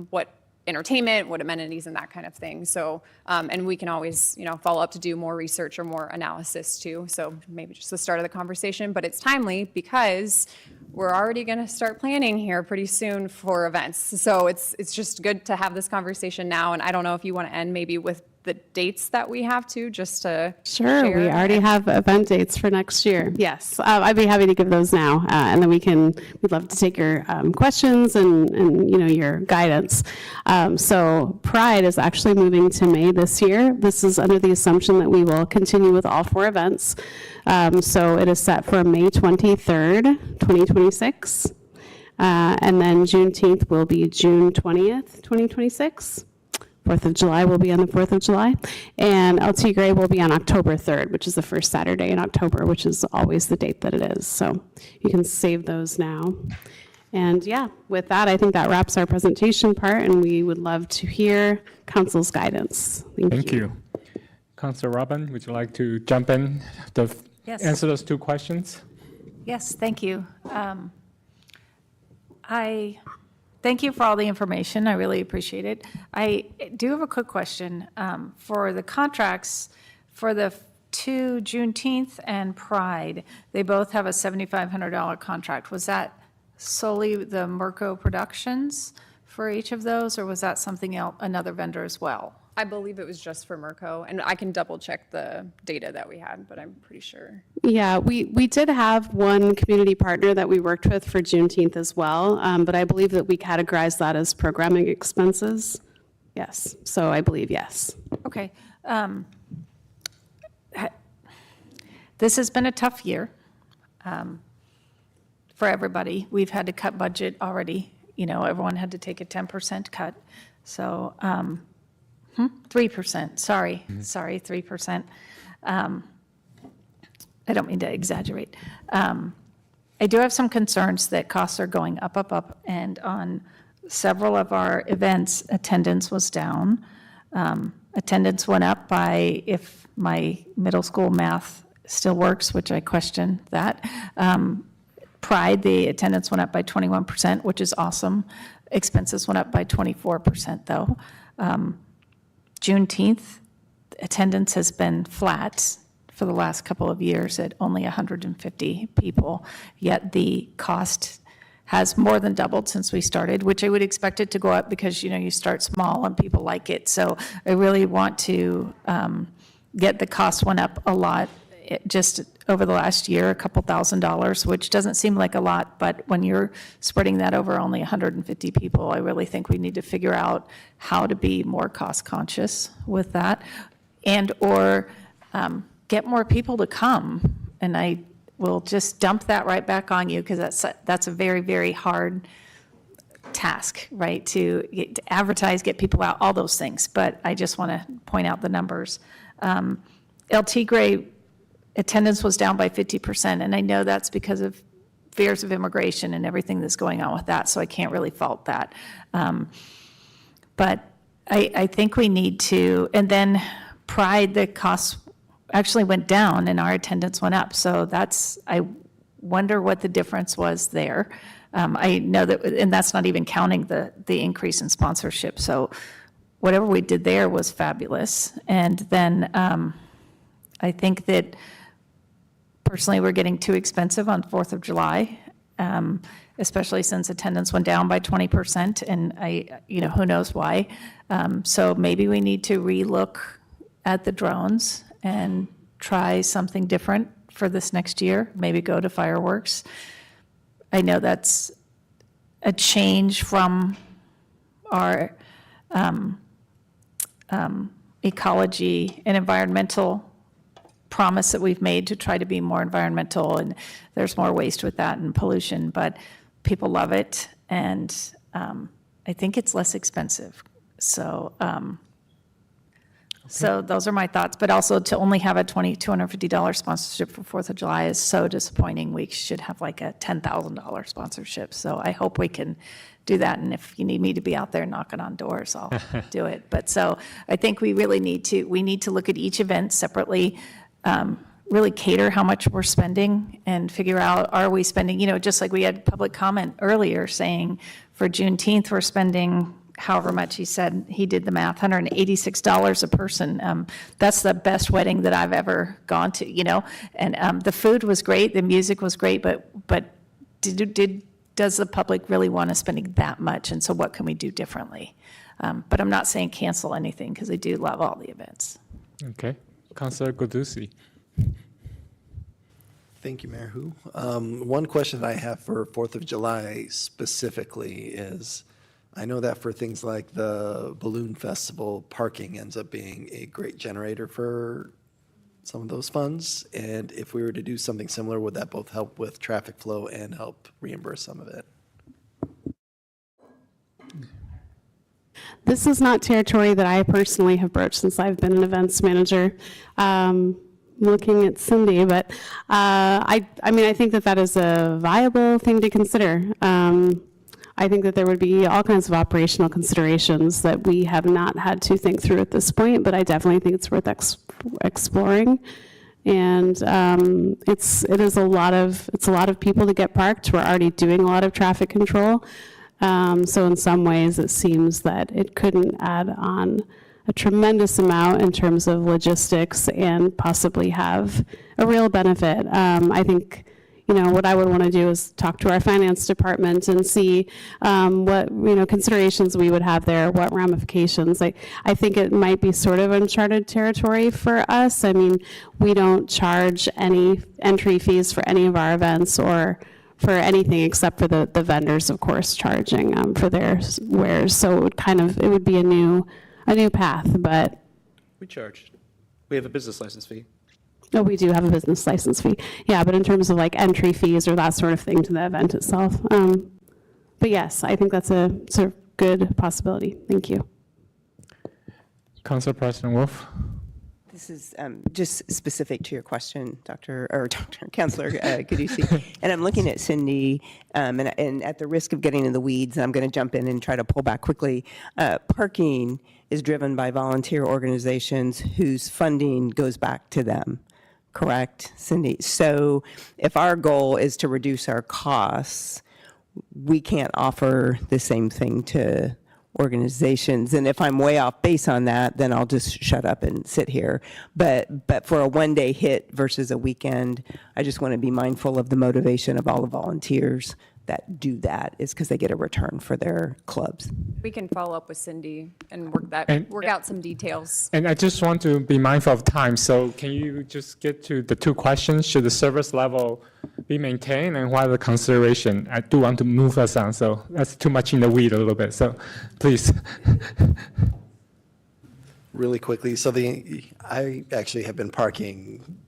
Speaker 17: what entertainment, what amenities, and that kind of thing. So, and we can always, follow up to do more research or more analysis too. So maybe just the start of the conversation, but it's timely because we're already going to start planning here pretty soon for events. So it's just good to have this conversation now. And I don't know if you want to end maybe with the dates that we have to, just to
Speaker 19: Sure,
Speaker 17: share.
Speaker 19: we already have event dates for next year. Yes, I'd be happy to give those now, and then we'd love to take your questions and your guidance. So Pride is actually moving to May this year. This is under the assumption that we will continue with all 4 events. So it is set for May 23rd, 2026. And then Juneteenth will be June 20th, 2026. 4th of July will be on the 4th of July. And LT Gray will be on October 3rd, which is the first Saturday in October, which is always the date that it is. So you can save those now. And yeah, with that, I think that wraps our presentation part, and we would love to hear council's guidance.
Speaker 1: Thank you. Councilor Robin, would you like to jump in to
Speaker 2: Yes.
Speaker 1: answer those two questions?
Speaker 2: Yes, thank you. I thank you for all the information. I really appreciate it. I do have a quick question. For the contracts, for the two Juneteenth and Pride, they both have a $7,500 contract. Was that solely the Merco Productions for each of those, or was that something else, another vendor as well?
Speaker 17: I believe it was just for Merco, and I can double check the data that we had, but I'm pretty sure.
Speaker 19: Yeah, we did have one community partner that we worked with for Juneteenth as well, but I believe that we categorized that as programming expenses. Yes, so I believe yes.
Speaker 2: Okay. This has been a tough year for everybody. We've had to cut budget already. You know, everyone had to take a 10% cut. So 3%, sorry, 3%. I don't mean to exaggerate. I do have some concerns that costs are going up, and on several of our events, attendance was down. Attendance went up by, if my middle school math still works, which I question that. Pride, the attendance went up by 21%, which is awesome. Expenses went up by 24%, though. Juneteenth, attendance has been flat for the last couple of years at only 150 people, yet the cost has more than doubled since we started, which I would expect it to go up because, you know, you start small and people like it. So I really want to get the cost went up a lot just over the last year, a couple $1,000s, which doesn't seem like a lot, but when you're spreading that over only 150 people, I really think we need to figure out how to be more cost conscious with that, and or get more people to come. And I will just dump that right back on you because that's a very, very hard task, right? To advertise, get people out, all those things. But I just want to point out the numbers. LT Gray attendance was down by 50%, and I know that's because of fears of immigration and everything that's going on with that, so I can't really fault that. But I think we need to, and then Pride, the costs actually went down and our attendance went up, so I wonder what the difference was there. I know that, and that's not even counting the increase in sponsorship, so whatever we did there was fabulous. And then I think that personally, we're getting too expensive on 4th of July, especially since attendance went down by 20%, and who knows why. So maybe we need to relook at the drones and try something different for this next year, maybe go to fireworks. I know that's a change from our ecology and environmental promise that we've made to try to be more environmental, and there's more waste with that and pollution, but people love it, and I think it's less expensive. So so those are my thoughts, but also to only have a $250 sponsorship for 4th of July is so disappointing. We should have like a $10,000 sponsorship. So I hope we can do that, and if you need me to be out there knocking on doors, I'll do it. But so I think we really need to look at each event separately, really cater how much we're spending and figure out, are we spending, just like we had public comment earlier saying for Juneteenth, we're spending however much, he said, he did the math, $186 a person. That's the best wedding that I've ever gone to, and the food was great, the music was great, but does the public really want to spending that much? And so what can we do differently? But I'm not saying cancel anything because I do love all the events.
Speaker 1: Okay. Councilor Godussi.
Speaker 13: Thank you, Mayor Hu. One question that I have for 4th of July specifically is, I know that for things like the Balloon Festival, parking ends up being a great generator for some of those funds. And if we were to do something similar, would that both help with traffic flow and help reimburse some of it?
Speaker 19: This is not territory that I personally have broached since I've been an events manager. Looking at Cindy, but I mean, I think that that is a viable thing to consider. I think that there would be all kinds of operational considerations that we have not had to think through at this point, but I definitely think it's worth exploring. And it is a lot of people to get parked. We're already doing a lot of traffic control. So in some ways, it seems that it couldn't add on a tremendous amount in terms of logistics and possibly have a real benefit. I think, what I would want to do is talk to our finance department and see what, considerations we would have there, what ramifications. I think it might be sort of uncharted territory for us. I mean, we don't charge any entry fees for any of our events or for anything except for the vendors, of course, charging for their wares. So it would be a new path, but.
Speaker 12: We charge. We have a business license fee.
Speaker 19: Oh, we do have a business license fee. Yeah, but in terms of like entry fees or that sort of thing to the event itself. But yes, I think that's a sort of good possibility. Thank you.
Speaker 1: Council President Wolf.
Speaker 4: This is just specific to your question, Councilor Caduce. And I'm looking at Cindy, and at the risk of getting in the weeds, I'm going to jump in and try to pull back quickly. Parking is driven by volunteer organizations whose funding goes back to them. Correct, Cindy? So if our goal is to reduce our costs, we can't offer the same thing to organizations. And if I'm way off base on that, then I'll just shut up and sit here. But for a one-day hit versus a weekend, I just want to be mindful of the motivation of all the volunteers that do that is because they get a return for their clubs.
Speaker 17: We can follow up with Cindy and work out some details.
Speaker 1: And I just want to be mindful of time. So can you just get to the two questions? Should the service level be maintained, and what are the consideration? I do want to move us on, so that's too much in the weed a little bit. So please.
Speaker 13: Really quickly, so I actually have been parking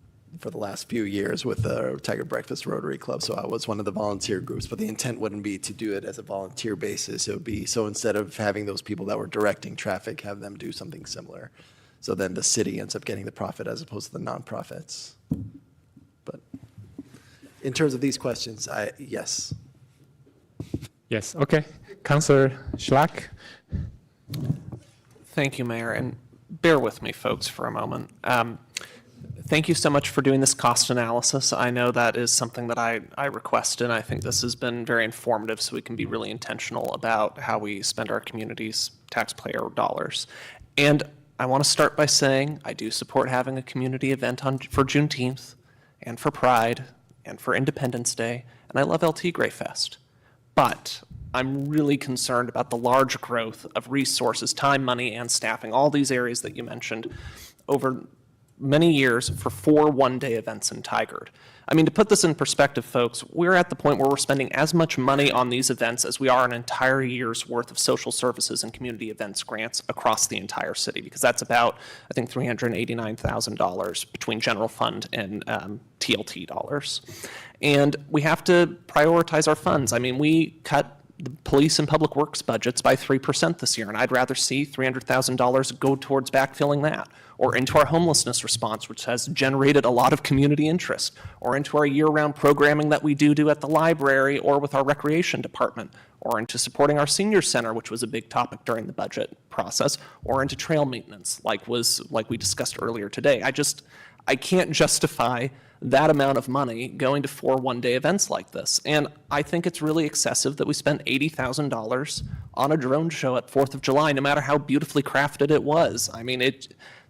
Speaker 13: for the last few years with the Tiger Breakfast Rotary Club, so I was one of the volunteer groups, but the intent wouldn't be to do it as a volunteer basis. It would be, so instead of having those people that were directing traffic, have them do something similar. So then the city ends up getting the profit as opposed to the nonprofits. But in terms of these questions, yes.
Speaker 1: Yes, okay. Councilor Schlack.
Speaker 12: Thank you, Mayor, and bear with me, folks, for a moment. Thank you so much for doing this cost analysis. I know that is something that I requested. I think this has been very informative so we can be really intentional about how we spend our community's taxpayer dollars. And I want to start by saying I do support having a community event for Juneteenth and for Pride and for Independence Day, and I love LT Greyfest. But I'm really concerned about the large growth of resources, time, money, and staffing, all these areas that you mentioned, over many years for 4 one-day events in Tigard. I mean, to put this in perspective, folks, we're at the point where we're spending as much money on these events as we are an entire year's worth of social services and community events grants across the entire city, because that's about, I think, $389,000 between general fund and TLT dollars. And we have to prioritize our funds. I mean, we cut the police and public works budgets by 3% this year, and I'd rather see $300,000 go towards backfilling that, or into our homelessness response, which has generated a lot of community interest, or into our year-round programming that we do at the library or with our recreation department, or into supporting our senior center, which was a big topic during the budget process, or into trail maintenance, like we discussed earlier today. I can't justify that amount of money going to 4 one-day events like this. And I think it's really excessive that we spent $80,000 on a drone show at 4th of July, no matter how beautifully crafted it was. I mean,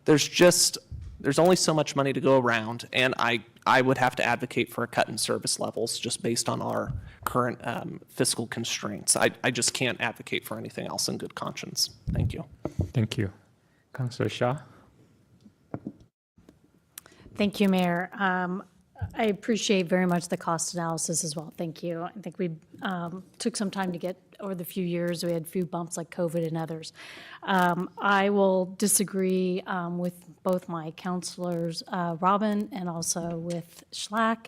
Speaker 12: there's only so much money to go around, and I would have to advocate for a cut in service levels just based on our current fiscal constraints. I just can't advocate for anything else in good conscience. Thank you.
Speaker 1: Thank you. Councilor Shaw.
Speaker 8: Thank you, Mayor. I appreciate very much the cost analysis as well. Thank you. I think we took some time to get over the few years. We had a few bumps like COVID and others. I will disagree with both my counselors, Robin and also with Schlack.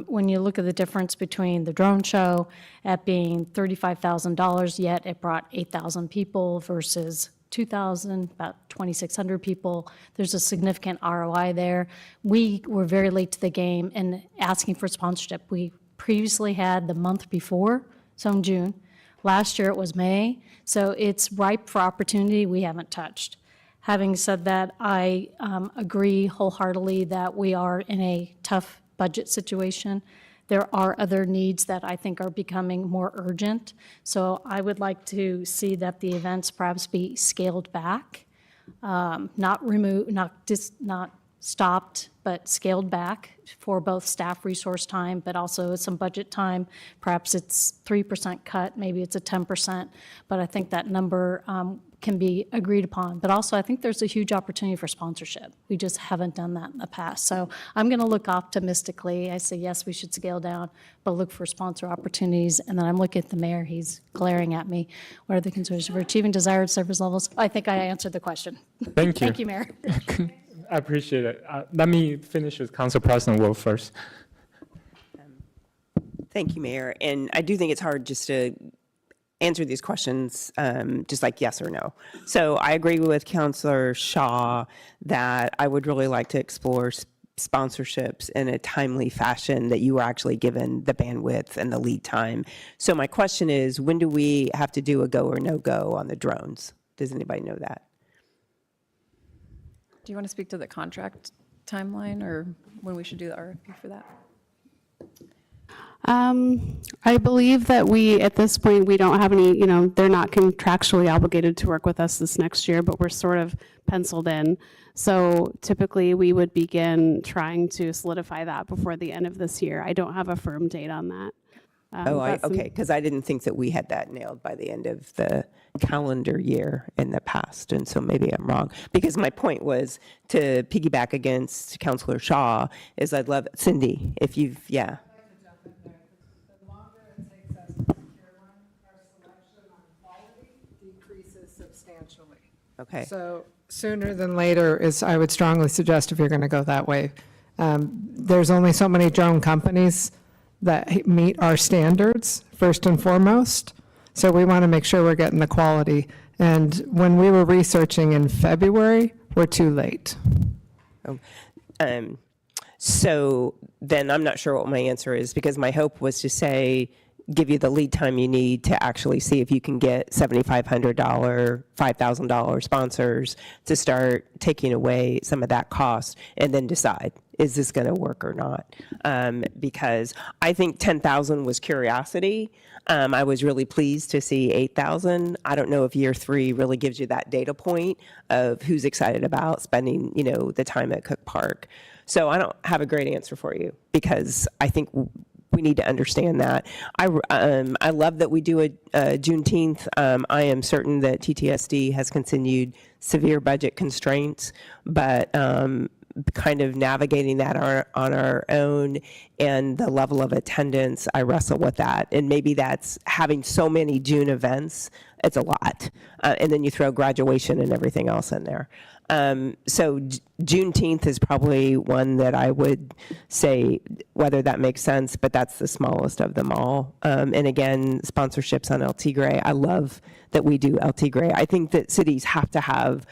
Speaker 8: When you look at the difference between the drone show at being $35,000, yet it brought 8,000 people versus 2,000, about 2,600 people. There's a significant ROI there. We were very late to the game in asking for sponsorship. We previously had the month before, so in June. Last year it was May, so it's ripe for opportunity we haven't touched. Having said that, I agree wholeheartedly that we are in a tough budget situation. There are other needs that I think are becoming more urgent. So I would like to see that the events perhaps be scaled back, not removed, not stopped, but scaled back for both staff resource time, but also some budget time. Perhaps it's 3% cut, maybe it's a 10%, but I think that number can be agreed upon. But also, I think there's a huge opportunity for sponsorship. We just haven't done that in the past. So I'm going to look optimistically. I say, yes, we should scale down, but look for sponsor opportunities. And then I'm looking at the mayor. He's glaring at me. What are the concerns for achieving desired service levels? I think I answered the question.
Speaker 1: Thank you.
Speaker 8: Thank you, Mayor.
Speaker 1: I appreciate it. Let me finish with Council President Wolf first.
Speaker 4: Thank you, Mayor. And I do think it's hard just to answer these questions just like yes or no. So I agree with Councilor Shaw that I would really like to explore sponsorships in a timely fashion, that you were actually given the bandwidth and the lead time. So my question is, when do we have to do a go or no go on the drones? Does anybody know that?
Speaker 17: Do you want to speak to the contract timeline or when we should do the RFP for that?
Speaker 19: I believe that we, at this point, we don't have any, they're not contractually obligated to work with us this next year, but we're sort of penciled in. So typically, we would begin trying to solidify that before the end of this year. I don't have a firm date on that.
Speaker 4: Okay, because I didn't think that we had that nailed by the end of the calendar year in the past, and so maybe I'm wrong. Because my point was to piggyback against Councilor Shaw, is I'd love, Cindy, if you've, yeah.
Speaker 20: Substantially.
Speaker 4: Okay.
Speaker 20: So sooner than later is, I would strongly suggest if you're going to go that way. There's only so many drone companies that meet our standards, first and foremost. So we want to make sure we're getting the quality. And when we were researching in February, we're too late.
Speaker 4: So then I'm not sure what my answer is, because my hope was to say, give you the lead time you need to actually see if you can get $7,500, $5,000 sponsors to start taking away some of that cost, and then decide, is this going to work or not? Because I think 10,000 was curiosity. I was really pleased to see 8,000. I don't know if year 3 really gives you that data point of who's excited about spending, the time at Cook Park. So I don't have a great answer for you, because I think we need to understand that. I love that we do a Juneteenth. I am certain that TTSD has continued severe budget constraints, but kind of navigating that on our own, and the level of attendance, I wrestle with that. And maybe that's having so many June events, it's a lot. And then you throw graduation and everything else in there. So Juneteenth is probably one that I would say whether that makes sense, but that's the smallest of them all. And again, sponsorships on El Tigre. I love that we do El Tigre. I think that cities have to have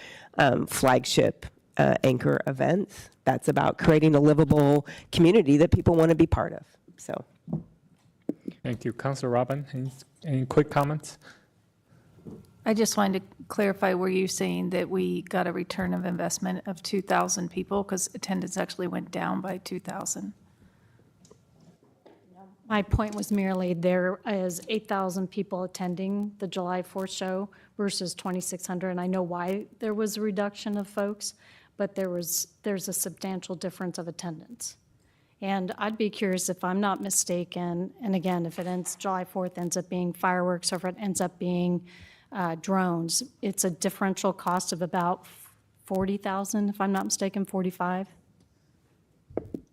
Speaker 4: flagship anchor events. That's about creating a livable community that people want to be part of. So,
Speaker 1: Thank you. Councilor Robin, any quick comments?
Speaker 11: I just wanted to clarify, were you saying that we got a return of investment of 2,000 people? Because attendance actually went down by 2,000.
Speaker 8: My point was merely there is 8,000 people attending the July 4th show versus 2,600. And I know why there was a reduction of folks, but there's a substantial difference of attendance. And I'd be curious, if I'm not mistaken, and again, if it ends, July 4th ends up being fireworks, or if it ends up being drones, it's a differential cost of about 40,000, if I'm not mistaken, 45.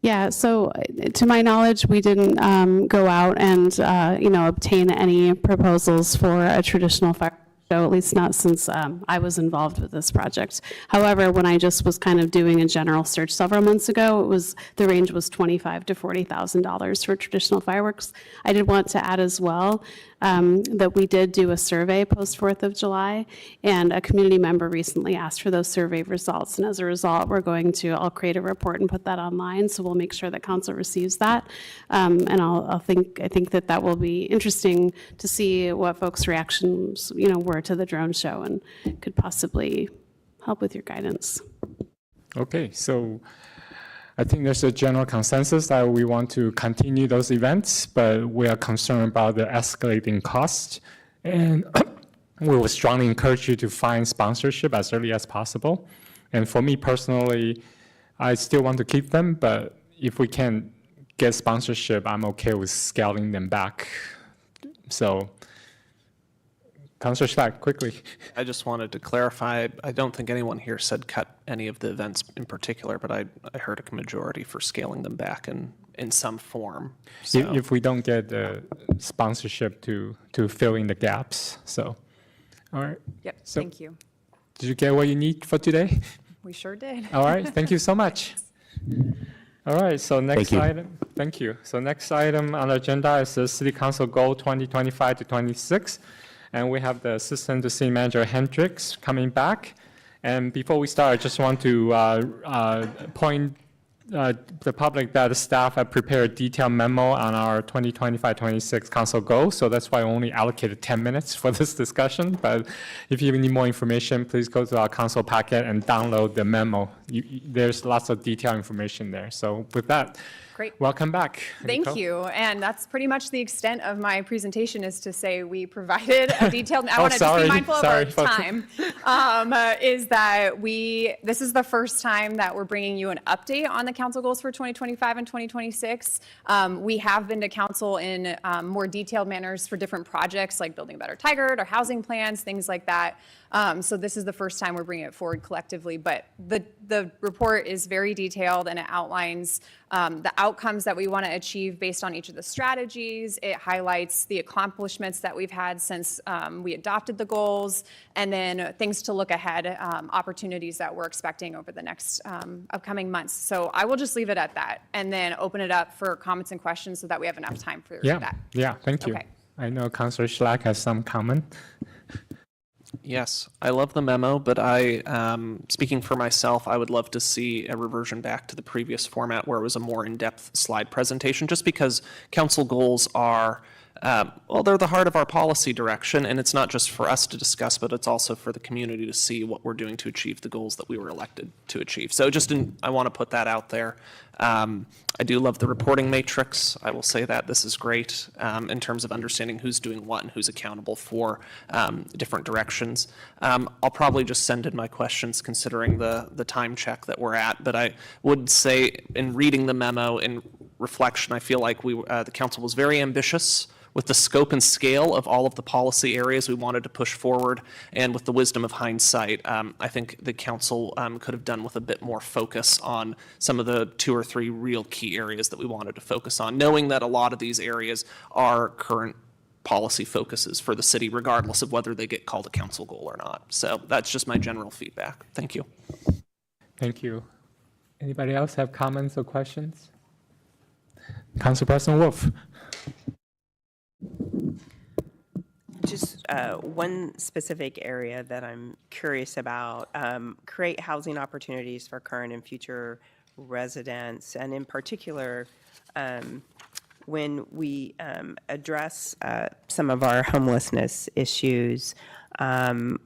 Speaker 19: Yeah, so to my knowledge, we didn't go out and, obtain any proposals for a traditional fire show, at least not since I was involved with this project. However, when I just was kind of doing a general search several months ago, the range was $25,000 to $40,000 for traditional fireworks. I did want to add as well that we did do a survey post 4th of July, and a community member recently asked for those survey results. And as a result, I'll create a report and put that online, so we'll make sure that council receives that. And I think that will be interesting to see what folks' reactions, were to the drone show, and could possibly help with your guidance.
Speaker 1: Okay, so I think there's a general consensus that we want to continue those events, but we are concerned about the escalating cost. And we will strongly encourage you to find sponsorship as early as possible. And for me personally, I still want to keep them, but if we can get sponsorship, I'm okay with scaling them back. So, Councilor Schlack, quickly.
Speaker 12: I just wanted to clarify, I don't think anyone here said cut any of the events in particular, but I heard a majority for scaling them back in some form. So.
Speaker 1: If we don't get the sponsorship to fill in the gaps, so, all right.
Speaker 17: Yep,
Speaker 1: So,
Speaker 17: thank you.
Speaker 1: Did you get what you need for today?
Speaker 17: We sure did.
Speaker 1: All right, thank you so much. All right, so next
Speaker 5: Thank you.
Speaker 1: item, thank you. So next item on the agenda is the City Council Goal 2025 to 26. And we have the Assistant to City Manager Hendricks coming back. And before we start, I just want to point the public that the staff have prepared a detailed memo on our 2025-26 council goals. So that's why I only allocated 10 minutes for this discussion. But if you need more information, please go to our council packet and download the memo. There's lots of detailed information there. So with that,
Speaker 17: Great.
Speaker 1: welcome back.
Speaker 17: Thank
Speaker 1: Nicole.
Speaker 17: you. And that's pretty much the extent of my presentation, is to say we provided a detailed, I want to just
Speaker 1: sorry.
Speaker 17: be mindful of
Speaker 1: Sorry,
Speaker 17: our
Speaker 1: folks.
Speaker 17: time, is that this is the first time that we're bringing you an update on the council goals for 2025 and 2026. We have been to council in more detailed manners for different projects like Building a Better Tigard or housing plans, things like that. So this is the first time we're bringing it forward collectively, but the report is very detailed, and it outlines the outcomes that we want to achieve based on each of the strategies. It highlights the accomplishments that we've had since we adopted the goals, and then things to look ahead, opportunities that we're expecting over the next upcoming months. So I will just leave it at that, and then open it up for comments and questions so that we have enough time for that.
Speaker 1: Yeah, thank you.
Speaker 17: Okay.
Speaker 1: I know Councilor Schlack has some comment.
Speaker 12: Yes, I love the memo, but speaking for myself, I would love to see a reversion back to the previous format where it was a more in-depth slide presentation, just because council goals are, they're the heart of our policy direction, and it's not just for us to discuss, but it's also for the community to see what we're doing to achieve the goals that we were elected to achieve. So I want to put that out there. I do love the reporting matrix. I will say that this is great in terms of understanding who's doing what and who's accountable for different directions. I'll probably just send in my questions considering the time check that we're at, but I would say in reading the memo, in reflection, I feel like the council was very ambitious with the scope and scale of all of the policy areas we wanted to push forward, and with the wisdom of hindsight, I think the council could have done with a bit more focus on some of the 2 or 3 real key areas that we wanted to focus on, knowing that a lot of these areas are current policy focuses for the city, regardless of whether they get called a council goal or not. So that's just my general feedback. Thank you.
Speaker 1: Thank you. Anybody else have comments or questions? Council President Wolf.
Speaker 4: Just one specific area that I'm curious about, create housing opportunities for current and future residents, and in particular, when we address some of our homelessness issues,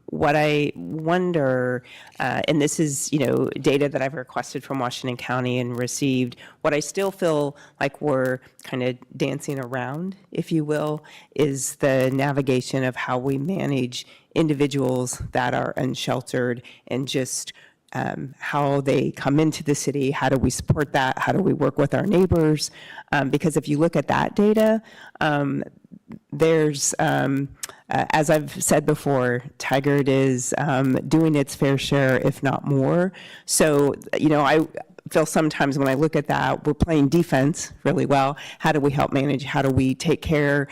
Speaker 4: what I wonder, and this is, data that I've requested from Washington County and received, what I still feel like we're kind of dancing around, if you will, is the navigation of how we manage individuals that are unsheltered, and just how they come into the city. How do we support that? How do we work with our neighbors? Because if you look at that data, there's, as I've said before, Tigard is doing its fair share, if not more. So, feel sometimes when I look at that, we're playing defense really well. How do we help manage? How do we take care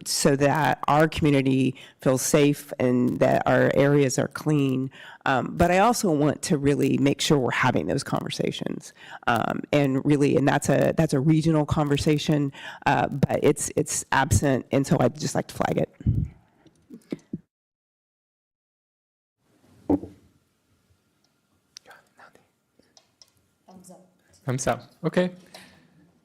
Speaker 4: so that our community feels safe and that our areas are clean? But I also want to really make sure we're having those conversations, and that's a regional conversation, but it's absent, and so I'd just like to flag it.
Speaker 1: Thumbs up. Okay.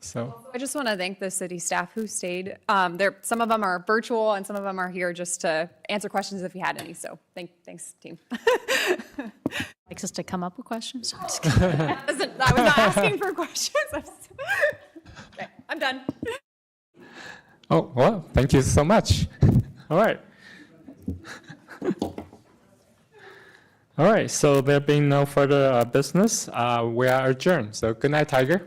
Speaker 1: So,
Speaker 17: I just want to thank the city staff who stayed. Some of them are virtual and some of them are here just to answer questions if you had any. So thanks, team.
Speaker 8: Likes us to come up with questions? I'm just
Speaker 17: I was not asking for questions. Okay, I'm done.
Speaker 1: oh, well, thank you so much. All right. All right, so there being no further business, we are adjourned. So good night, Tiger.